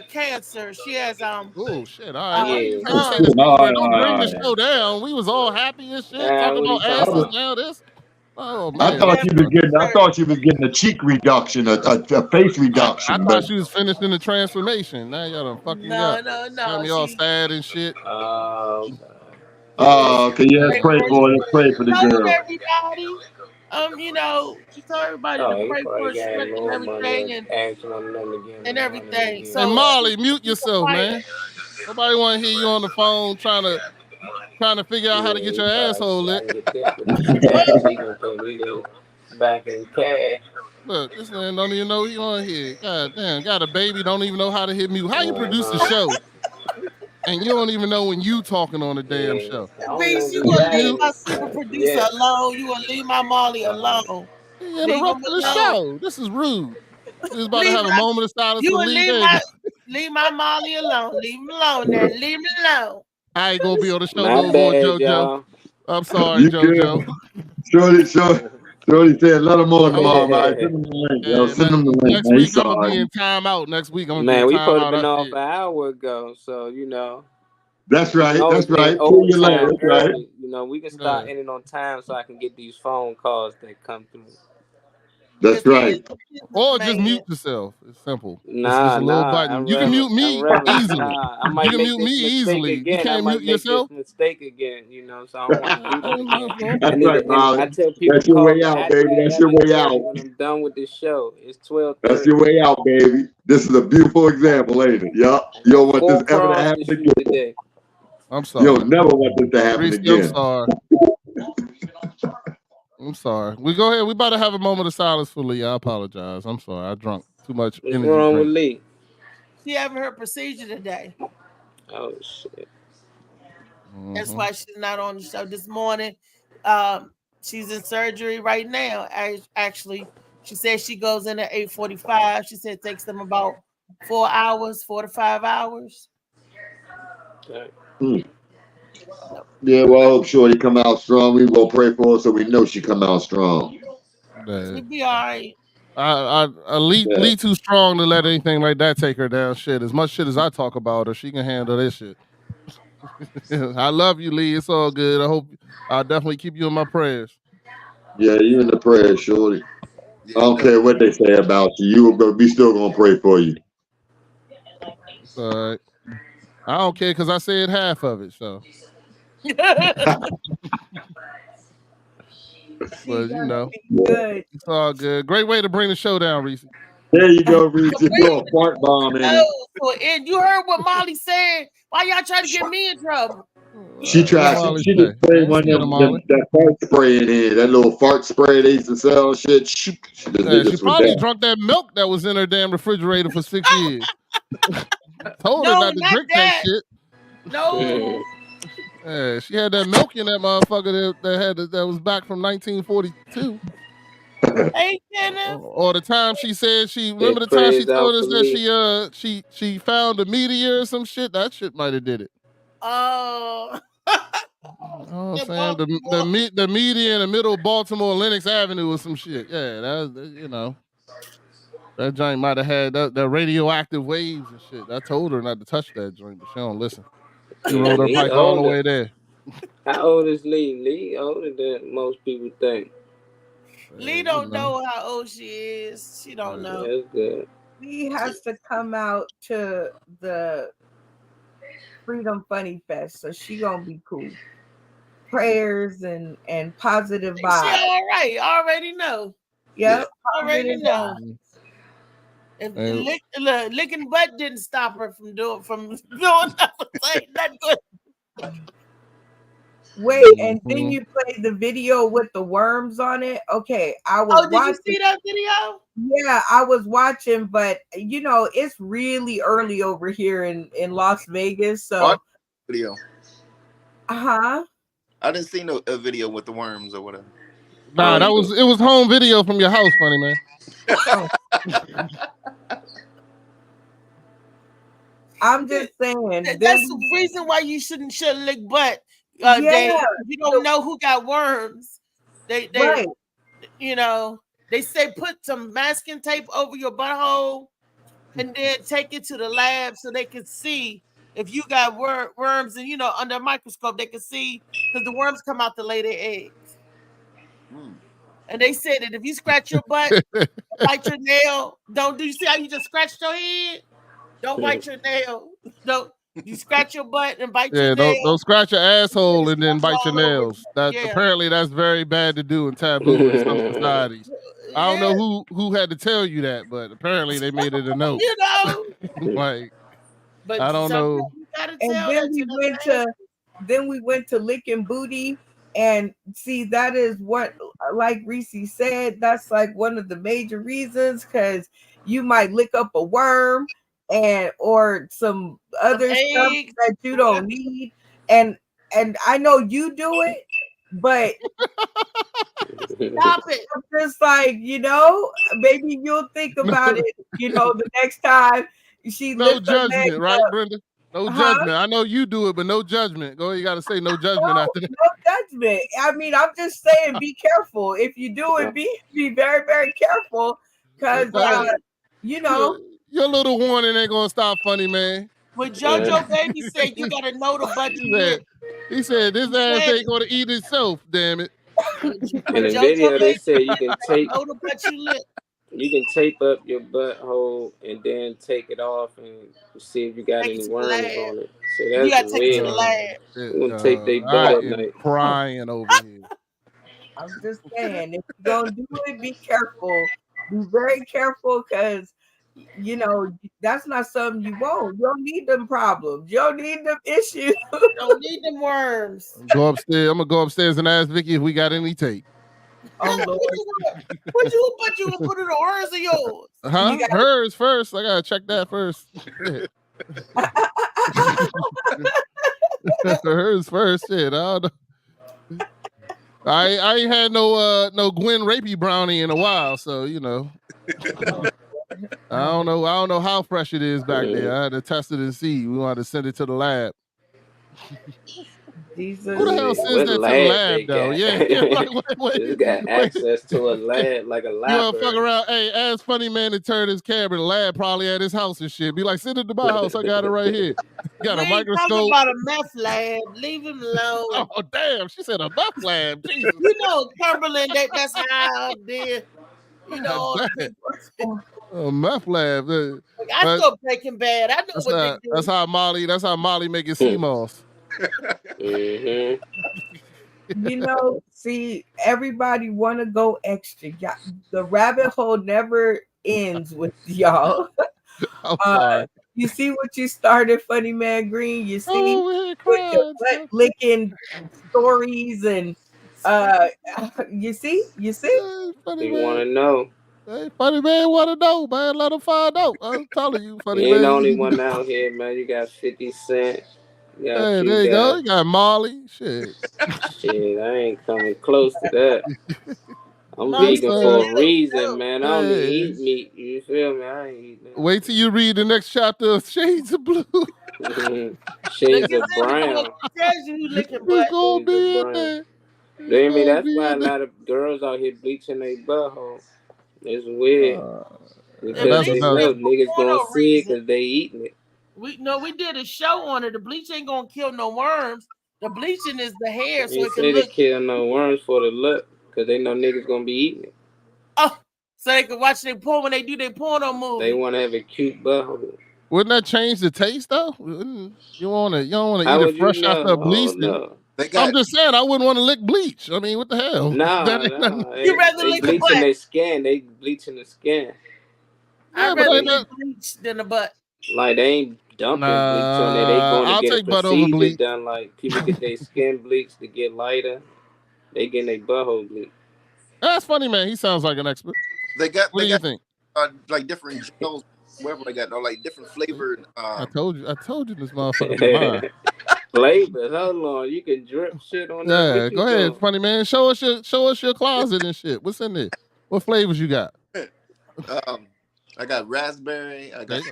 Cancer. She has
Oh shit! All right. Don't bring the show down. We was all happy and shit. Talking about asses now. This. Oh man.
I thought she was getting a cheek reduction, a face reduction.
I thought she was finishing the transformation. Now y'all done fucking me up.
No.
Got me all sad and shit.
Okay, yeah, let's pray for the girl.
Everybody. She told everybody to pray for her strength and everything. So,
and Molly, mute yourself, man. Nobody want to hear you on the phone trying to figure out how to get your asshole lit.
Back in cash.
Look, this man don't even know he on here. God damn, got a baby, don't even know how to hit mute. How you produce a show? And you don't even know when you talking on the damn show.
Reese, you gonna leave my super producer alone. You gonna leave my Molly alone.
You interrupted the show. This is rude. This is about to have a moment of silence for Lee.
Leave my Molly alone. Leave him alone now. Leave me alone.
I ain't gonna be on the show no more, JoJo. I'm sorry, JoJo.
Shorty said, let him on tomorrow. Send him the link. Send him the link.
Next week I'm gonna be in timeout. Next week I'm gonna
be in timeout. Man, we
supposed
to been off an hour ago, so
That's right. That's right. Pull your leg. That's right.
We can start ending on time so I can get these phone calls that come through.
That's right.
Or just mute yourself. It's simple.
Nah,
it's a little button. You can mute me easily. You can mute me easily. You can't mute yourself.
Mistake again, so I don't want to do that.
That's right, Molly.
I tell people,
that's your way out, baby. That's your way out.
When I'm done with this show, it's 12:30.
That's your way out, baby. This is a beautiful example, ain't it? Yup. You don't want this ever to happen again.
I'm sorry.
You'll never want this to happen again.
I'm sorry. I'm sorry. We go ahead. We about to have a moment of silence for Lee. I apologize. I'm sorry. I drunk too much energy.
What's wrong with Lee?
She having her procedure today.
Oh shit.
That's why she's not on the show this morning. She's in surgery right now. Actually, she said she goes in at 8:45. She said it takes them about 4 to 5 hours.
Yeah, well, I hope Shorty come out strong. We will pray for her so we know she come out strong.
She'll be all right.
Lee too strong to let anything like that take her down. Shit, as much shit as I talk about her, she can handle this shit. I love you, Lee. It's all good. I hope I'll definitely keep you in my prayers.
Yeah, you in the prayers, Shorty. I don't care what they say about you. We still gonna pray for you.
It's all right. I don't care because I said half of it. So. Well, you know,
good.
It's all good. Great way to bring the show down, Reese.
There you go, Reese. You're a fart bomb in it.
And you heard what Molly said. Why y'all trying to get me in trouble?
She tried. She just sprayed one of them that fart spray in here. That little fart spray they used to sell. Shit. She
probably drunk that milk that was in her damn refrigerator for 6 years. Told her not to drink that shit.
No.
Yeah, she had that milk in that motherfucker that was back from 1942.
Hey, Kenneth.
Or the time she said remember the time she told us that she found a meteor or some shit. That shit might have did it.
Oh.
I'm saying the meteor in the middle of Baltimore, Lenox Avenue or some shit. Yeah, that joint might have had the radioactive waves and shit. I told her not to touch that joint, but she don't listen. She rode her bike all the way there.
How old is Lee? Lee older than most people think.
Lee don't know how old she is. She don't know.
That's good.
Lee has to come out to the Freedom Funny Fest, so she gonna be cool. Prayers and positive vibes.
She all right. Already know.
Yep.
Already know. If licking butt didn't stop her from doing that good.
Wait, and then you played the video with the worms on it. Okay, I was.
Did you see that video?
Yeah, I was watching, but it's really early over here in Las Vegas. So
video.
I
didn't see a video with the worms or whatever.
Nah, it was home video from your house, funny man.
I'm just saying.
That's the reason why you shouldn't lick butt. You don't know who got worms. They say put some masking tape over your butthole and then take it to the lab so they can see if you got worms. And under a microscope they can see because the worms come out to lay their eggs. And they said that if you scratch your butt, bite your nail. Do you see how you just scratched your head? Don't bite your nail. Don't. You scratch your butt and bite your nail.
Don't scratch your asshole and then bite your nails. Apparently that's very bad to do and taboo in some societies. I don't know who had to tell you that, but apparently they made it a note.
But
I don't know.
And then we went to licking booty. And see, that is what, like Reese said, that's like one of the major reasons, because you might lick up a worm or some other stuff that you don't need. And I know you do it, but
stop it.
I'm just like, maybe you'll think about it, the next time she
no judgment, right, Brenda? No judgment. I know you do it, but no judgment. Go ahead, you got to say no judgment after that.
No judgment. I mean, I'm just saying, be careful. If you do it, be very, very careful, because
your little warning ain't gonna stop, funny man.
When JoJo Baby said you gotta know the butt you lick.
He said this ass ain't gonna eat itself. Damn it.
In the video, they said you can tape. You can tape up your butthole and then take it off and see if you got any worms on it. So that's
you gotta take it to the lab.
You want to take their butt at night.
Crying over here.
I'm just saying, if you're gonna do it, be careful. Be very careful, because that's not something you want. You don't need them problems. You don't need them issues.
You don't need them worms.
Go upstairs. I'm gonna go upstairs and ask Vicky if we got any tape.
What you gonna put in the hers or yours?
Huh? Hers first. I gotta check that first. Hers first. Shit. I don't know. I ain't had no Gwen Rapey brownie in a while, so I don't know how fresh it is back there. I had to test it and see. We wanted to send it to the lab.
Jesus.
Who the hell says that to the lab, though? Yeah.
It's got access to a lab, like a library.
You want to fuck around? Hey, ask Funny Man to turn his camera. The lab probably at his house and shit. Be like, send it to my house. I got it right here. Got a microscope.
Talking about a meth lab. Leave him alone.
Oh, damn. She said a meth lab. Jesus.
You know, Cumberland, that's how there. You know,
a meth lab.
I still Breaking Bad. I know what they do.
That's how Molly making sea moss.
Mm-hmm.
You know, see, everybody want to go extra. The rabbit hole never ends with y'all. You see what you started, Funny Man Green. You see with your butt licking stories and you see.
You want to know?
Hey, Funny Man want to know, man. Let him find out. I'm telling you, Funny Man.
You ain't the only one out here, man. You got 50 Cent.
Hey, there you go. You got Molly. Shit,
I ain't coming close to that. I'm vegan for a reason, man. I don't eat meat. You feel me? I ain't eating it.
Wait till you read the next chapter of Shades of Blue.
Shades of Brown.
It's gonna be in there.
I mean, that's why a lot of girls out here bleaching their butthole. It's weird. Because they know niggas gonna see it because they eating it.
We did a show on it. The bleach ain't gonna kill no worms. The bleaching is the hair, so it can look.
They kill no worms for the look, because they know niggas gonna be eating it.
Oh, so they can watch their porn when they do their porno movie.
They want to have a cute butthole.
Wouldn't that change the taste though? You don't want to eat it fresh after bleaching.
No.
I'm just saying I wouldn't want to lick bleach. I mean, what the hell?
No.
You rather lick the butt?
Their skin. They bleaching the skin.
I'd rather lick bleach than the butt.
Like they ain't dumping bleach on there. They going to get a procedure done. Like people get their skin bleached to get lighter. They getting their butthole bleached.
That's Funny Man. He sounds like an expert. What do you think?
Like different gels, wherever they got, like different flavored.
I told you this motherfucker.
Flavors. Hold on, you can drip shit on there.
Yeah, go ahead, Funny Man. Show us your closet and shit. What's in there? What flavors you got?
I got raspberry. I got.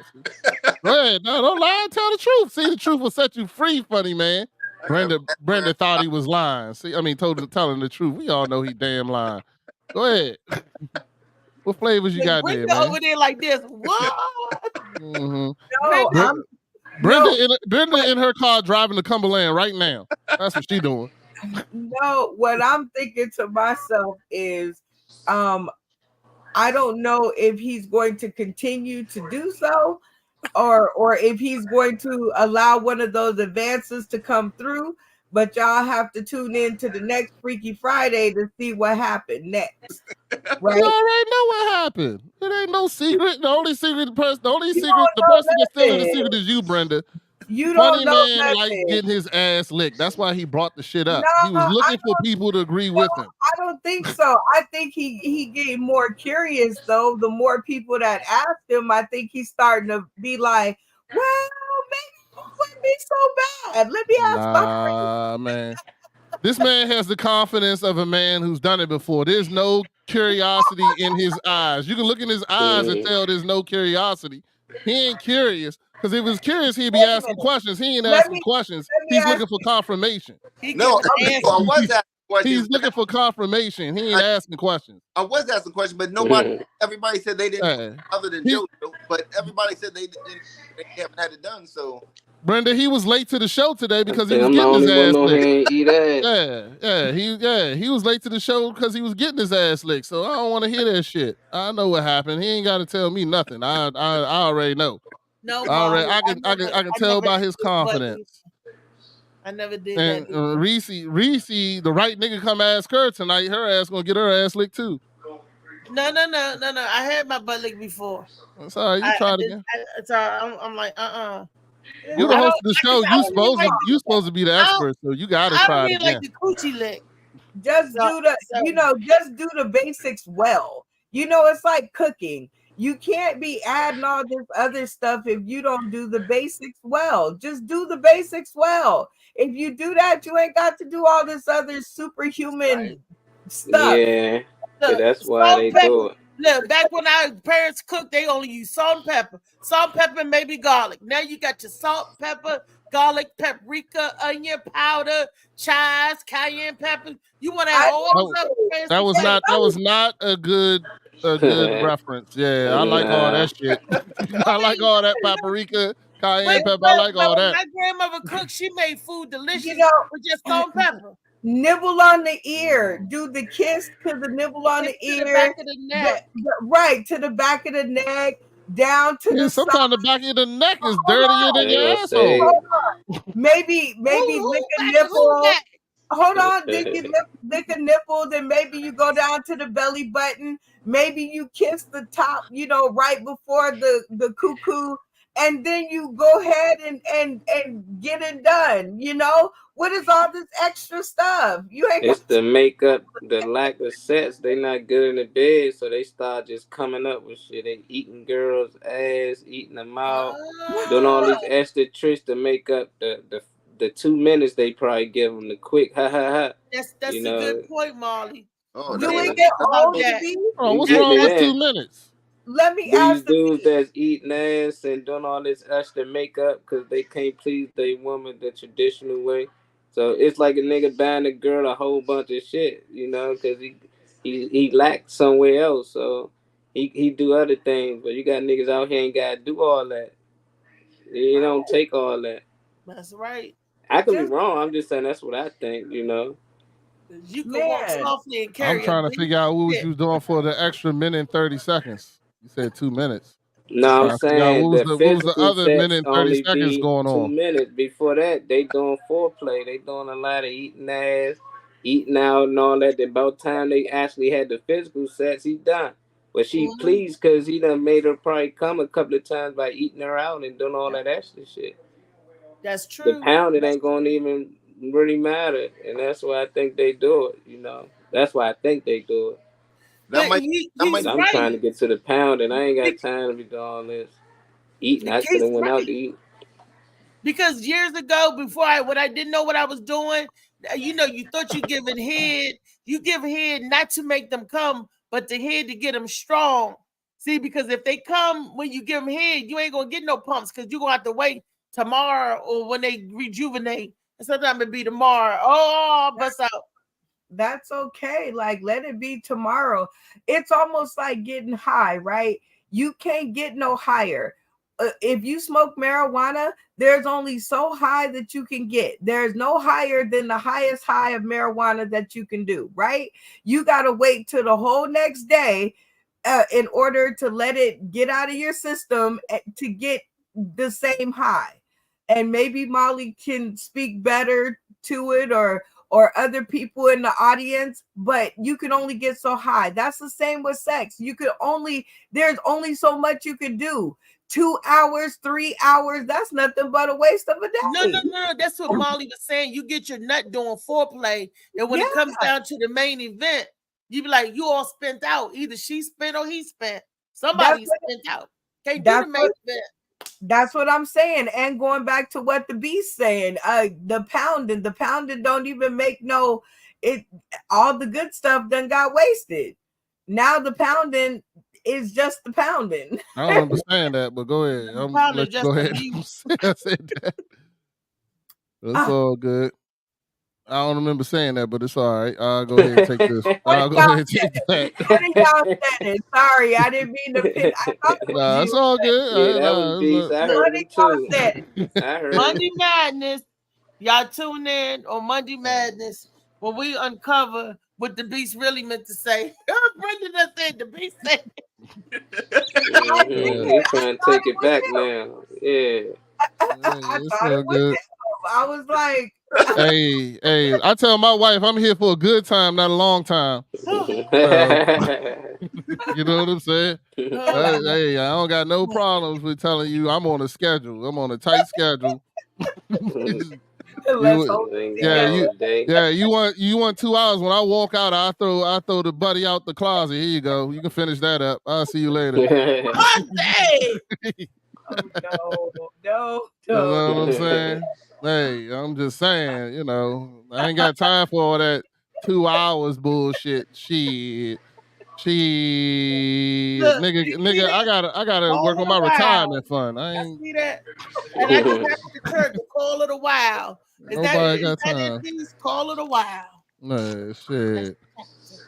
Go ahead. No, don't lie. Tell the truth. See, the truth will set you free, Funny Man. Brenda thought he was lying. See, I mean, telling the truth. We all know he damn lying. Go ahead. What flavors you got there, man?
Over there like this. What?
Mm-hmm. No, Brenda in her car driving to Cumberland right now. That's what she doing.
No, what I'm thinking to myself is, I don't know if he's going to continue to do so, or if he's going to allow one of those advances to come through. But y'all have to tune in to the next Freaky Friday to see what happened next. Right?
You already know what happened. It ain't no secret. The person that's still in the secret is you, Brenda.
You don't know
Funny Man likes getting his ass licked. That's why he brought the shit up. He was looking for people to agree with him.
I don't think so. I think he getting more curious though. The more people that asked him, I think he's starting to be like, well, maybe it wouldn't be so bad. Let me ask my friend.
Man. This man has the confidence of a man who's done it before. There's no curiosity in his eyes. You can look in his eyes and tell there's no curiosity. He ain't curious. Because if he was curious, he'd be asking questions. He ain't asking questions. He's looking for confirmation.
No, I was asking questions.
He's looking for confirmation. He ain't asking questions.
I was asking questions, but everybody said they didn't, other than JoJo, but everybody said they haven't had it done, so.
Brenda, he was late to the show today because he was getting his ass licked. He was late to the show because he was getting his ass licked. So I don't want to hear that shit. I know what happened. He ain't got to tell me nothing. I already know.
No,
I can tell by his confidence.
I never did
and,
that.
Reese, the right nigga come ask her tonight. Her ass gonna get her ass licked too.
No. I had my butt licked before.
Sorry, you tried again.
I'm like,
You the host of the show. You supposed to be the expert, so you gotta try it again.
Like the coochie lick.
Just do the basics well. It's like cooking. You can't be adding all this other stuff if you don't do the basics well. Just do the basics well. If you do that, you ain't got to do all this other superhuman stuff.
Yeah, that's why they do it.
Look, back when our parents cooked, they only use salt and pepper, maybe garlic. Now you got your salt, pepper, garlic, paprika, onion powder, chives, cayenne pepper. You want to add all those fancy
That was not a good reference. Yeah, I like all that shit. I like all that paprika, cayenne pepper. I like all that.
My grandmother cooked. She made food delicious with just salt and pepper.
Nibble on the ear. Do the kiss to the nibble on the ear.
To the back of the neck.
Right, to the back of the neck, down to the
sometimes the back of the neck is dirtier than your asshole.
Hold on. Maybe lick a nipple. Hold on, lick a nipple, then maybe you go down to the belly button. Maybe you kiss the top, right before the cuckoo, and then you go ahead and get it done. What is all this extra stuff?
It's the makeup, the lack of sex. They not good in the bed, so they start just coming up with shit. They eating girls' ass, eating them out, doing all these extra tricks to make up the 2 minutes they probably give them the quick ha ha ha.
That's a good point, Molly.
Do we get all that?
What's wrong with 2 minutes?
Let me
ask these dudes that's eating ass and doing all this extra makeup because they can't please their woman the traditional way. So it's like a nigga buying a girl a whole bunch of shit, because he lacked somewhere else. So he do other things, but you got niggas out here ain't gotta do all that. You don't take all that.
That's right.
I could be wrong. I'm just saying that's what I think,
You can walk softly and carry.
I'm trying to figure out what you was doing for the extra minute and 30 seconds. You said 2 minutes.
No, I'm saying
what was the other minute and 30 seconds going on?
2 minutes. Before that, they doing foreplay. They doing a lot of eating ass, eating out, and all that. About time they actually had the physical sex, he done. But she pleased because he done made her probably come a couple of times by eating her out and doing all that extra shit.
That's true.
The pounding ain't gonna even really matter, and that's why I think they do it. That's why I think they do it. I'm trying to get to the pound, and I ain't got time to be doing all this eating. I could have went out to eat.
Because years ago, when I didn't know what I was doing, you thought you giving head. You give head not to make them come, but the head to get them strong. See, because if they come when you give them head, you ain't gonna get no pumps because you're gonna have to wait tomorrow or when they rejuvenate. And sometimes it be tomorrow. Oh, bust out.
That's okay. Like, let it be tomorrow. It's almost like getting high, right? You can't get no higher. If you smoke marijuana, there's only so high that you can get. There's no higher than the highest high of marijuana that you can do, right? You got to wait till the whole next day in order to let it get out of your system to get the same high. And maybe Molly can speak better to it or other people in the audience, but you can only get so high. That's the same with sex. There's only so much you can do. 2 hours, 3 hours, that's nothing but a waste of a day.
No. That's what Molly was saying. You get your nut doing foreplay, and when it comes down to the main event, you be like, you all spent out. Either she spent or he spent. Somebody spent out. Can't do the main event.
That's what I'm saying. And going back to what the Beast saying, the pounding don't even make all the good stuff done got wasted. Now the pounding is just the pounding.
I don't understand that, but go ahead. I'm gonna let you go ahead. I said that. It's all good. I don't remember saying that, but it's all right. I'll go ahead and take this. I'll go ahead and take that.
Y'all said it. Sorry, I didn't mean to pick.
Nah, it's all good.
Yeah, that was beast. I heard it too. I heard
Monday Madness. Y'all tune in on Monday Madness when we uncover what the Beast really meant to say. Brendan just said the Beast said.
He's trying to take it back now. Yeah.
It's all good.
I was like,
hey, I tell my wife I'm here for a good time, not a long time. You know what I'm saying? Hey, I don't got no problems with telling you I'm on a schedule. I'm on a tight schedule. You want 2 hours. When I walk out, I throw the buddy out the closet. Here you go. You can finish that up. I'll see you later.
No.
You know what I'm saying? Hey, I'm just saying, I ain't got time for all that 2 hours bullshit. Shit. Nigga, I gotta work on my retirement fund. I ain't see that.
And I go back to the call it a while.
Nobody got time.
Call it a while.
No shit.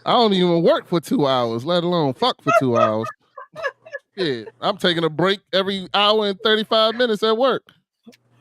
I don't even work for 2 hours, let alone fuck for 2 hours. Shit, I'm taking a break every hour and 35 minutes at work.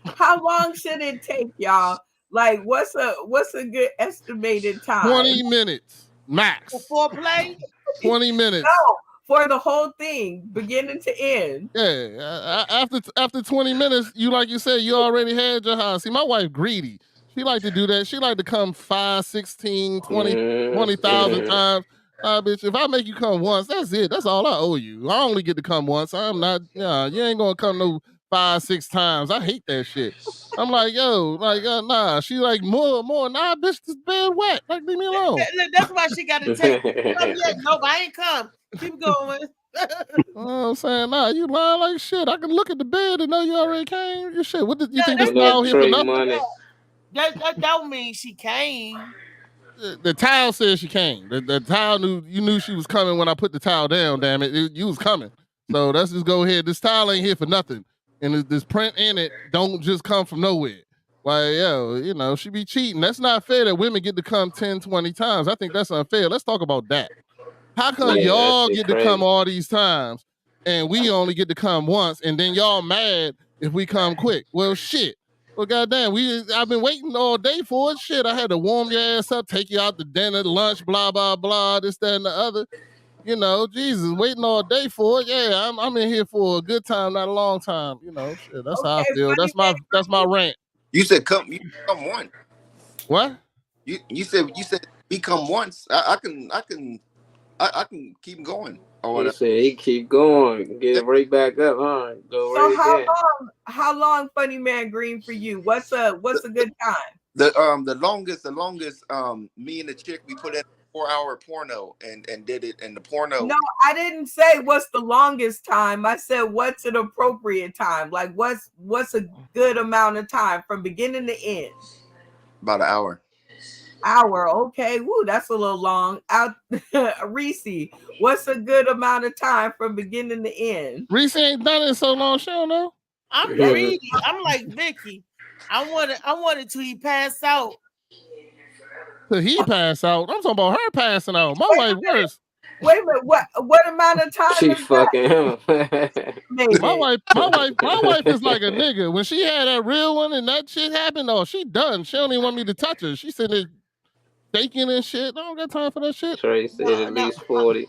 How long should it take, y'all? Like, what's a good estimated time?
20 minutes max.
For foreplay?
20 minutes.
No, for the whole thing, beginning to end.
Yeah, after 20 minutes, like you said, you already had your high. See, my wife greedy. She like to do that. She like to come 5, 16, 20,000 times. Bitch, if I make you come once, that's it. That's all I owe you. I only get to come once. I'm not, you ain't gonna come no 5, 6 times. I hate that shit. I'm like, yo, nah. She like, more. Nah, bitch, this bed wet. Like, leave me alone.
That's why she got to take. No, I ain't come. Keep going.
I'm saying, nah, you lying like shit. I can look at the bed and know you already came. You shit. What did you think this towel here for nothing?
That don't mean she came.
The towel says she came. The towel knew she was coming when I put the towel down. Damn it, you was coming. So let's just go ahead. This towel ain't here for nothing, and this print in it don't just come from nowhere. Like, she be cheating. That's not fair that women get to come 10, 20 times. I think that's unfair. Let's talk about that. How come y'all get to come all these times and we only get to come once, and then y'all mad if we come quick? Well, shit. Well, goddamn, I've been waiting all day for it. Shit, I had to warm your ass up, take you out to dinner, lunch, blah, blah, blah, this, that, and the other. Jesus, waiting all day for it. Yeah, I'm in here for a good time, not a long time. Shit, that's how I feel. That's my rant.
You said come once.
What?
You said we come once. I can keep going.
He said he keep going, get right back up, huh? Go
so
right
how long, Funny Man Green, for you? What's a good time?
The longest, me and the chick, we put in a 4-hour porno and did it in the porno.
No, I didn't say what's the longest time. I said what's an appropriate time. Like what's a good amount of time from beginning to end?
About an hour.
Okay. Woo, that's a little long. Reese, what's a good amount of time from beginning to end?
Reese ain't done it so long, she don't know.
I'm greedy. I'm like Vicky. I wanted till he pass out.
Till he pass out? I'm talking about her passing out. My wife worse.
Wait a minute. What amount of time?
She fucking him.
My wife is like a nigga. When she had that real one and that shit happened, she done. She don't even want me to touch her. She sitting there shaking and shit. I don't got time for that shit.
Trey said at least 40.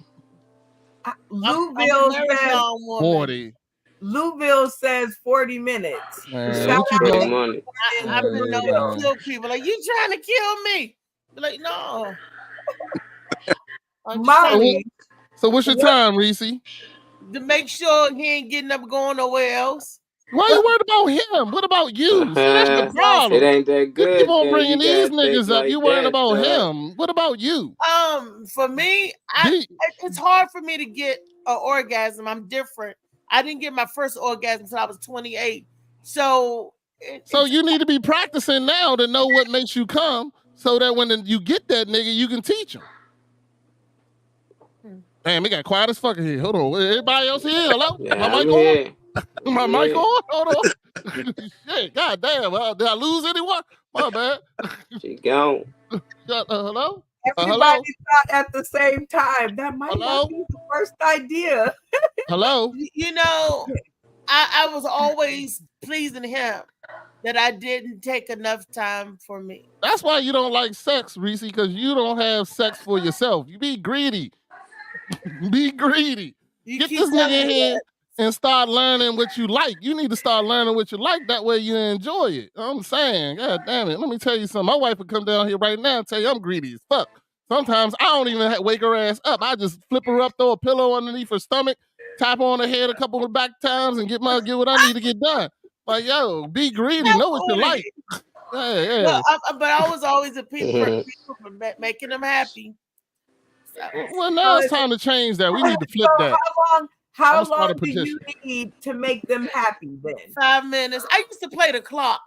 Louisville says
40.
Louisville says 40 minutes.
Man, what you doing?
Money.
I've been known to kill people. Like, you trying to kill me? Like, no.
Molly.
So what's your time, Reese?
To make sure he ain't getting up going nowhere else.
Why you worried about him? What about you? See, that's the problem.
It ain't that good.
You keep on bringing these niggas up. You worried about him. What about you?
For me, it's hard for me to get an orgasm. I'm different. I didn't get my first orgasm until I was 28. So
you need to be practicing now to know what makes you come, so that when you get that nigga, you can teach him. Damn, we got quiet as fuck here. Hold on. Everybody else here? Hello?
Yeah,
my mic on? My mic on? Hold on. Shit, goddamn. Did I lose anyone? My bad.
She gone.
Hello?
Everybody thought at the same time. That might not be the first idea.
Hello?
I was always pleasing him that I didn't take enough time for me.
That's why you don't like sex, Reese, because you don't have sex for yourself. You be greedy. Be greedy. Get this nigga in here and start learning what you like. You need to start learning what you like. That way you enjoy it. I'm saying, God damn it. Let me tell you something. My wife would come down here right now and tell you I'm greedy as fuck. Sometimes I don't even wake her ass up. I just flip her up, throw a pillow underneath her stomach, tap on her head a couple of back times, and get what I need to get done. Like, yo, be greedy. Know what you like. Yeah.
But I was always a people for making them happy.
Well, now it's time to change that. We need to flip that.
How long do you need to make them happy then?
5 minutes. I used to play the clock.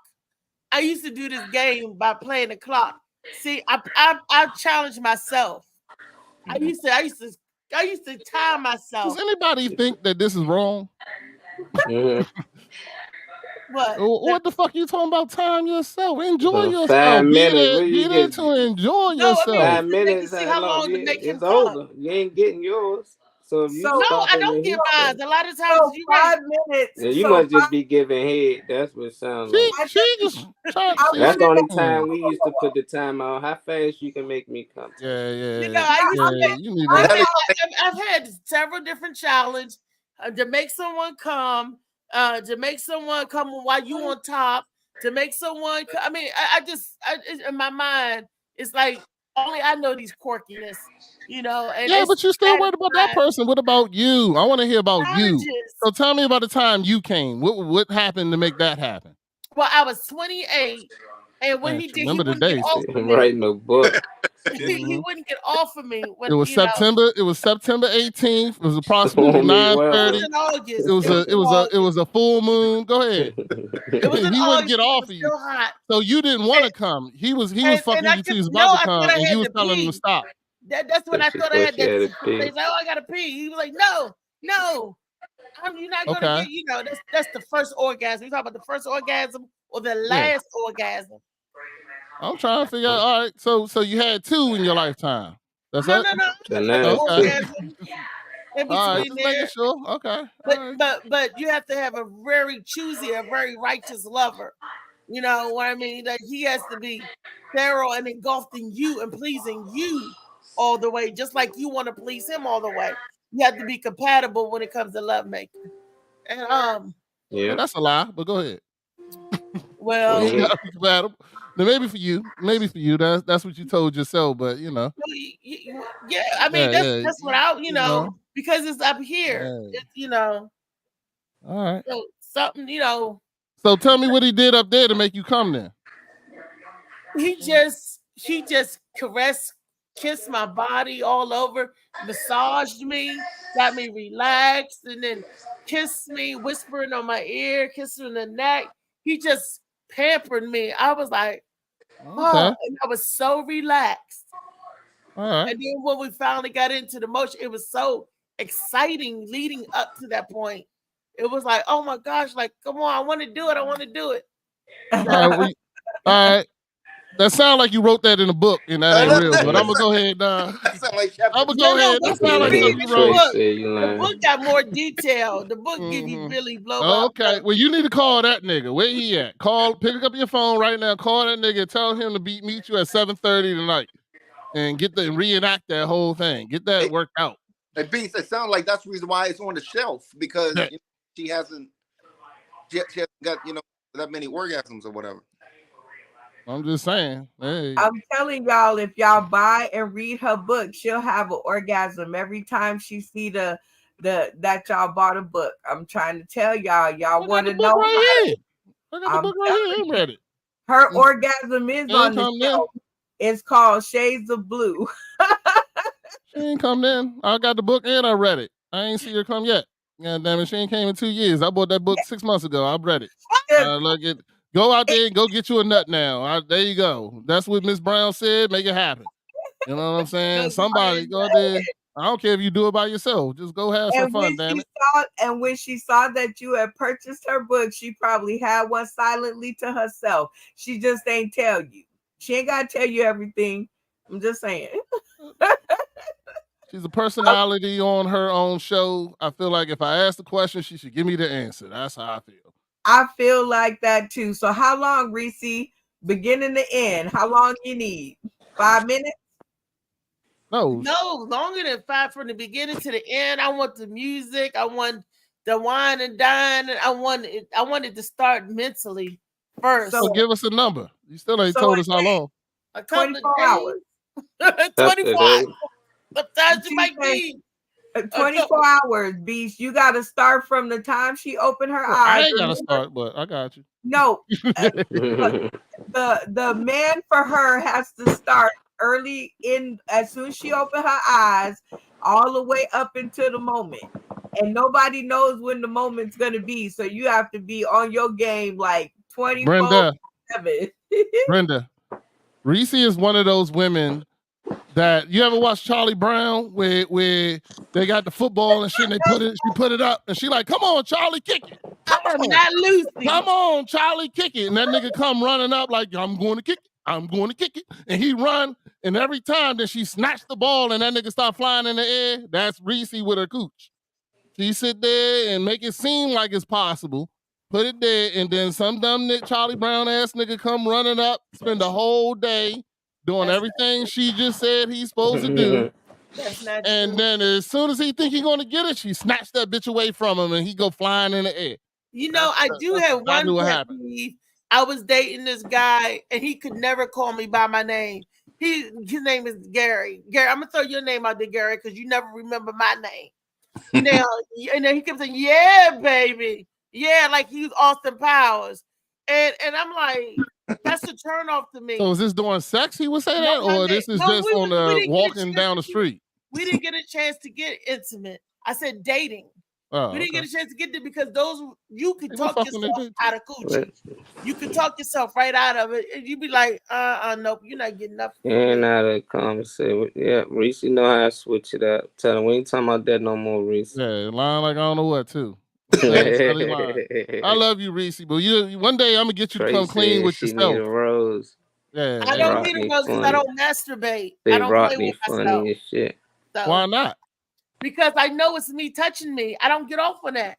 I used to do this game by playing the clock. See, I challenged myself. I used to time myself.
Does anybody think that this is wrong? What the fuck you talking about? Time yourself. Enjoy yourself.
5 minutes.
Be there to enjoy yourself.
5 minutes. See how long to make him over. You ain't getting yours. So if you
I don't get mine. A lot of times you
5 minutes.
Yeah, you must just be giving head. That's what it sounds like.
She just
That's the only time we used to put the time out. How fast you can make me come?
I've had several different challenges to make someone come, while you on top, to make someone. I mean, I in my mind, it's like only I know these quirkiness, And
but you're still worried about that person. What about you? I want to hear about you. So tell me about the time you came. What happened to make that happen?
Well, I was 28, and when he did,
remember the day. Writing a book.
He wouldn't get off of me. When,
it was September. It was September 18th. It was approximately 9:30. It was a full moon. Go ahead. He wouldn't get off of you. So you didn't want to come. He was fucking you till he was about to come, and you was telling him to stop.
That's when I thought I had that. He's like, "Oh, I gotta pee." He was like, "No, you're not gonna get." That's the first orgasm. You talk about the first orgasm or the last orgasm.
I'm trying to figure out. All right, so you had 2 in your lifetime. That's it.
No.
Okay. All right, just making sure. Okay.
But you have to have a very choosy, a very righteous lover. You know what I mean? That he has to be thorough and engulfed in you and pleasing you all the way, just like you want to please him all the way. You have to be compatible when it comes to lovemaking. And
that's a lie, but go ahead.
Well,
you gotta be compatible. Now, maybe for you, that's what you told yourself, but
Yeah, I mean that's what I because it's up here. It's
all right.
So something,
So tell me what he did up there to make you come there.
He just kissed my body all over, massaged me, got me relaxed, and then kissed me, whispering on my ear, kissing in the neck. He just pampered me. I was like, and I was so relaxed.
All right.
And then when we finally got into the motion, it was so exciting leading up to that point. It was like, oh my gosh, like, come on, I want to do it.
All right. That sounds like you wrote that in a book, and that ain't real. But I'm gonna go ahead. I'm gonna go ahead. That sounds like something you wrote.
The book got more detail. The book give you really blow up.
Okay, well, you need to call that nigga. Where he at? Pick up your phone right now. Call that nigga. Tell him to meet you at 7:30 tonight, and reenact that whole thing. Get that worked out.
It sounds like that's the reason why it's on the shelf, because she hasn't got that many orgasms or whatever.
I'm just saying. Hey.
I'm telling y'all, if y'all buy and read her book, she'll have an orgasm every time she see that y'all bought a book. I'm trying to tell y'all want to know.
I got the book right here. I read it.
Her orgasm is on the shelf. It's called Shades of Blue.
She ain't come in. I got the book and I read it. I ain't see her come yet. God damn it, she ain't came in 2 years. I bought that book 6 months ago. I read it. Go out there and go get you a nut now. There you go. That's what Miss Brown said. Make it happen. You know what I'm saying? Somebody go out there. I don't care if you do it by yourself. Just go have some fun, damn it.
And when she saw that you had purchased her book, she probably had one silently to herself. She just ain't tell you. She ain't got to tell you everything. I'm just saying.
She's a personality on her own show. I feel like if I ask the question, she should give me the answer. That's how I feel.
I feel like that too. So how long, Reese? Beginning to end, how long you need? 5 minutes?
No, longer than 5 from the beginning to the end. I want the music. I want the wine and dine. I wanted to start mentally first.
So give us a number. You still ain't told us how long.
24 hours.
24 hours. Sometimes you might be
24 hours, Beast. You got to start from the time she opened her eyes.
I ain't got to start, but I got you.
No, the man for her has to start early as soon as she opened her eyes, all the way up into the moment. And nobody knows when the moment's gonna be, so you have to be on your game like 24/7.
Brenda, Reese is one of those women that you ever watch Charlie Brown where they got the football and shit and she put it up and she like, come on, Charlie, kick it.
Not Lucy.
Come on, Charlie, kick it. And that nigga come running up like, I'm going to kick it. I'm going to kick it. And he run, and every time that she snatched the ball and that nigga start flying in the air, that's Reese with her cooch. She sit there and make it seem like it's possible, put it there, and then some dumb Charlie Brown ass nigga come running up, spend the whole day doing everything she just said he's supposed to do.
That's not
and
true.
Then as soon as he think he gonna get it, she snatched that bitch away from him and he go flying in the air.
You know, I do have one pet peeve. I was dating this guy and he could never call me by my name. His name is Gary. Gary, I'm gonna throw your name out there, Gary, because you never remember my name. Now, and then he kept saying, "Yeah, baby, yeah," like he's Austin Powers, and I'm like, that's a turn off to me.
So is this doing sex? He would say that, or this is just on the walking down the street?
We didn't get a chance to get intimate. I said dating. We didn't get a chance to get there because those you could talk yourself out of coochie. You could talk yourself right out of it, and you'd be like, nope, you're not getting up.
And out of conversation, yeah, Reese, you know how I switch it up. Tell him we ain't talking about that no more, Reese.
Yeah, lying like I don't know what too. I love you, Reese, but you one day I'm gonna get you to come clean with yourself.
Need a rose.
Yeah,
I don't need a rose because I don't masturbate.
They
I don't play with myself.
Funny as shit.
So,
why not?
Because I know it's me touching me. I don't get off on that.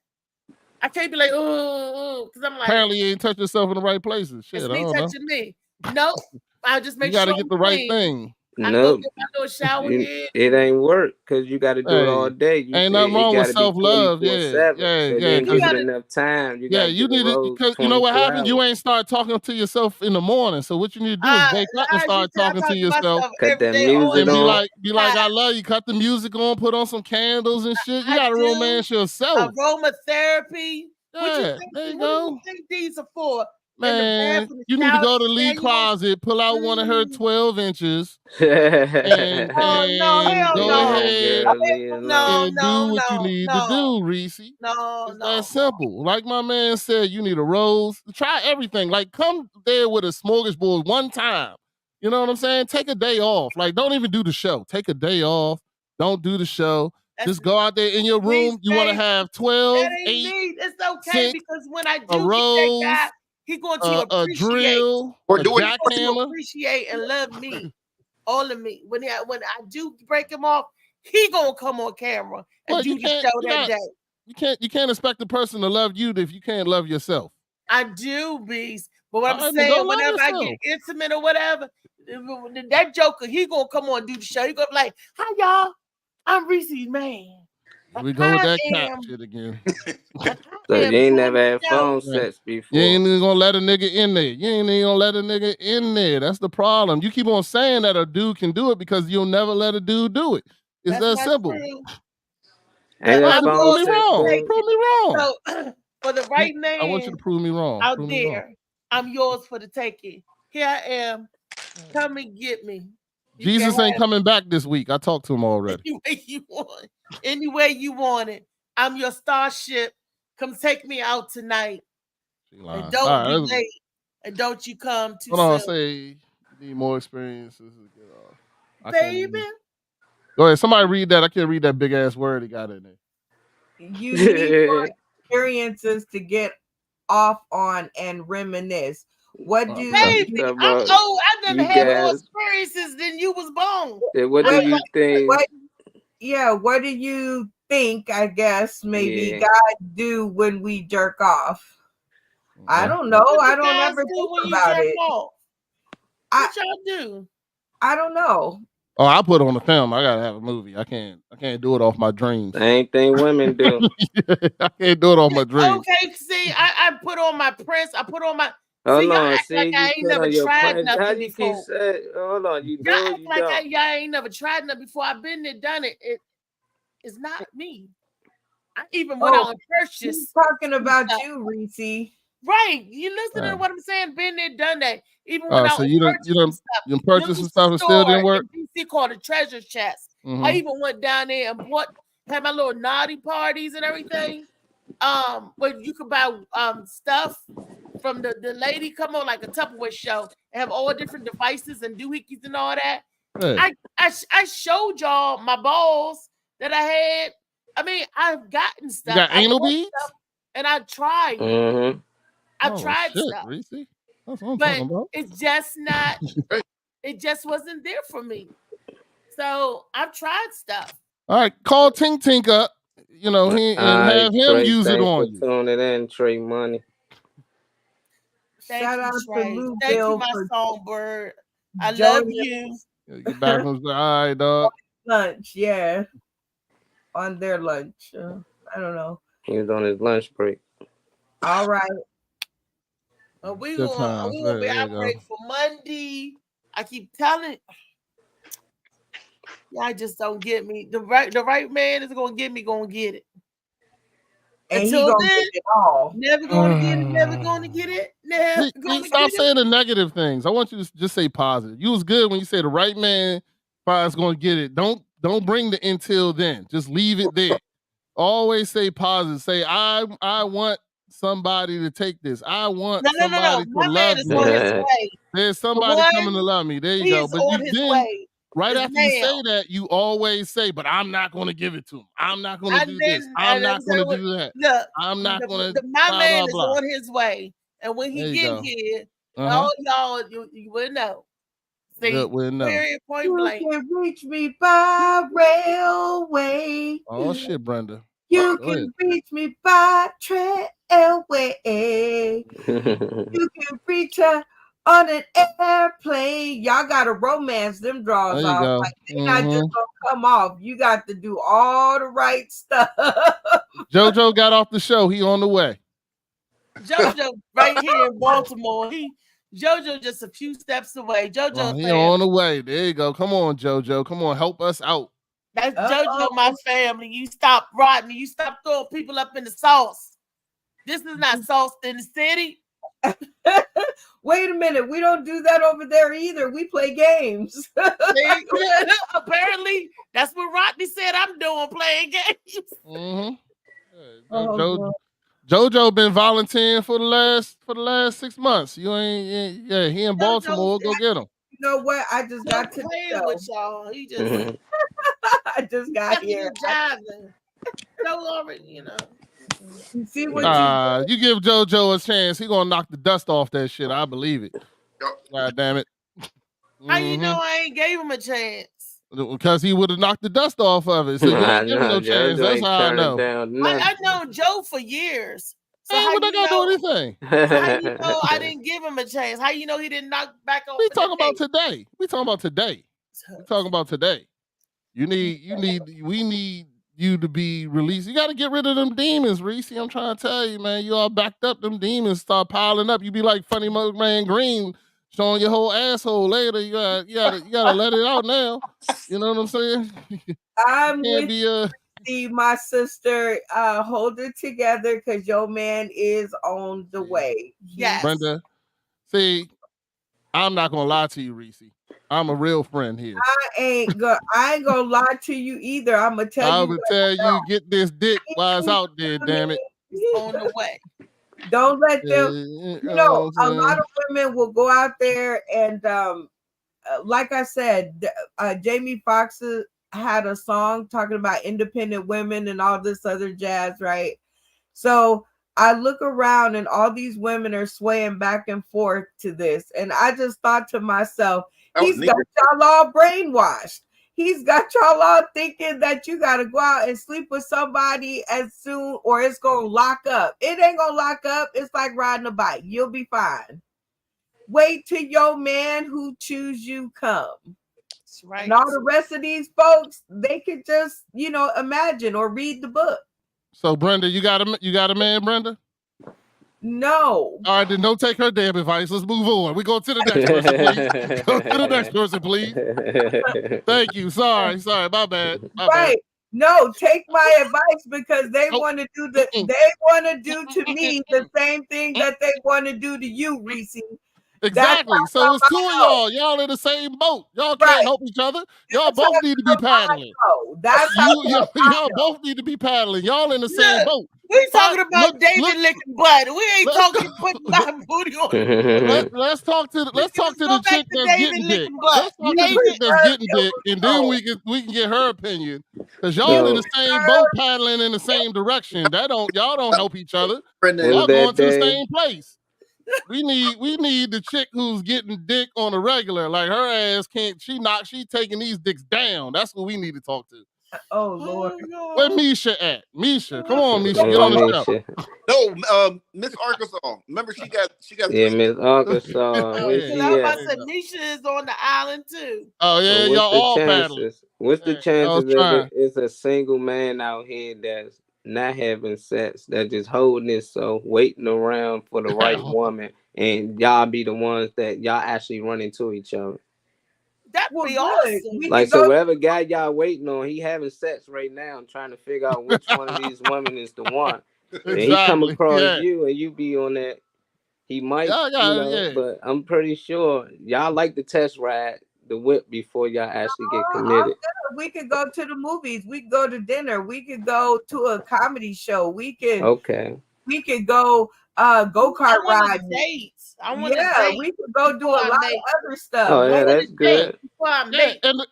I can't be like, because I'm like.
Apparently, you ain't touch yourself in the right places. Shit,
it's me touching me. Nope. I'll just make
sure. You
got
to get the right thing.
No,
shower
it ain't work because you got to do it all day.
Ain't nothing wrong with self-love. Yeah.
You got enough time. You
need to, because you know what happened? You ain't start talking to yourself in the morning. So what you need to do is wake up and start talking to yourself.
Cut that music on.
Be like, I love you. Cut the music on. Put on some candles and shit. You got to romance yourself.
Aromatherapy.
Yeah, there you go.
What do you think these are for?
Man, you need to go to Lee closet, pull out one of her 12 inches, and go ahead and do what you need to do, Reese. It's that simple. Like my man said, you need a rose. Try everything. Like, come there with a smorgasbord one time. You know what I'm saying? Take a day off. Like, don't even do the show. Take a day off. Don't do the show. Just go out there in your room. You want to have 12, 8,
it's okay
6,
because when I do
a rose,
get that guy, he going to appreciate
a drill, or do jackhammer.
Appreciate and love me, all of me. When I do break him off, he gonna come on camera and do the show that day.
You can't expect the person to love you if you can't love yourself.
I do, Beast. But what I'm saying, whenever I get intimate or whatever, that joker, he gonna come on and do the show. He gonna be like, "Hi y'all, I'm Reese's man."
We go with that cap shit again.
So you ain't never had phone sex before.
You ain't even gonna let a nigga in there. You ain't even gonna let a nigga in there. That's the problem. You keep on saying that a dude can do it because you'll never let a dude do it. It's that simple. Prove me wrong. Prove me wrong.
So, for the right man,
I want you to prove me wrong.
Out there, I'm yours for the taking. Here I am. Come and get me.
Jesus ain't coming back this week. I talked to him already.
Any way you want. Any way you want it. I'm your starship. Come take me out tonight. And don't be late. And don't you come too soon.
Hold on, say you need more experiences to get off.
Baby.
Go ahead. Somebody read that. I can't read that big ass word he got in there.
You need more experiences to get off on and reminisce. What do
Baby, I'm old. I done had more experiences than you was born.
What do you think?
What do you think, I guess, maybe God do when we jerk off? I don't know. I don't ever think about it.
What y'all do?
I don't know.
Oh, I put on the film. I gotta have a movie. I can't do it off my dreams.
Same thing women do.
I can't do it off my dreams.
Okay, see, I put on my Prince. I put on my.
Hold on,
see, like I ain't never tried nothing before.
Hold on, you
y'all act like y'all ain't never tried nothing before. I've been there, done it. It's not me. I even went out and purchased.
Talking about you, Reese.
Right, you listen to what I'm saying. Been there, done that. Even when
so you purchased some stuff and still didn't work.
DC called a treasure chest. I even went down there and had my little naughty parties and everything. Where you could buy stuff from the lady come on like a Tupperware show and have all different devices and doohickeys and all that. Hey. I showed y'all my balls that I had. I mean, I've gotten stuff.
You got anal beads?
and I tried.
Mm-hmm.
I tried stuff,
Reese. That's what I'm
but
talking about.
it's just not. It just wasn't there for me. So I've tried stuff.
All right, call Tink Tink up. You know, and have him
Trey,
use it on you.
Tuning in, Trey Money.
Shout out to Lou Thank you, my songbird. I love you.
Get back from all right, dog.
Lunch, yeah. On their lunch. I don't know.
He was on his lunch break.
All right.
We will be out break for Monday. I keep telling y'all just don't get me. The right man is gonna get it.
And
until then,
get it all.
Never gonna get it, never gonna get it. Never gonna
Stop
get
saying
it.
the negative things. I want you to just say positive. You was good when you say the right man is gonna get it. Don't bring the until then. Just leave it there. Always say positive. Say I want somebody to take this. I want somebody to love me. There's somebody coming to love me. There you go. But right after you say that, you always say, but I'm not going to give it to him. I'm not going to do this. I'm not going to do that.
Look,
I'm not going to.
My man is on his way. And when he get here, all y'all, you will know. See, very point blank.
You can reach me by railway.
Oh, shit, Brenda.
You can reach me by trailway. You can reach her on an airplane. Y'all got to romance them draws off. Like, they're not just going to come off. You got to do all the right stuff.
JoJo got off the show. He on the way.
JoJo right here in Baltimore. JoJo just a few steps away. JoJo
he on the way. There you go. Come on, JoJo. Come on, help us out.
That's JoJo, my family. You stop Rodney. You stop throwing people up in the sauce. This is not sauce in the city.
Wait a minute. We don't do that over there either. We play games.
Apparently, that's what Rodney said I'm doing, playing games.
JoJo been volunteering for the last 6 months. You ain't he in Baltimore. Go get him.
You know what? I just got to
playing with y'all. He just
I just got here.
So already, you know.
You see what
you give JoJo a chance, he gonna knock the dust off that shit. I believe it. God damn it.
How you know I ain't gave him a chance?
Because he would have knocked the dust off of it. So you didn't give him no chance. That's how I know.
I know Joe for years. So
how would I gotta do anything?
So how you know I didn't give him a chance? How you know he didn't knock back on?
We talking about today. We talking about today. We need you to be released. You got to get rid of them demons, Reese. I'm trying to tell you, man. You all backed up. Them demons start piling up. You be like Funny Man Green, showing your whole asshole later. You gotta let it out now. You know what I'm saying?
I'm with you, my sister. Hold it together, because your man is on the way.
Yes,
Brenda. See, I'm not gonna lie to you, Reese. I'm a real friend here.
I ain't gonna lie to you either. I'm gonna tell you.
I'm gonna tell you, get this dick while it's out there. Damn it.
On the way.
Don't let them. You know, a lot of women will go out there and, like I said, Jamie Foxx had a song talking about independent women and all this other jazz, right? So I look around and all these women are swaying back and forth to this, and I just thought to myself, he's got y'all all brainwashed. He's got y'all all thinking that you got to go out and sleep with somebody as soon, or it's going to lock up. It ain't going to lock up. It's like riding a bike. You'll be fine. Wait till your man who choose you come.
That's right.
And all the rest of these folks, they could just, imagine or read the book.
So, Brenda, you got a man, Brenda?
No.
All right, then don't take her damn advice. Let's move on. We go to the next person, please. Go to the next person, please. Thank you. Sorry, my bad. My bad.
No, take my advice, because they want to do to me the same thing that they want to do to you, Reese.
Exactly. So it's two of y'all. Y'all in the same boat. Y'all can't help each other. Y'all both need to be paddling.
That's
y'all both need to be paddling. Y'all in the same boat.
We talking about David licking butt. We ain't talking putting my booty on it.
Let's talk to the chick that's getting dick. Let's talk to the chick that's getting dick, and then we can get her opinion. Because y'all in the same boat paddling in the same direction. Y'all don't help each other. Y'all going to the same place. We need the chick who's getting dick on a regular. Like her ass can't. She taking these dicks down. That's who we need to talk to.
Oh Lord.
Where Misha at? Misha, come on, Misha, get on the show.
No, Miss Arkansas. Remember she got.
Yeah, Miss Arkansas.
Misha is on the island too.
Oh yeah, y'all all paddling.
What's the chances that it's a single man out here that's not having sex, that just holding it, so waiting around for the right woman, and y'all be the ones that y'all actually run into each other?
That'd be awesome.
Like, so whatever guy y'all waiting on, he having sex right now and trying to figure out which one of these women is the one. Exactly. And he come across you and you be on that. He might, but I'm pretty sure y'all like the test ride, the whip, before y'all actually get committed.
We could go to the movies. We could go to dinner. We could go to a comedy show. We could go go-kart ride.
Dates.
We could go do a lot of other stuff.
Oh yeah, that's good.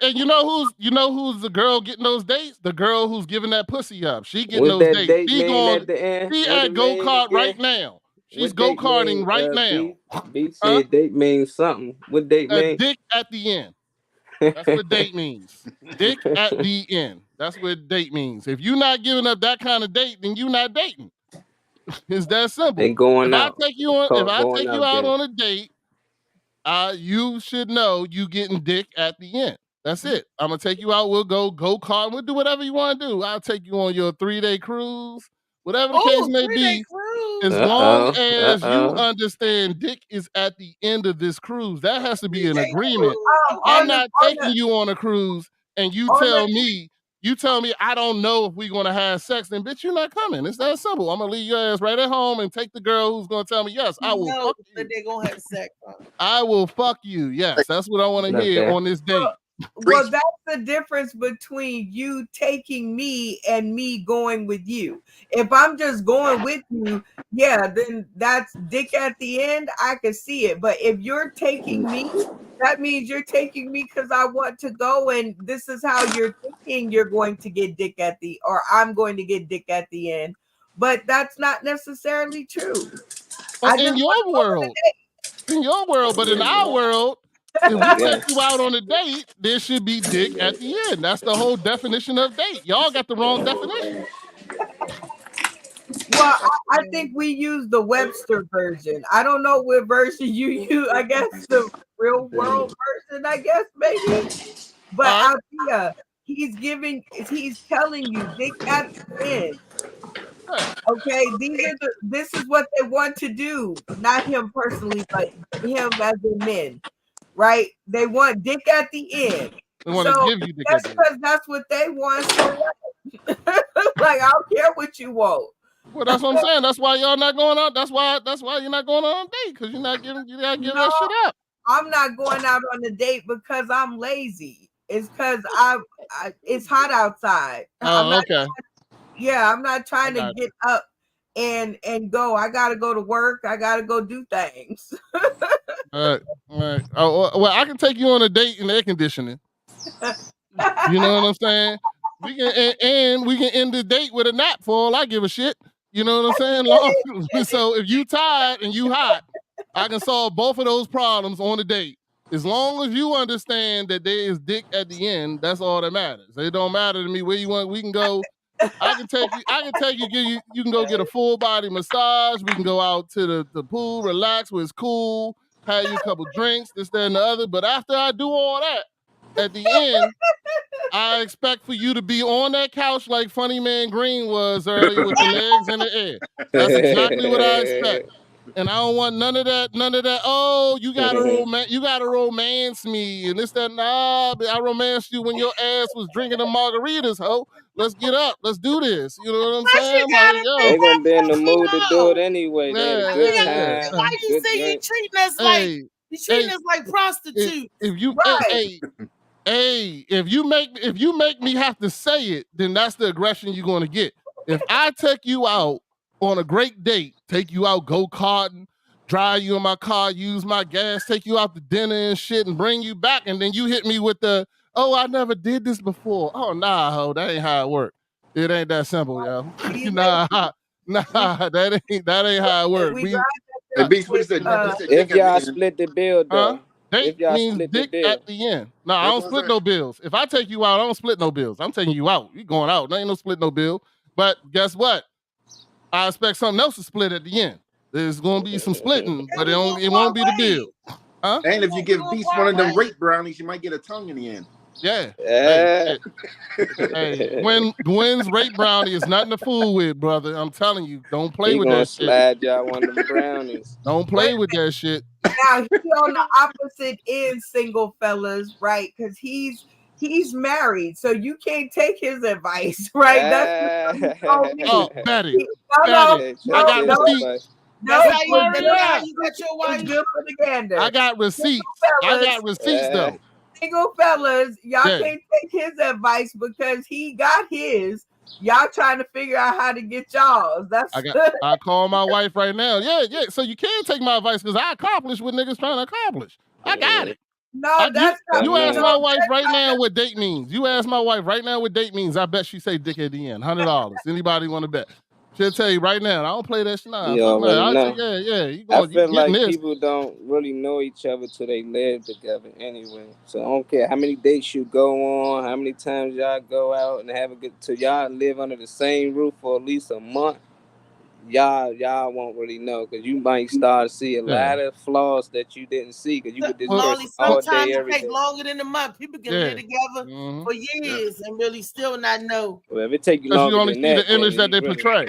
And you know who's the girl getting those dates? The girl who's giving that pussy up. She getting those dates. She at go-kart right now. She's go-karting right now.
B said date means something. What date mean?
Dick at the end. That's what date means. Dick at the end. That's what date means. If you're not giving up that kind of date, then you're not dating. It's that simple.
And going out.
If I take you out on a date, you should know you getting dick at the end. That's it. I'm gonna take you out. We'll go-kart. We'll do whatever you want to do. I'll take you on your 3-day cruise, whatever the case may be. As long as you understand dick is at the end of this cruise, that has to be an agreement. I'm not taking you on a cruise and you tell me I don't know if we're gonna have sex, then bitch, you're not coming. It's that simple. I'm gonna leave your ass right at home and take the girl who's gonna tell me yes, I will fuck you.
That they're gonna have sex.
I will fuck you. Yes, that's what I want to hear on this date.
Well, that's the difference between you taking me and me going with you. If I'm just going with you, then that's dick at the end. I can see it. But if you're taking me, that means you're taking me because I want to go, and this is how you're thinking you're going to get dick or I'm going to get dick at the end. But that's not necessarily true.
In your world, but in our world, if we take you out on a date, there should be dick at the end. That's the whole definition of date. Y'all got the wrong definition.
Well, I think we use the Webster version. I don't know what version you use. I guess the real world version, I guess, maybe. But he's telling you dick at the end. Okay, this is what they want to do. Not him personally, but him as a men. Right? They want dick at the end.
They want to give you dick at the end.
Because that's what they want. So like, I don't care what you want.
Well, that's what I'm saying. That's why y'all not going out. That's why you're not going on a date, because you gotta give that shit up.
I'm not going out on a date because I'm lazy. It's because it's hot outside.
Okay.
I'm not trying to get up and go. I gotta go to work. I gotta go do things.
All right. Oh, well, I can take you on a date in air conditioning. You know what I'm saying? We can end the date with a nap for all I give a shit. You know what I'm saying? So if you tired and you hot, I can solve both of those problems on the date. As long as you understand that there is dick at the end, that's all that matters. It don't matter to me where you want. We can go. I can take you. You can go get a full body massage. We can go out to the pool, relax where it's cool, have you a couple drinks, this, that, and the other. But after I do all that, at the end, I expect for you to be on that couch like Funny Man Green was earlier with the legs in the air. That's exactly what I expect. And I don't want none of that. Oh, you gotta romance me and this, that. Nah, I romanced you when your ass was drinking the margaritas, ho. Let's get up. Let's do this. You know what I'm saying?
They're gonna be in the mood to do it anyway.
Why you say you treating us like You treat us like prostitutes.
If you
Right.
hey, if you make me have to say it, then that's the aggression you're gonna get. If I take you out on a great date, take you out go-karting, drive you in my car, use my gas, take you out to dinner and shit, and bring you back, and then you hit me with the, oh, I never did this before. Oh, nah, ho, that ain't how it works. It ain't that simple, yo. nah, that ain't how it works.
If y'all split the bill, though.
Date means dick at the end. No, I don't split no bills. If I take you out, I don't split no bills. I'm taking you out. You going out. There ain't no split no bill. But guess what? I expect something else to split at the end. There's going to be some splitting, but it won't be the bill. Huh?
And if you give Beast one of them rape brownies, you might get a tongue in the end.
Yeah. Hey, Gwen's rape brownie is nothing to fool with, brother. I'm telling you, don't play with that shit.
Slide y'all one of them brownies.
Don't play with that shit.
Now he's on the opposite end, single fellas, right? Because he's married, so you can't take his advice, right? That's
oh, Betty.
I
got receipts.
No,
you got your wife.
Good for the gander.
I got receipts. Though.
Single fellas, y'all can't take his advice because he got his. Y'all trying to figure out how to get y'all's.
I call my wife right now. Yeah. So you can take my advice because I accomplished what niggas trying to accomplish. I got it.
No,
you ask my wife right now what date means. You ask my wife right now what date means. I bet she say dick at the end. $100. Anybody want to bet? She'll tell you right now. I don't play that shit. Nah,
I feel like people don't really know each other till they live together anyway. So I don't care how many dates you go on, how many times y'all go out and have a good. Till y'all live under the same roof for at least a month, y'all won't really know because you might start to see a lot of flaws that you didn't see because you could just all day every day.
Sometimes it takes longer than a month. People can live together for years and really still not know.
Well, if it take you longer,
you only
than
see
that,
the image that they
really
portray.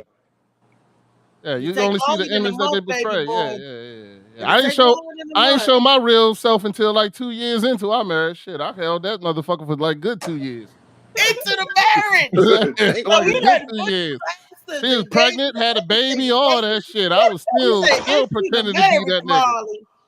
Yeah, you only see the image that they portray. Yeah. I ain't show my real self until like 2 years into our marriage. Shit, I held that motherfucker for like good 2 years.
Into the marriage.
Like good 2 years. She was pregnant, had a baby, all that shit. I was still pretending to be that nigga.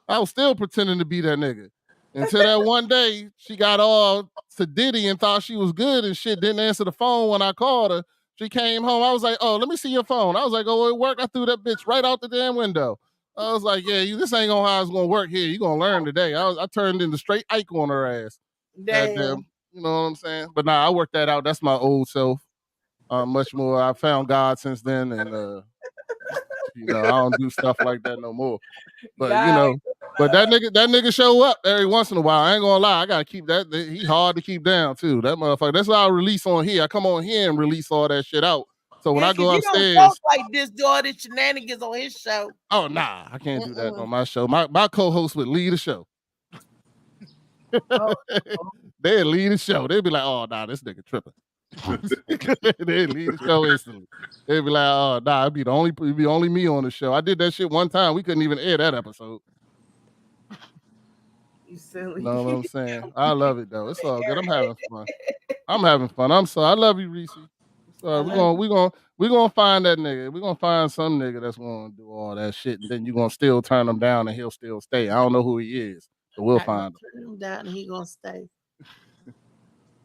I was still pretending to be that nigga. Until that one day, she got all sedity and thought she was good and shit. Didn't answer the phone when I called her. She came home. I was like, oh, let me see your phone. I was like, oh, it worked. I threw that bitch right out the damn window. I was like, yeah, this ain't gonna how it's gonna work here. You gonna learn today. I turned into straight Ike on her ass.
Damn.
You know what I'm saying? But nah, I worked that out. That's my old self. Much more. I found God since then, and I don't do stuff like that no more. But but that nigga show up every once in a while. I ain't gonna lie, I gotta keep that. He hard to keep down too. That motherfucker. That's why I release on here. I come on here and release all that shit out. So when I go upstairs,
you don't talk like this, do all this shenanigans on his show.
Oh nah, I can't do that on my show. My co-host would lead the show. They'd lead the show. They'd be like, oh nah, this nigga tripping. They'd lead the show instantly. They'd be like, oh nah, it'd be only me on the show. I did that shit one time. We couldn't even air that episode.
You silly.
Know what I'm saying? I love it though. It's all good. I'm having fun. I'm sorry. I love you, Reese. So we're gonna find that nigga. We're gonna find some nigga that's gonna do all that shit, and then you're gonna still turn him down and he'll still stay. I don't know who he is, but we'll find him.
Turn him down and he gonna stay.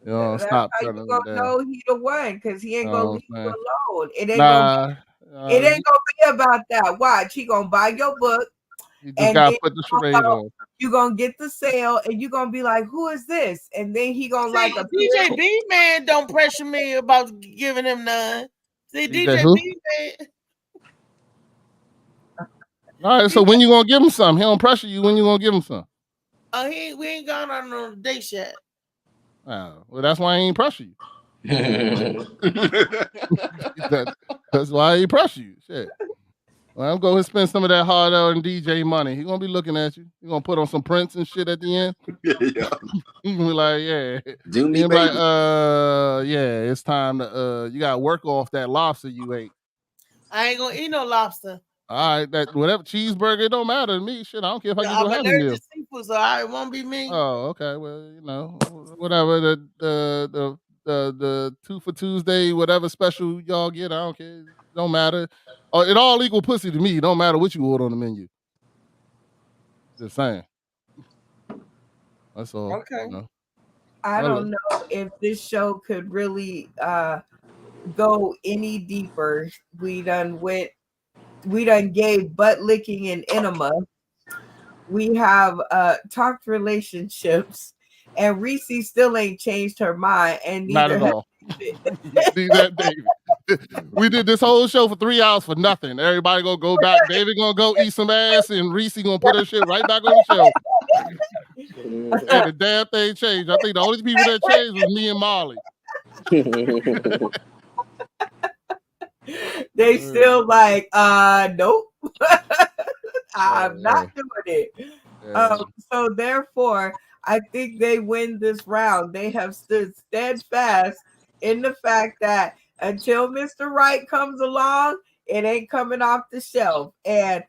Stop
how
turning
you
him
gonna
down.
know he the one because he ain't gonna leave you alone. It ain't
It
ain't gonna be about that. Watch, he gonna buy your book.
You just gotta put the charade on.
You gonna get the sale and you gonna be like, who is this? And then he gonna like a
DJ B man don't pressure me about giving him none. See, DJ B man.
All right, so when you gonna give him some? He don't pressure you. When you gonna give him some?
We ain't gone on no date yet.
Oh, well, that's why I ain't pressure you. That's why he pressure you. Shit. Well, I'm going to spend some of that hard earned DJ money. He gonna be looking at you. He gonna put on some Prince and shit at the end. He gonna be like, yeah.
Do me, baby.
Like, yeah, it's time to you gotta work off that lobster you ate.
I ain't gonna eat no lobster.
All right, that whatever cheeseburger, it don't matter to me. Shit, I don't care if I can go have a meal.
Seafood, so it won't be me.
Oh, okay. Well, whatever the 2 for Tuesday, whatever special y'all get, I don't care. Don't matter. It all equal pussy to me. It don't matter what you order on the menu. Just saying. That's all.
Okay.
You know?
I don't know if this show could really go any deeper. We done gave butt licking and enema. We have talked relationships, and Reese still ain't changed her mind, and
not at all. See that, David? We did this whole show for 3 hours for nothing. Everybody gonna go back. David gonna go eat some ass, and Reese gonna put her shit right back on the show. And the damn thing changed. I think the only people that changed was me and Molly.
They still like, nope. I'm not doing it. So therefore, I think they win this round. They have stood steadfast in the fact that until Mr. Right comes along, it ain't coming off the shelf. And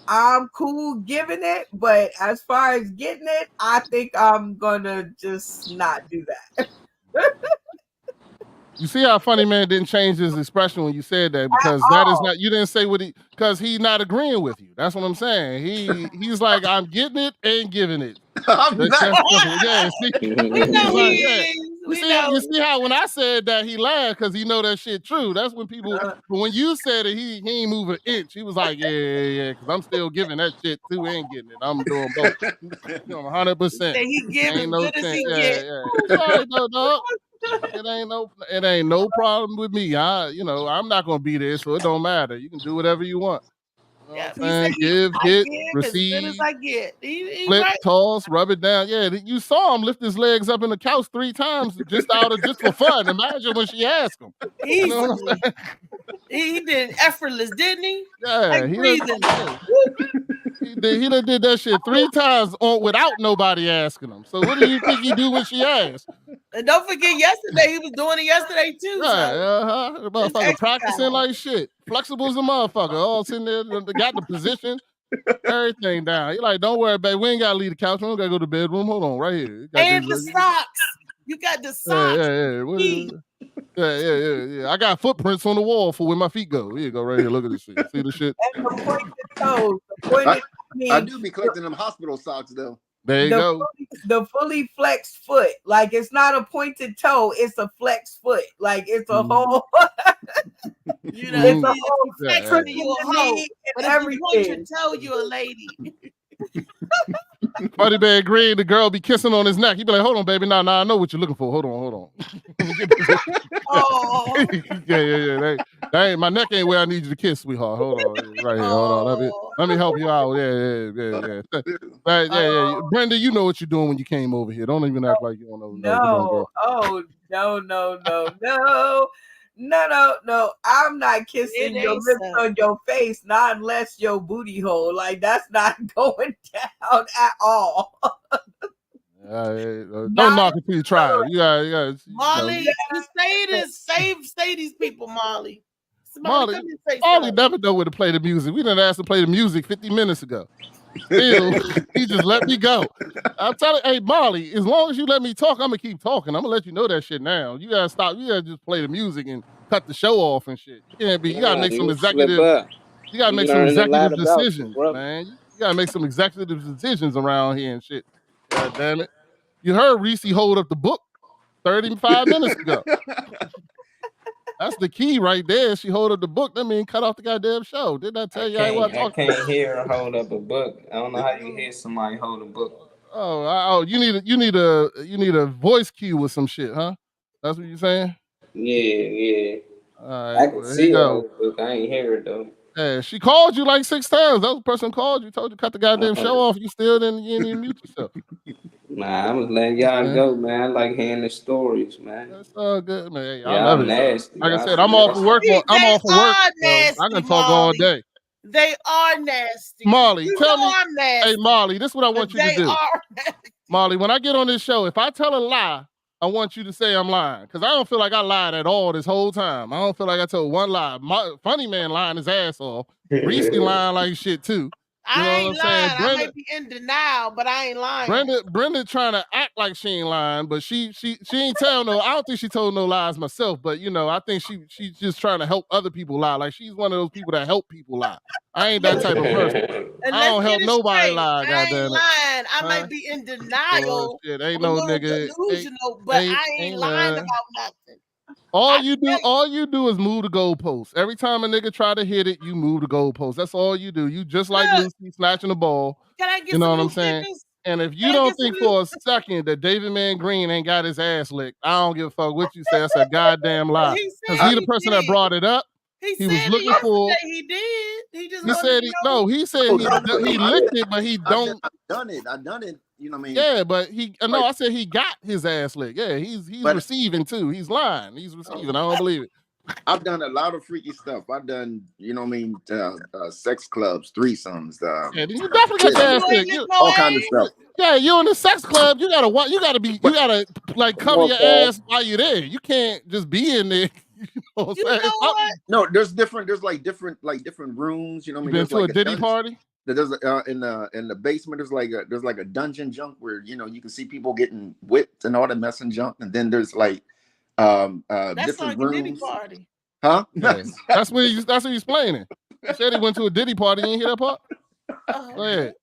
I'm cool giving it, but as far as getting it, I think I'm gonna just not do that.
You see how Funny Man didn't change his expression when you said that, because that is not, you didn't say what he, because he's not agreeing with you. That's what I'm saying. He's like, I'm getting it and giving it. Yeah, you see how when I said that he laughed because he know that shit true. That's when people, but when you said it, he ain't move an inch. He was like, yeah, because I'm still giving that shit too and getting it. I'm doing both. 100%.
He giving good as he get.
Sorry, dog. It ain't no problem with me. I'm not gonna be there, so it don't matter. You can do whatever you want. Give, get, receive,
as good as I get.
Flip, toss, rub it down. Yeah, you saw him lift his legs up in the couch 3 times just for fun. Imagine when she asked him. You know what I'm saying?
He did effortless, didn't he?
Yeah,
like breathing.
He done did that shit 3 times without nobody asking him. So what do you think he do when she asked?
And don't forget, yesterday he was doing it yesterday too.
Yeah, the motherfucker practicing like shit. Flexible as a motherfucker. All sitting there, got the position, everything down. He like, don't worry, babe. We ain't gotta leave the couch. We don't gotta go to the bedroom. Hold on, right here.
And the socks. You got the socks.
Yeah. I got footprints on the wall for where my feet go. Here you go, right here. Look at this shit. See the shit?
And the pointed toes.
I do be collecting them hospital socks though.
There you go.
The fully flexed foot. Like it's not a pointed toe, it's a flexed foot. Like it's a whole
it's a whole flex you a hoe. But if you point your toe, you a lady.
Funny Man agreed. The girl be kissing on his neck. He be like, "Hold on, baby. Nah, I know what you're looking for. Hold on."
Oh,
yeah. That ain't, my neck ain't where I need you to kiss, sweetheart. Hold on, right here. Hold on. Let me help you out. Yeah. Right, yeah. Brenda, you know what you're doing when you came over here. Don't even act like you don't know.
No. No. I'm not kissing your lips on your face, not unless your booty hole. Like that's not going down at all.
Don't knock it till you try it. Yeah.
Molly, you say this. Say these people, Molly.
Molly never know where to play the music. We done asked to play the music 50 minutes ago. Still, he just let me go. I'm telling you, hey, Molly, as long as you let me talk, I'm gonna keep talking. I'm gonna let you know that shit now. You gotta stop. You gotta just play the music and cut the show off and shit. You can't be. You gotta make some executive. You gotta make some executive decisions, man. You gotta make some executive decisions around here and shit. God damn it! You heard Reese hold up the book 35 minutes ago. That's the key right there. She hold up the book. That mean cut off the goddamn show. Didn't I tell you I want to talk?
I can't hear her hold up a book. I don't know how you hear somebody hold a book.
Oh, you need a voice cue with some shit, huh? That's what you're saying?
Yeah.
All right,
I can see her book. I ain't hear it though.
Yeah, she called you like 6 times. That was the person called you, told you cut the goddamn show off. You didn't even mute yourself.
Nah, I was letting y'all go, man. I like hearing the stories, man.
That's all good, man.
Y'all nasty.
Like I said, I'm off of work. I can talk all day.
They are nasty.
Molly, tell me. Hey, Molly, this is what I want you to do. Molly, when I get on this show, if I tell a lie, I want you to say I'm lying. Because I don't feel like I lied at all this whole time. I don't feel like I told one lie. Funny Man lying his ass off. Reese lying like shit, too.
I ain't lying. I might be in denial, but I ain't lying.
Brenda trying to act like she ain't lying, but she ain't tell no. I don't think she told no lies myself, but I think she's just trying to help other people lie. Like she's one of those people that help people lie. I ain't that type of person. I don't help nobody lie.
I ain't lying. I might be in denial.
Shit, ain't no nigga.
Delusional, but I ain't lying about nothing.
All you do is move the goalpost. Every time a nigga try to hit it, you move the goalpost. That's all you do. You just like Lucy snatching the ball.
Can I get
you know what I'm saying? And if you don't think for a second that David Man Green ain't got his ass licked, I don't give a fuck what you say. That's a goddamn lie. Because he the person that brought it up. He was looking for.
He did. He just
said he said he licked it, but he don't.
I done it. You know what I mean?
Yeah, but I said he got his ass licked. Yeah, he's receiving too. He's lying. He's receiving. I don't believe it.
I've done a lot of freaky stuff. I've done, sex clubs, threesomes.
Yeah, you definitely got your ass licked.
All kinds of stuff.
Yeah, you in the sex club. You gotta like cover your ass while you're there. You can't just be in there.
No, there's different rooms. You know what I mean?
Been to a Diddy party?
There's in the basement. There's like a dungeon junk where you can see people getting whipped and all that mess and junk. And then there's like
that's
different
like
rooms.
a Diddy party.
Huh?
Yeah. That's what he's explaining. He said he went to a Diddy party. You didn't hear that part? Go ahead.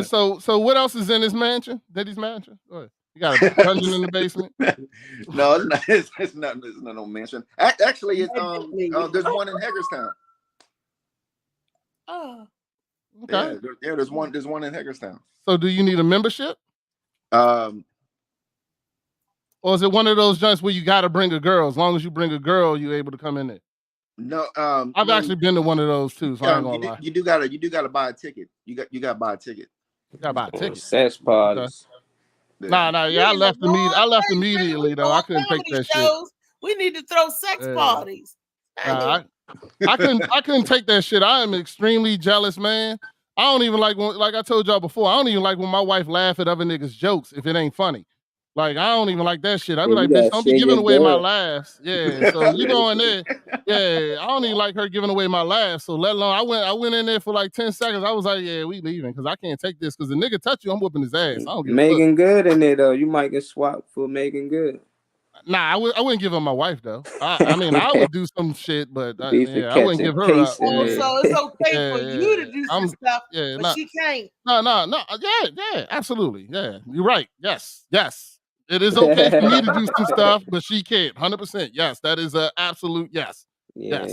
So what else is in this mansion? Diddy's mansion? Go ahead. You got a dungeon in the basement?
No, it's not no mansion. Actually, it's there's one in Hagerstown.
Oh.
Okay.
Yeah, there's one in Hagerstown.
So do you need a membership? Or is it one of those joints where you got to bring a girl? As long as you bring a girl, you're able to come in there.
No,
I've actually been to one of those too. So I ain't gonna lie.
You do gotta buy a ticket. You gotta buy a ticket.
You gotta buy a ticket.
Sex parties.
Nah. Yeah, I left immediately though. I couldn't take that shit.
We need to throw sex parties.
I couldn't take that shit. I am extremely jealous, man. I don't even like like I told y'all before. I don't even like when my wife laugh at other niggas' jokes if it ain't funny. Like I don't even like that shit. I be like, bitch, don't be giving away my laughs. Yeah, so you go in there. Yeah, I don't even like her giving away my laughs. So let alone I went in there for like 10 seconds. I was like, yeah, we leaving because I can't take this because the nigga touch you, I'm whooping his ass. I don't give
Megan Good in there though. You might get swapped for Megan Good.
Nah, I wouldn't give her my wife though. I mean, I would do some shit, but I wouldn't give her up.
So it's okay for you to do some stuff, but she can't.
No. Yeah, absolutely. Yeah, you're right. Yes. It is okay for me to do some stuff, but she can't. 100%. Yes, that is an absolute yes.
Yeah,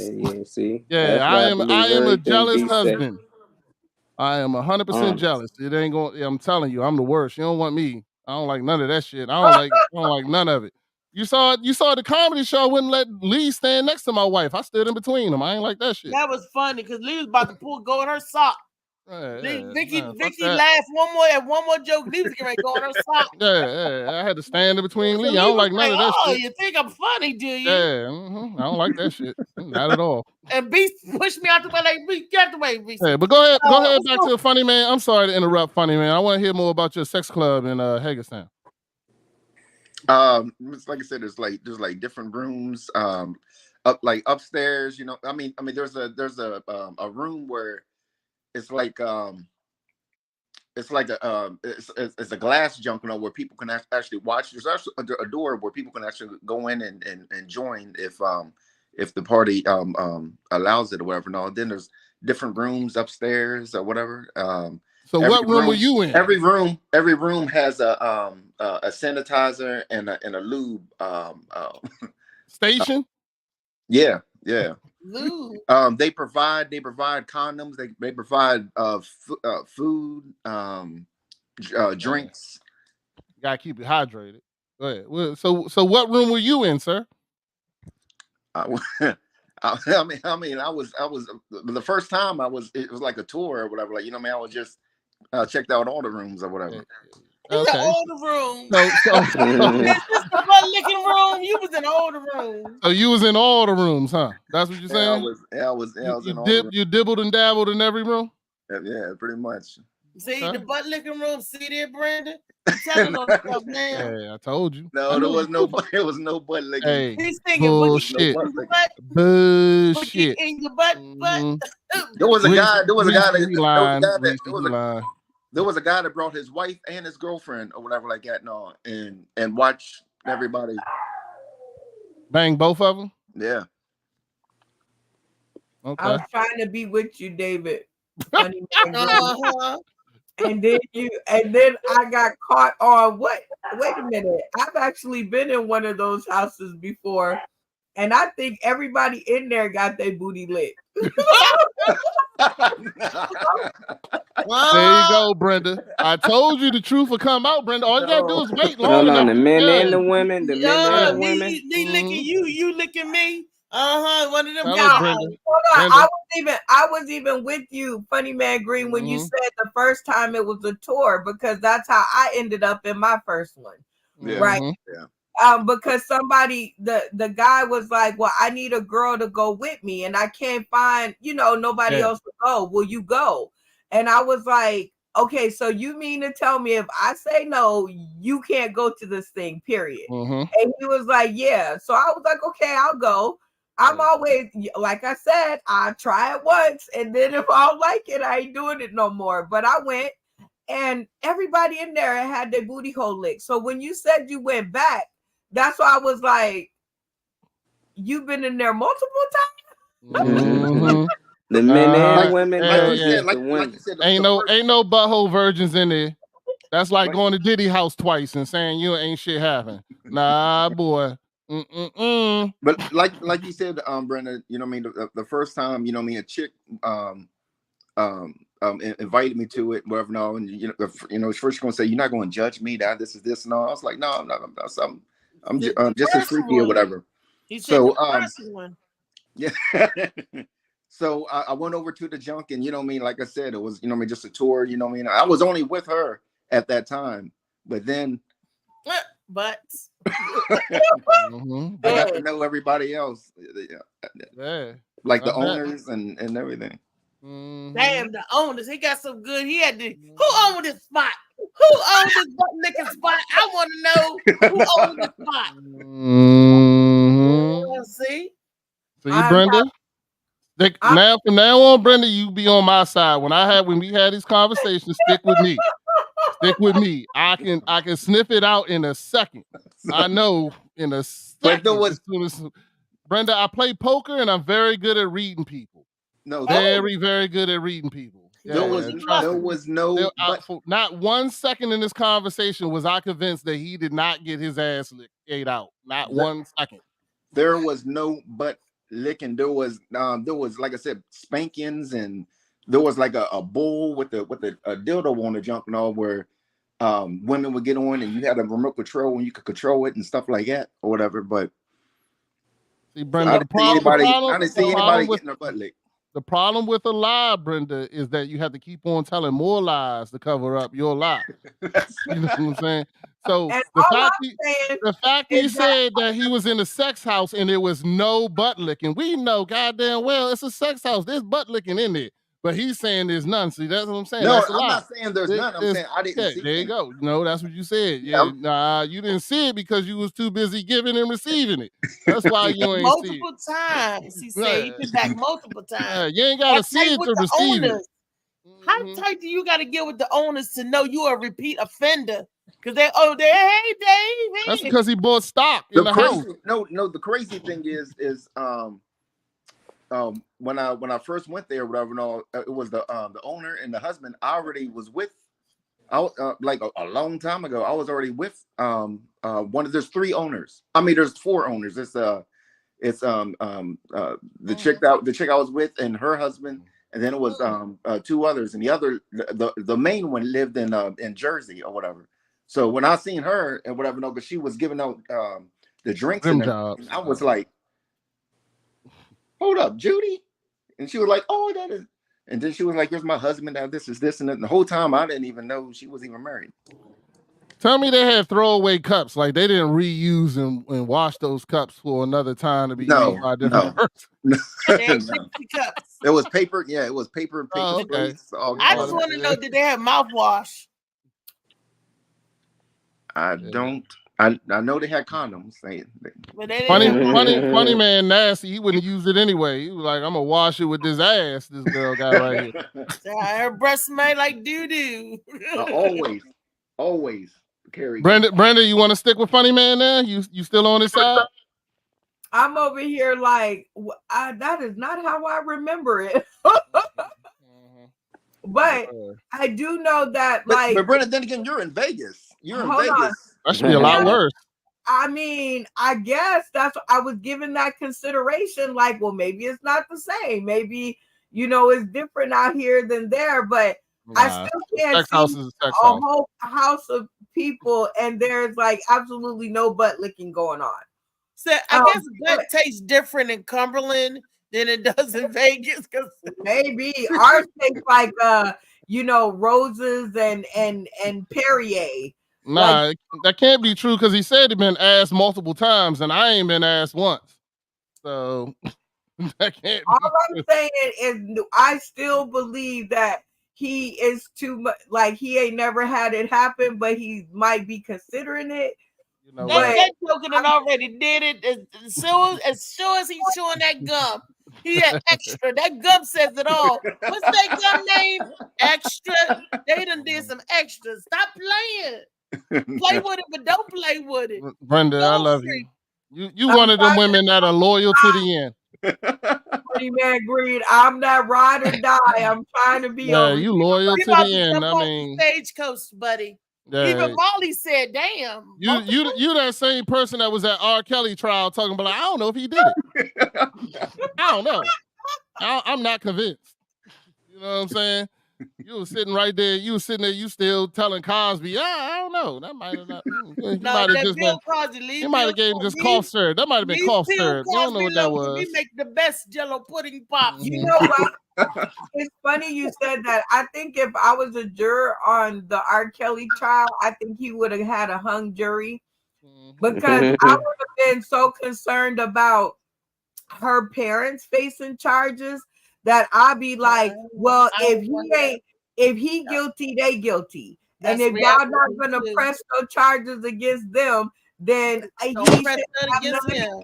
see.
Yeah, I am a jealous husband. I am 100% jealous. It ain't going. I'm telling you, I'm the worst. You don't want me. I don't like none of that shit. I don't like none of it. You saw the comedy show. I wouldn't let Lee stand next to my wife. I stood in between them. I ain't like that shit.
That was funny because Lee was about to go in her sock. Vicky laughed one more joke. Lee was getting ready to go in her sock.
Yeah, I had to stand in between Lee. I don't like none of that shit.
You think I'm funny, do you?
Yeah, I don't like that shit. Not at all.
And Beast pushed me out the way. Like, Beast, get out the way, Beast.
Yeah, but go ahead back to the Funny Man. I'm sorry to interrupt, Funny Man. I want to hear more about your sex club in Hagerstown.
It's like I said, there's like different rooms, upstairs. I mean, there's a room where it's like it's a glass junk, where people can actually watch. There's actually a door where people can actually go in and join if the party allows it or whatever. No, then there's different rooms upstairs or whatever.
So what room were you in?
Every room has a sanitizer and a lube
station.
Yeah.
Lube.
They provide condoms. They provide food, drinks.
You gotta keep it hydrated. Go ahead. Well, so what room were you in, sir?
I mean, I was the first time it was like a tour or whatever. Like, I was just checked out all the rooms or whatever.
Okay. All the rooms. It's just the butt licking room. You was in all the rooms.
So you was in all the rooms, huh? That's what you're saying?
I was in all the rooms.
You dibbled and dabbled in every room?
Yeah, pretty much.
See the butt licking room. See there, Brandon?
Hey, I told you.
No, there was no there was no butt licking.
Hey,
He's thinking
bullshit. Bullshit.
in your butt.
There was a guy. There was a guy that brought his wife and his girlfriend or whatever like that, and watched everybody
bang both of them.
Yeah.
Okay.
I was trying to be with you, David. Funny man. And then I got caught on what? Wait a minute. I've actually been in one of those houses before, and I think everybody in there got their booty lit.
There you go, Brenda. I told you the truth will come out, Brenda. All you gotta do is wait long enough.
The men and the women, the men and the women.
He licking you licking me. One of them guys.
I was even with you, Funny Man Green, when you said the first time it was a tour, because that's how I ended up in my first one.
Yeah.
Right.
Yeah.
Because somebody, the guy was like, well, I need a girl to go with me, and I can't find, nobody else to go. Will you go? And I was like, okay, so you mean to tell me if I say no, you can't go to this thing, period. And he was like, yeah. So I was like, okay, I'll go. I'm always, like I said, I try it once, and then if I don't like it, I ain't doing it no more. But I went, and everybody in there had their booty hole licked. So when you said you went back, that's why I was like, you've been in there multiple times?
The men and women.
Like you said, ain't no butthole virgins in there. That's like going to Diddy house twice and saying you ain't shit happen. Nah, boy.
But like you said, Brenda, you know what I mean, the first time, you know what I mean, a chick invited me to it, whatever, no, and first gonna say, you're not gonna judge me that this is this and all. I was like, no, I'm not. I'm just as freaky or whatever.
He said one.
Yeah. So I went over to the junk, and you know what I mean, like I said, it was, you know what I mean, just a tour, you know what I mean. I was only with her at that time, but then
I
got to know everybody else. Like the owners and everything.
Damn, the owners. He got some good. He had to. Who owned this spot? Who owned this butt licking spot? I want to know who owned this spot. See,
Brenda. From now on, Brenda, you be on my side. When we had these conversations, stick with me. Stick with me. I can sniff it out in a second. I know in a second. Brenda, I play poker and I'm very good at reading people. Very good at reading people.
There was no
not 1 second in this conversation was I convinced that he did not get his ass ate out. Not 1 second.
There was no butt licking. There was like I said, spankings, and there was like a bowl with a dildo on the junk and all, where women would get on and you had a remote control and you could control it and stuff like that or whatever. But
see, Brenda,
I didn't see anybody getting their butt licked.
The problem with a lie, Brenda, is that you have to keep on telling more lies to cover up your lie. You know what I'm saying? So the fact he said that he was in a sex house and there was no butt licking, we know goddamn well it's a sex house. There's butt licking in it. But he's saying there's none. See, that's what I'm saying.
No,
that's a
I'm
lie.
not saying there's none. I'm saying I didn't see it.
There you go. No, that's what you said. Yeah, nah, you didn't see it because you was too busy giving and receiving it. That's why you ain't see it.
Multiple times. He said he's been back multiple times.
You ain't got to see it to receive it.
How tight do you got to get with the owners to know you a repeat offender? Because hey Dave.
That's because he bought stock in the house.
No, the crazy thing is when I first went there, whatever, it was the owner and the husband. I already was with, like a long time ago. I was already with there's 3 owners. I mean, there's 4 owners. It's the chick I was with and her husband, and then it was 2 others, and the main one lived in Jersey or whatever. So when I seen her and whatever, because she was giving out the drinks, and I was like, hold up, Judy. And she was like, oh, that is. And then she was like, here's my husband. Now this is this and that. And the whole time I didn't even know she was even married.
Tell me they had throwaway cups. Like they didn't reuse and wash those cups for another time to be used by a different person.
It was paper. Yeah, it was paper.
Okay. I just want to know, did they have mouthwash?
I don't. I know they had condoms.
Funny man, nasty. He wouldn't use it anyway. He was like, "I'm gonna wash it with this ass this girl got right here."
Her breath smell like doo doo.
Always carry.
Brenda, you want to stick with funny man now? You still on his side?
I'm over here like that is not how I remember it. But I do know that,
but Brenda, then again, you're in Vegas. You're in Vegas.
That should be a lot worse.
I mean, I guess that's what I was given that consideration. Like, well, maybe it's not the same. Maybe, it's different out here than there. But I still can't see a whole house of people and there's like absolutely no butt licking going on.
So I guess butt tastes different in Cumberland than it does in Vegas. Because
maybe ours tastes like roses and Perrier.
Nah, that can't be true because he said he'd been asked multiple times and I ain't been asked once. So that can't
all I'm saying is I still believe that he is too much, like he ain't never had it happen, but he might be considering it.
That joking and already did it. As sure as he's chewing that gum, he had extra. That gum says it all. What's that gum name? Extra. They done did some extras. Stop playing. Play with it, but don't play with it.
Brenda, I love you. You one of them women that are loyal to the end.
Pretty man Green, I'm not ride or die. I'm trying to be.
Yeah, you loyal to the end. I mean,
stagecoach, buddy.
Yeah.
Even Molly said, "Damn."
You that same person that was at R. Kelly trial talking about, I don't know if he did it. I don't know. I'm not convinced. You know what I'm saying? You were sitting right there. You were sitting there. You still telling Cosby, I don't know. That might have not. He might have gave him just cough syrup. That might have been cough syrup. I don't know what that was.
We make the best Jello pudding pop.
You know what? It's funny you said that. I think if I was a juror on the R. Kelly trial, I think he would have had a hung jury because I would have been so concerned about her parents facing charges that I'd be like, well, if he guilty, they guilty. And if y'all not gonna press no charges against them, then he press against him.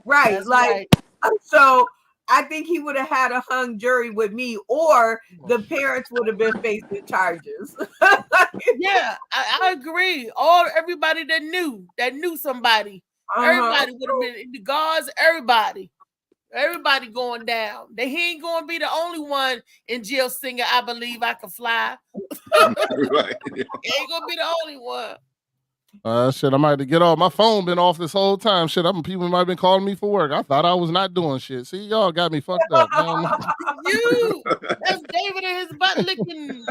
Right. That's like so I think he would have had a hung jury with me, or the parents would have been facing charges.
Yeah, I agree. Everybody that knew somebody. Everybody would have been the guards, Everybody going down. He ain't going to be the only one in jail singing I Believe I Can Fly.
Right.
He ain't going to be the only one.
Shit, I might have to get off. My phone been off this whole time. Shit, people might have been calling me for work. I thought I was not doing shit. See, y'all got me fucked up.
That's David and his butt licking.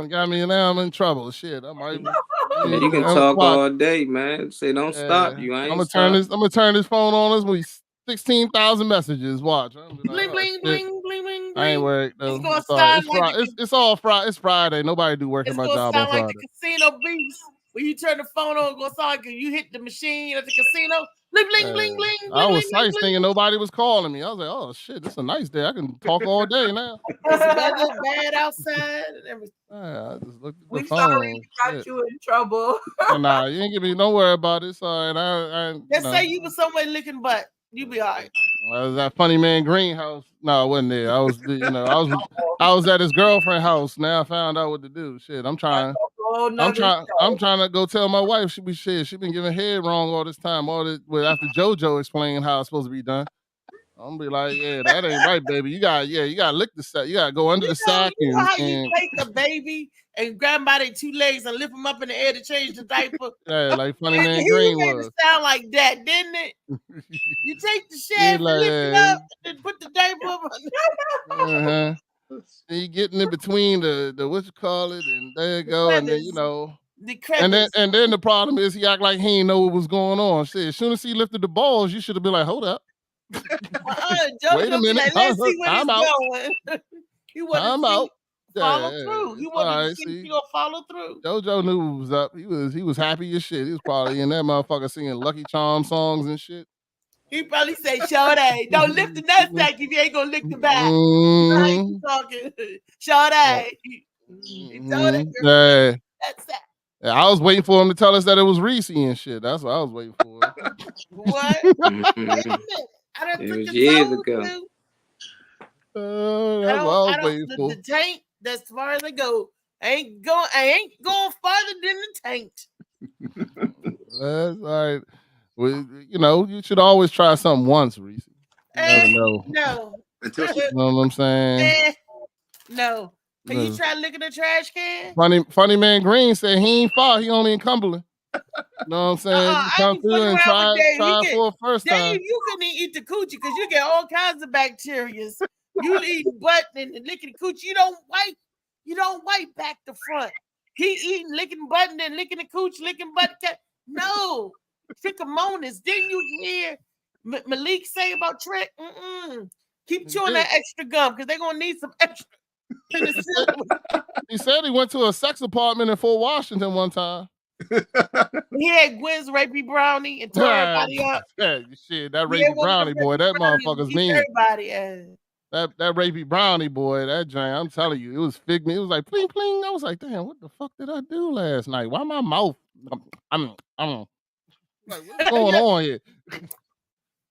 Got me now. I'm in trouble. Shit, I might.
You can talk all day, man. Say don't stop. You ain't.
I'm gonna turn this phone on. This week. 16,000 messages. Watch. Like,
bling, bling, bling, bling, bling.
I ain't worried though. It's all Friday. It's Friday. Nobody do work in my job on Friday.
Like the casino beats. When you turn the phone on, it's gonna sound like you hit the machine at the casino. Bling, bling, bling, bling.
I was nice thinking nobody was calling me. I was like, oh shit, it's a nice day. I can talk all day now.
It's bad outside and everything.
I just looked at
the
phone.
Sorry we got you in trouble.
Nah, you ain't give me. Don't worry about it. Sorry.
Let's say you was somewhere licking butt. You be all right.
I was at Funny Man Greenhouse. No, I wasn't there. I was, I was at his girlfriend's house. Now I found out what to do. Shit, I'm trying to go tell my wife she been giving head wrong all this time. After JoJo explaining how it's supposed to be done. I'm gonna be like, yeah, that ain't right, baby. You gotta lick the sack. You gotta go under the sack.
You know how you take the baby and grab him by their two legs and lift him up in the air to change the diaper?
Yeah, like Funny Man Green was.
It sound like that, didn't it? You take the shaft, lift it up, and put the diaper up.
So you getting in between the what you call it, and there you go, and then and then the problem is he act like he ain't know what was going on. Shit, as soon as he lifted the balls, you should have been like, hold up. Wait a minute.
Like, let's see where he's going. He wasn't
out.
Follow through. He wanted to see you follow through.
JoJo knew what was up. He was happy as shit. He was probably in that motherfucker singing Lucky Charm songs and shit.
He probably said, Sade, don't lift the nutsack if you ain't gonna lick the back. How you talking? Sade. He told it. That's that.
I was waiting for him to tell us that it was Reese and shit. That's what I was waiting for.
What? Wait a minute. I don't
It
think
was
it's
years
told
ago.
you.
That's what I was waiting for.
The tank, that's as far as I go. I ain't going farther than the tank.
That's all right. Well, you should always try something once, Reese. You never know.
No.
Until she,
You know what I'm saying?
No. Can you try licking the trash can?
Funny man Green said he ain't far. He only in Cumberland. You know what I'm saying? You come through and try it for a first time.
Dave, you couldn't eat the coochie because you get all kinds of bacteria. You eat butt and licking the coochie. You don't wipe back to front. He eating, licking butt and then licking the coochie, licking butt. No. Trichomonas. Didn't you hear Malik say about Trick? Keep chewing that extra gum because they're going to need some extra.
He said he went to a sex apartment in Fort Washington one time.
He had Gwen's rapey brownie and tore everybody up.
Yeah, shit, that rapey brownie boy, that motherfucker's mean.
Everybody,
that rapey brownie boy, that giant, I'm telling you, it was figment. It was like pling pling. I was like, damn, what the fuck did I do last night? Why my mouth? I'm like, what's going on here?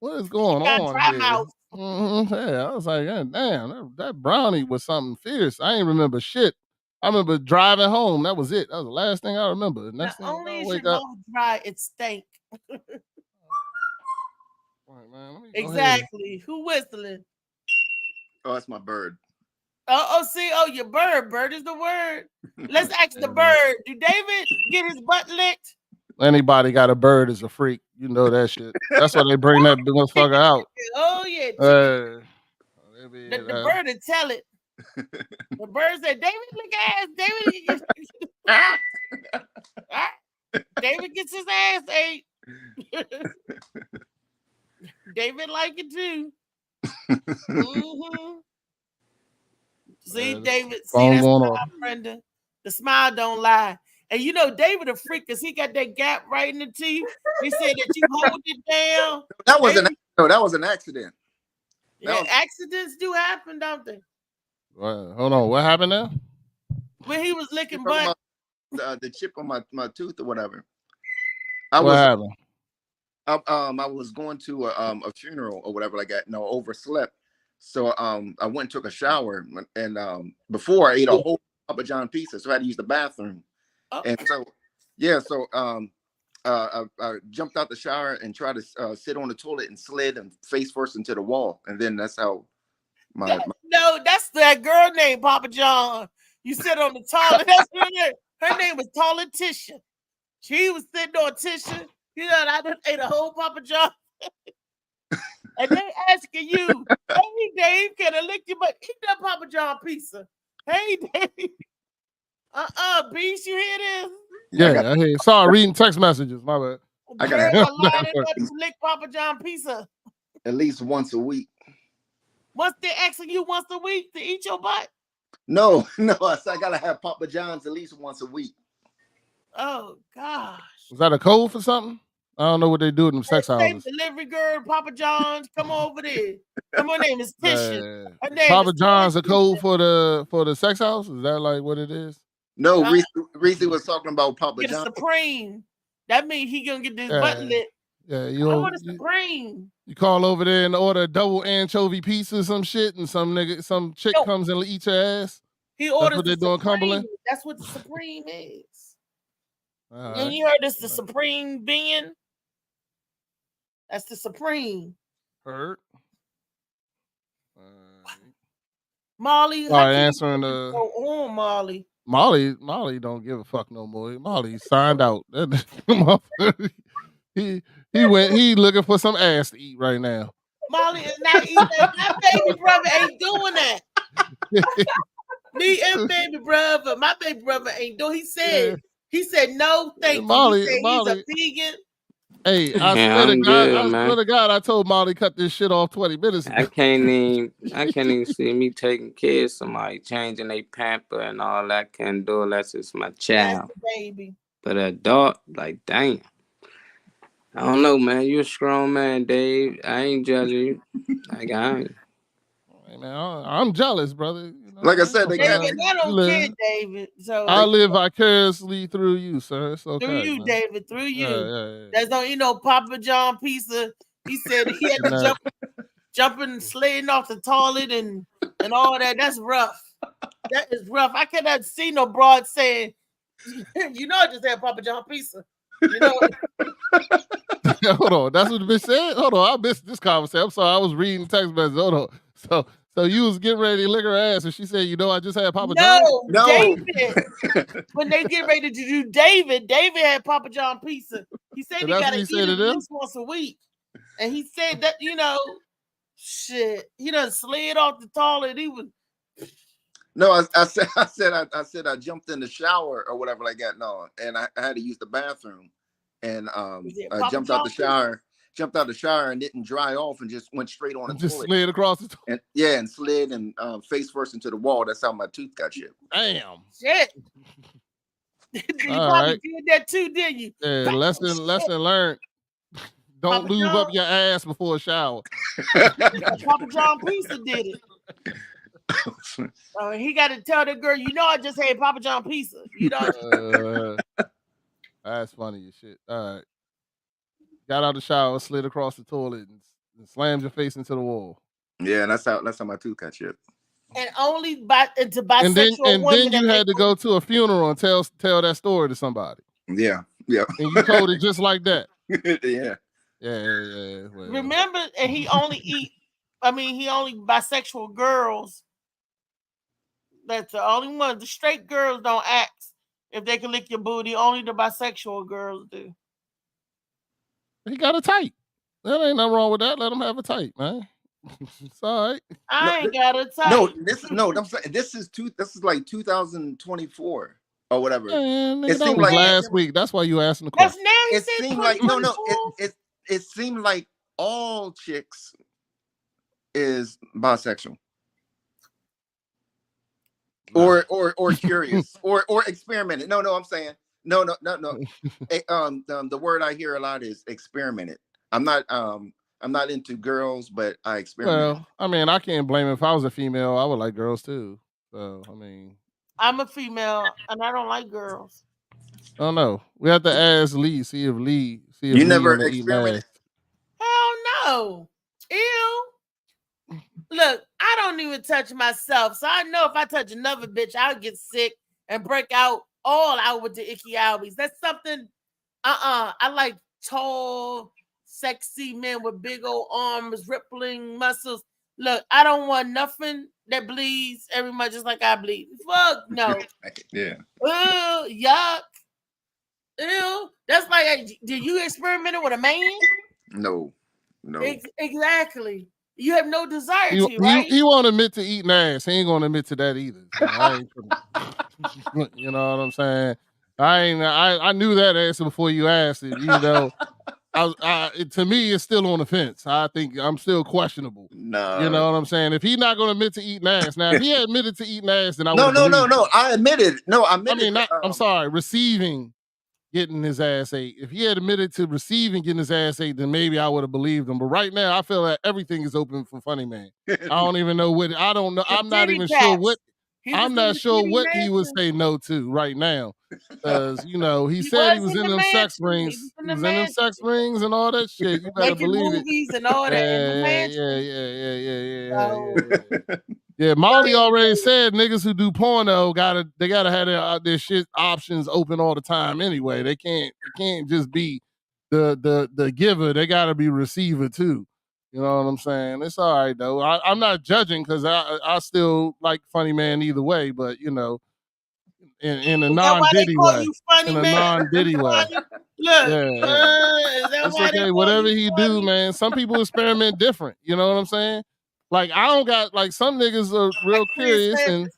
What is going on here? Yeah, I was like, damn, that brownie was something fierce. I ain't remember shit. I remember driving home. That was it. That was the last thing I remember. Next thing
only
I
is
wake
your
up.
mouth dry, it stank.
Right, man,
exactly. Who whistling?
Oh, that's my bird.
Your bird. Bird is the word. Let's ask the bird. Do David get his butt licked?
Anybody got a bird is a freak. You know that shit. That's why they bring that motherfucker out.
Oh, yeah.
The
bird would tell it. The bird said, David lick ass. David gets his ass ate. David like it too. See, David. See, that's smile, Brenda. The smile don't lie. And you know, David a freak because he got that gap right in the teeth. He said that you hold it down.
That was an accident.
Accidents do happen, don't they?
Hold on, what happened now?
When he was licking butt.
The chip on my tooth or whatever.
What happened?
I was going to a funeral or whatever like that. No, overslept. So I went and took a shower, and before I ate a whole Papa John pizza, so I had to use the bathroom. And so I jumped out the shower and tried to sit on the toilet and slid and face first into the wall, and then that's how
No, that's that girl named Papa John. You sit on the toilet. That's her name was Tisha. She was sitting on Tisha. You know, I just ate a whole Papa John. And they asking you, hey Dave, can I lick you? But eat that Papa John pizza. Hey Dave. Beast, you hear this?
Yeah, I hear you. Sorry, reading text messages. My bad.
I gotta
lick Papa John pizza.
At least once a week.
Once they asking you once a week to eat your butt?
No, I gotta have Papa John's at least once a week.
Oh gosh.
Was that a code for something? I don't know what they do in them sex houses.
Delivery girl, Papa John's, come over there. Her name is Tisha.
Papa John's a code for the sex house? Is that like what it is?
No, Reese was talking about Papa John.
Supreme. That means he gonna get this butt lit.
Yeah,
I want a Supreme.
You call over there and order a double anchovy pizza or some shit, and some chick comes and eats your ass.
He orders.
That's what they're doing, Cumberland.
That's what the Supreme is.
And
you heard this, the Supreme being. That's the Supreme.
Heard.
Molly.
All right, answering
the. Go on, Molly.
Molly don't give a fuck no more. Molly signed out. He looking for some ass to eat right now.
Molly is not eating that. My baby brother ain't doing that. Me and baby brother. My baby brother ain't doing. He said no, thank
Molly,
you. He said
Molly.
he's a vegan.
Hey, I swear to God, I told Molly cut this shit off 20 minutes ago.
I can't even see me taking care of somebody, changing their pamper and all that. Can't do unless it's my child.
Baby.
But adult, like, damn. I don't know, man. You're a strong man, Dave. I ain't judging you. Like, I ain't.
Hey, man, I'm jealous, brother. You
Like I said,
David, I don't care, David. So
I live vicariously through you, sir. It's okay.
Through you,
man.
David. Through you.
Yeah.
That's don't Papa John Pizza. He said he had to jumping, sliding off the toilet and all that. That's rough. That is rough. I cannot see no broad saying, I just had Papa John Pizza.
Hold on. That's what the bitch said? Hold on. I missed this conversation. I'm sorry. I was reading text message. Hold on. So you was getting ready to lick her ass and she said, I just had Papa John?
No. David. When they get ready to do David had Papa John Pizza. He said he got to eat it at least once a week. And he said that, shit, he done slid off the toilet. He was.
No, I said I jumped in the shower or whatever like that. No, and I had to use the bathroom, and I jumped out the shower and didn't dry off and just went straight on the
just
toilet.
Slid across the toilet.
And slid and face first into the wall. That's how my tooth got chipped.
Damn.
Shit. You probably did that too, didn't you?
Yeah, lesson learned. Don't
Papa
lube
John.
up your ass before a shower.
Papa John Pizza did it. He got to tell the girl, I just had Papa John Pizza.
That's funny as shit. All right. Got out the shower, slid across the toilet, and slammed your face into the wall.
Yeah, that's how my tooth got chipped.
And only to bisexual
And then
women.
you had to go to a funeral and tell that story to somebody.
Yeah.
And you told it just like that.
Yeah.
Yeah. Well,
remember, and he only bisexual girls. That's the only one. The straight girls don't ask if they can lick your booty. Only the bisexual girls do.
He got a tight. There ain't nothing wrong with that. Let him have a tight, man. It's all right.
I ain't got a tight.
I'm saying this is like 2024 or whatever.
Man, it seemed like last week. That's why you asking the question.
It seemed like it seemed like all chicks is bisexual. Or curious or experimented. No, I'm saying no. The word I hear a lot is experimented. I'm not into girls, but I experiment.
Well, I can't blame it. If I was a female, I would like girls too. So
I'm a female and I don't like girls.
I don't know. We have to ask Lee. See if Lee.
You never experimented.
Hell no. Ew. Look, I don't even touch myself. So I know if I touch another bitch, I'll get sick and break out all out with the icky albies. That's something. I like tall, sexy men with big old arms, rippling muscles. Look, I don't want nothing that bleeds every month just like I bleed. Fuck no.
Yeah.
Ew, yuck. Ew. That's like, did you experiment with a man?
No.
Exactly. You have no desire
to,
right?
He won't admit to eating ass. He ain't gonna admit to that either. You know what I'm saying? I knew that answer before you asked it. To me, it's still on the fence. I think I'm still questionable.
No,
you know what I'm saying? If he's not gonna admit to eating ass, now if he admitted to eating ass, then I would.
No. I admitted. No, I admitted.
I'm sorry. Receiving. Getting his ass ate. If he had admitted to receiving getting his ass ate, then maybe I would have believed him. But right now, I feel that everything is open for Funny Man. I don't even know what. I don't know. I'm not even sure what. I'm not sure what he would say no to right now, because he said he was in them sex rings. He was in them sex rings and all that shit. You better believe it.
Movies and all that.
Yeah. Yeah, Molly already said niggas who do porno gotta have their shit options open all the time anyway. They can't just be the giver. They gotta be receiver too. You know what I'm saying? It's all right though. I'm not judging because I still like Funny Man either way, but in a non-Diddy way. In a non-Diddy way.
Look,
it's okay. Whatever he do, man. Some people experiment different. You know what I'm saying? Like I don't got like some niggas are real curious and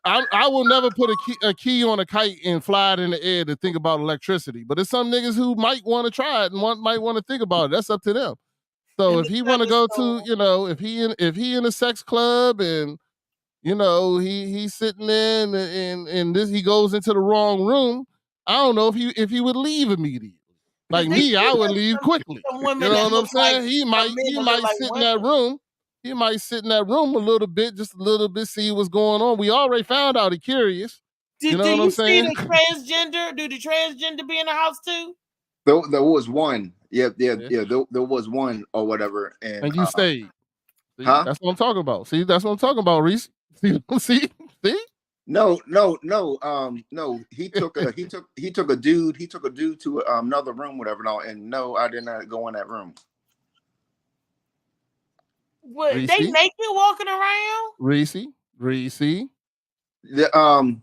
I will never put a key on a kite and fly it in the air to think about electricity. But there's some niggas who might want to try it and might want to think about it. That's up to them. So if he want to go to, if he in a sex club and he's sitting there and he goes into the wrong room, I don't know if he would leave immediately. Like me, I would leave quickly. You know what I'm saying? He might sit in that room he might sit in that room a little bit, just a little bit, see what's going on. We already found out he's curious. You know what I'm saying?
See the transgender? Do the transgender be in the house too?
There was one. Yeah. There was one or whatever,
and you stayed. See,
huh?
That's what I'm talking about. See, that's what I'm talking about, Reese. See.
No. He took a dude to another room, whatever. No, and no, I did not go in that room.
What? Reese? They naked walking around?
Reese.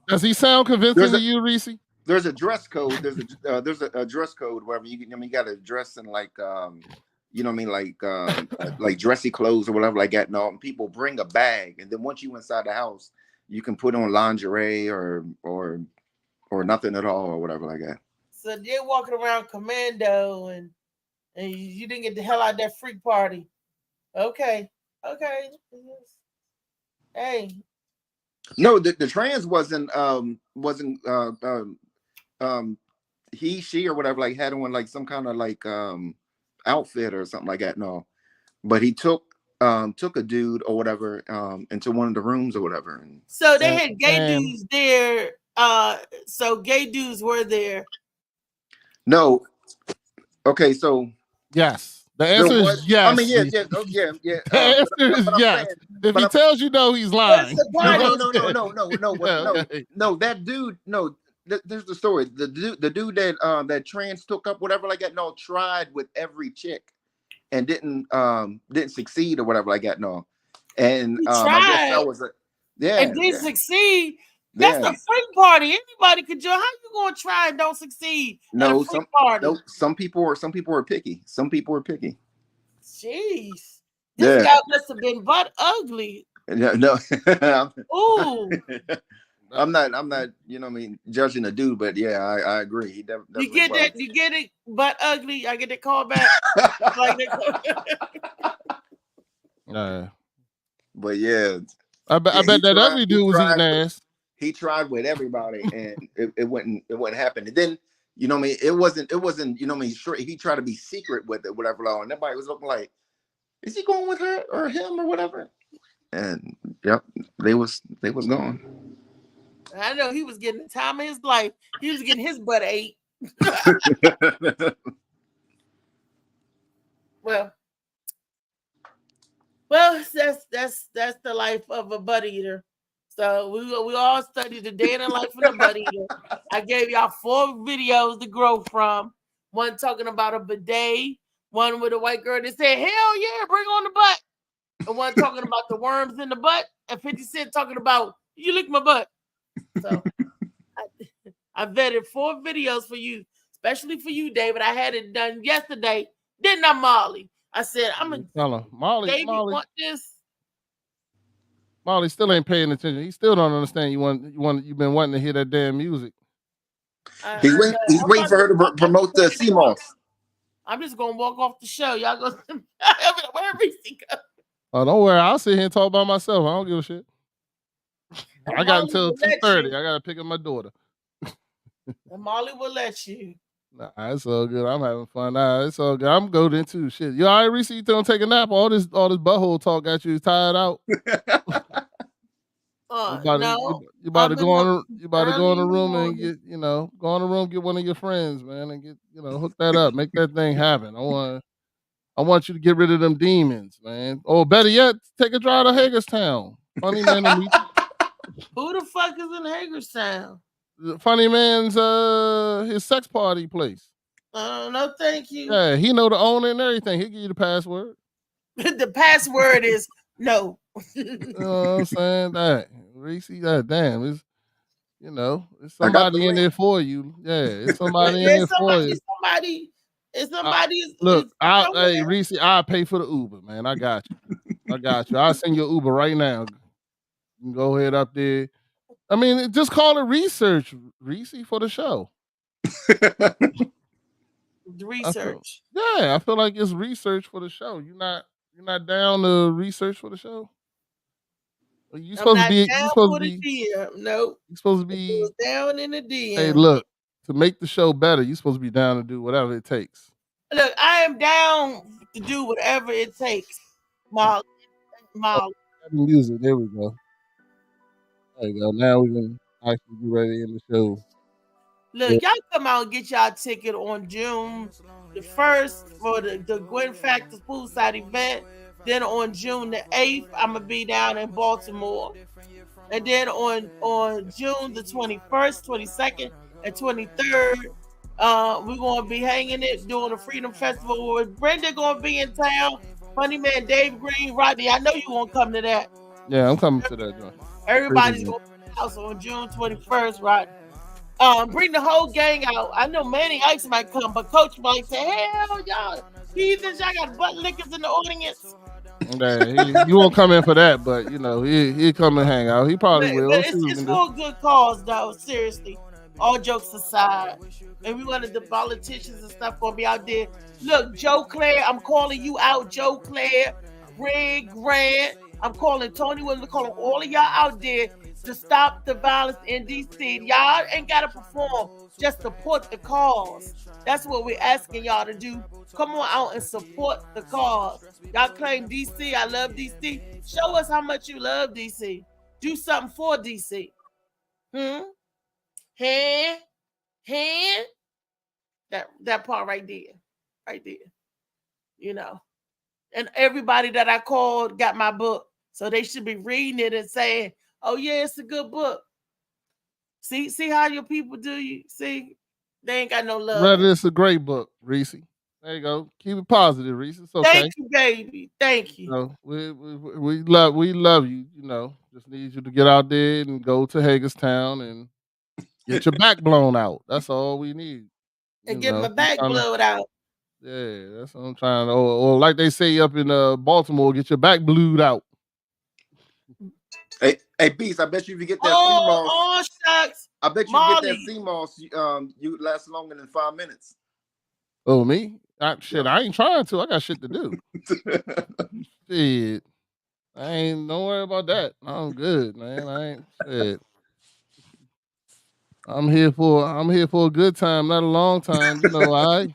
Does he sound convincing to you, Reese?
There's a dress code. There's a dress code wherever you got to dress in like you know what I mean, like dressy clothes or whatever like that. No, and people bring a bag, and then once you inside the house, you can put on lingerie or nothing at all or whatever like that.
So they're walking around commando, and you didn't get the hell out of that freak party. Okay. Hey.
No, the trans wasn't he, she, or whatever, like had on like some kind of like outfit or something like that. No, but he took a dude or whatever into one of the rooms or whatever. And
so they had gay dudes there. So gay dudes were there.
No. Okay, so
yes. The answer is yes.
I mean, yeah.
The answer is yes. If he tells you no, he's lying.
No. That dude, no. There's the story. The dude that trans took up whatever like that. No, tried with every chick and didn't succeed or whatever like that. No, and I guess that was
and didn't succeed. That's a freak party. Anybody could join. How you gonna try and don't succeed?
No, some people are picky. Some people are picky.
Jeez, this guy must have been butt ugly.
No.
Ooh.
I'm not, you know what I mean, judging a dude, but yeah, I agree. He definitely
you get that, you get it, butt ugly. I get that call back.
But yeah.
I bet that ugly dude was eating ass.
He tried with everybody and it wouldn't happen. And then, you know what I mean, it wasn't, you know what I mean, sure, he tried to be secret with it, whatever, and everybody was looking like, is he going with her or him or whatever? And yep, they was gone.
I know he was getting the time of his life. He was getting his butt ate. Well, that's the life of a butt eater. So we all studied the day in the life of the butt eater. I gave y'all 4 videos to grow from. One talking about a bidet, one with a white girl that said, "Hell yeah, bring on the butt," and one talking about the worms in the butt, and 50 Cent talking about "you lick my butt." So I vetted 4 videos for you, especially for you, David. I had it done yesterday, didn't I, Molly? I said, I'm gonna tell her, Molly, want this.
Molly still ain't paying attention. He still don't understand you've been wanting to hear that damn music.
He's waiting for her to promote the CMOS.
I'm just gonna walk off the show. Y'all go where Reese go.
Oh, don't worry. I'll sit here and talk by myself. I don't give a shit. I got until 2:30. I gotta pick up my daughter.
And Molly will let you.
Nah, it's all good. I'm having fun. Nah, it's all good. I'm going into shit. You all right, Reese? You don't take a nap? All this butthole talk got you tired out. You about to go in the room and get, go in the room, get one of your friends, man, and get, hook that up, make that thing happen. I want you to get rid of them demons, man. Or better yet, take a drive to Hagerstown. Funny man to meet you.
Who the fuck is in Hagerstown?
Funny man's his sex party place.
No, thank you.
Yeah, he know the owner and everything. He'll give you the password.
The password is no.
You know what I'm saying? That Reese, that damn, it's somebody in there for you. Yeah, it's somebody in there for you.
Somebody.
Look, hey Reese, I'll pay for the Uber, man. I got you. I'll send you an Uber right now. You can go ahead up there. I mean, just call it research, Reese, for the show.
The research.
I feel like it's research for the show. You're not down to research for the show. You supposed to be.
Nope.
You're supposed to be
down in the DM.
Hey, look, to make the show better, you're supposed to be down to do whatever it takes.
Look, I am down to do whatever it takes, Molly. Molly.
Music. There we go. There you go. Now we can actually be ready in the show.
Look, y'all come out and get y'all ticket on June the 1st for the Gwen Factors poolside event. Then on June the 8th, I'm gonna be down in Baltimore. And then on June the 21st, 22nd, and 23rd, we're gonna be hanging it doing a Freedom Festival with Brenda gonna be in town. Funny Man Dave Green, Rodney. I know you gonna come to that.
Yeah, I'm coming to that joint.
Everybody's going to the house on June 21st, right? Bring the whole gang out. I know Manny Ice might come, but Coach might say, hell, y'all heathens, y'all got butt lickers in the audience.
Yeah, you won't come in for that, but you know, he'll come and hang out. He probably will.
But it's for a good cause, though, seriously. All jokes aside. And we wanted the politicians and stuff gonna be out there. Look, Joe Claire, I'm calling you out, Joe Claire, Greg Grant. I'm calling Tony Williams, calling all of y'all out there to stop the violence in DC. Y'all ain't gotta perform, just support the cause. That's what we're asking y'all to do. Come on out and support the cause. Y'all claim DC, I love DC. Show us how much you love DC. Do something for DC. Hand. That part right there. You know. And everybody that I called got my book. So they should be reading it and saying, oh, yeah, it's a good book. See how your people do you? See, they ain't got no love.
Brother, it's a great book, Reese. There you go. Keep it positive, Reese. It's okay.
Thank you, baby. Thank you.
We love you. You know, just need you to get out there and go to Hagerstown and get your back blown out. That's all we need.
And get my back blown out.
Yeah, that's what I'm trying to. Or like they say up in Baltimore, get your back blued out.
Hey, Beast, I bet you if you get that
CMOS.
Shucks. I bet you
Molly.
get that CMOS, you last longer than 5 minutes.
Oh, me? I ain't trying to. I got shit to do. Shit. Don't worry about that. I'm good, man. I ain't shit. I'm here for a good time, not a long time. You know,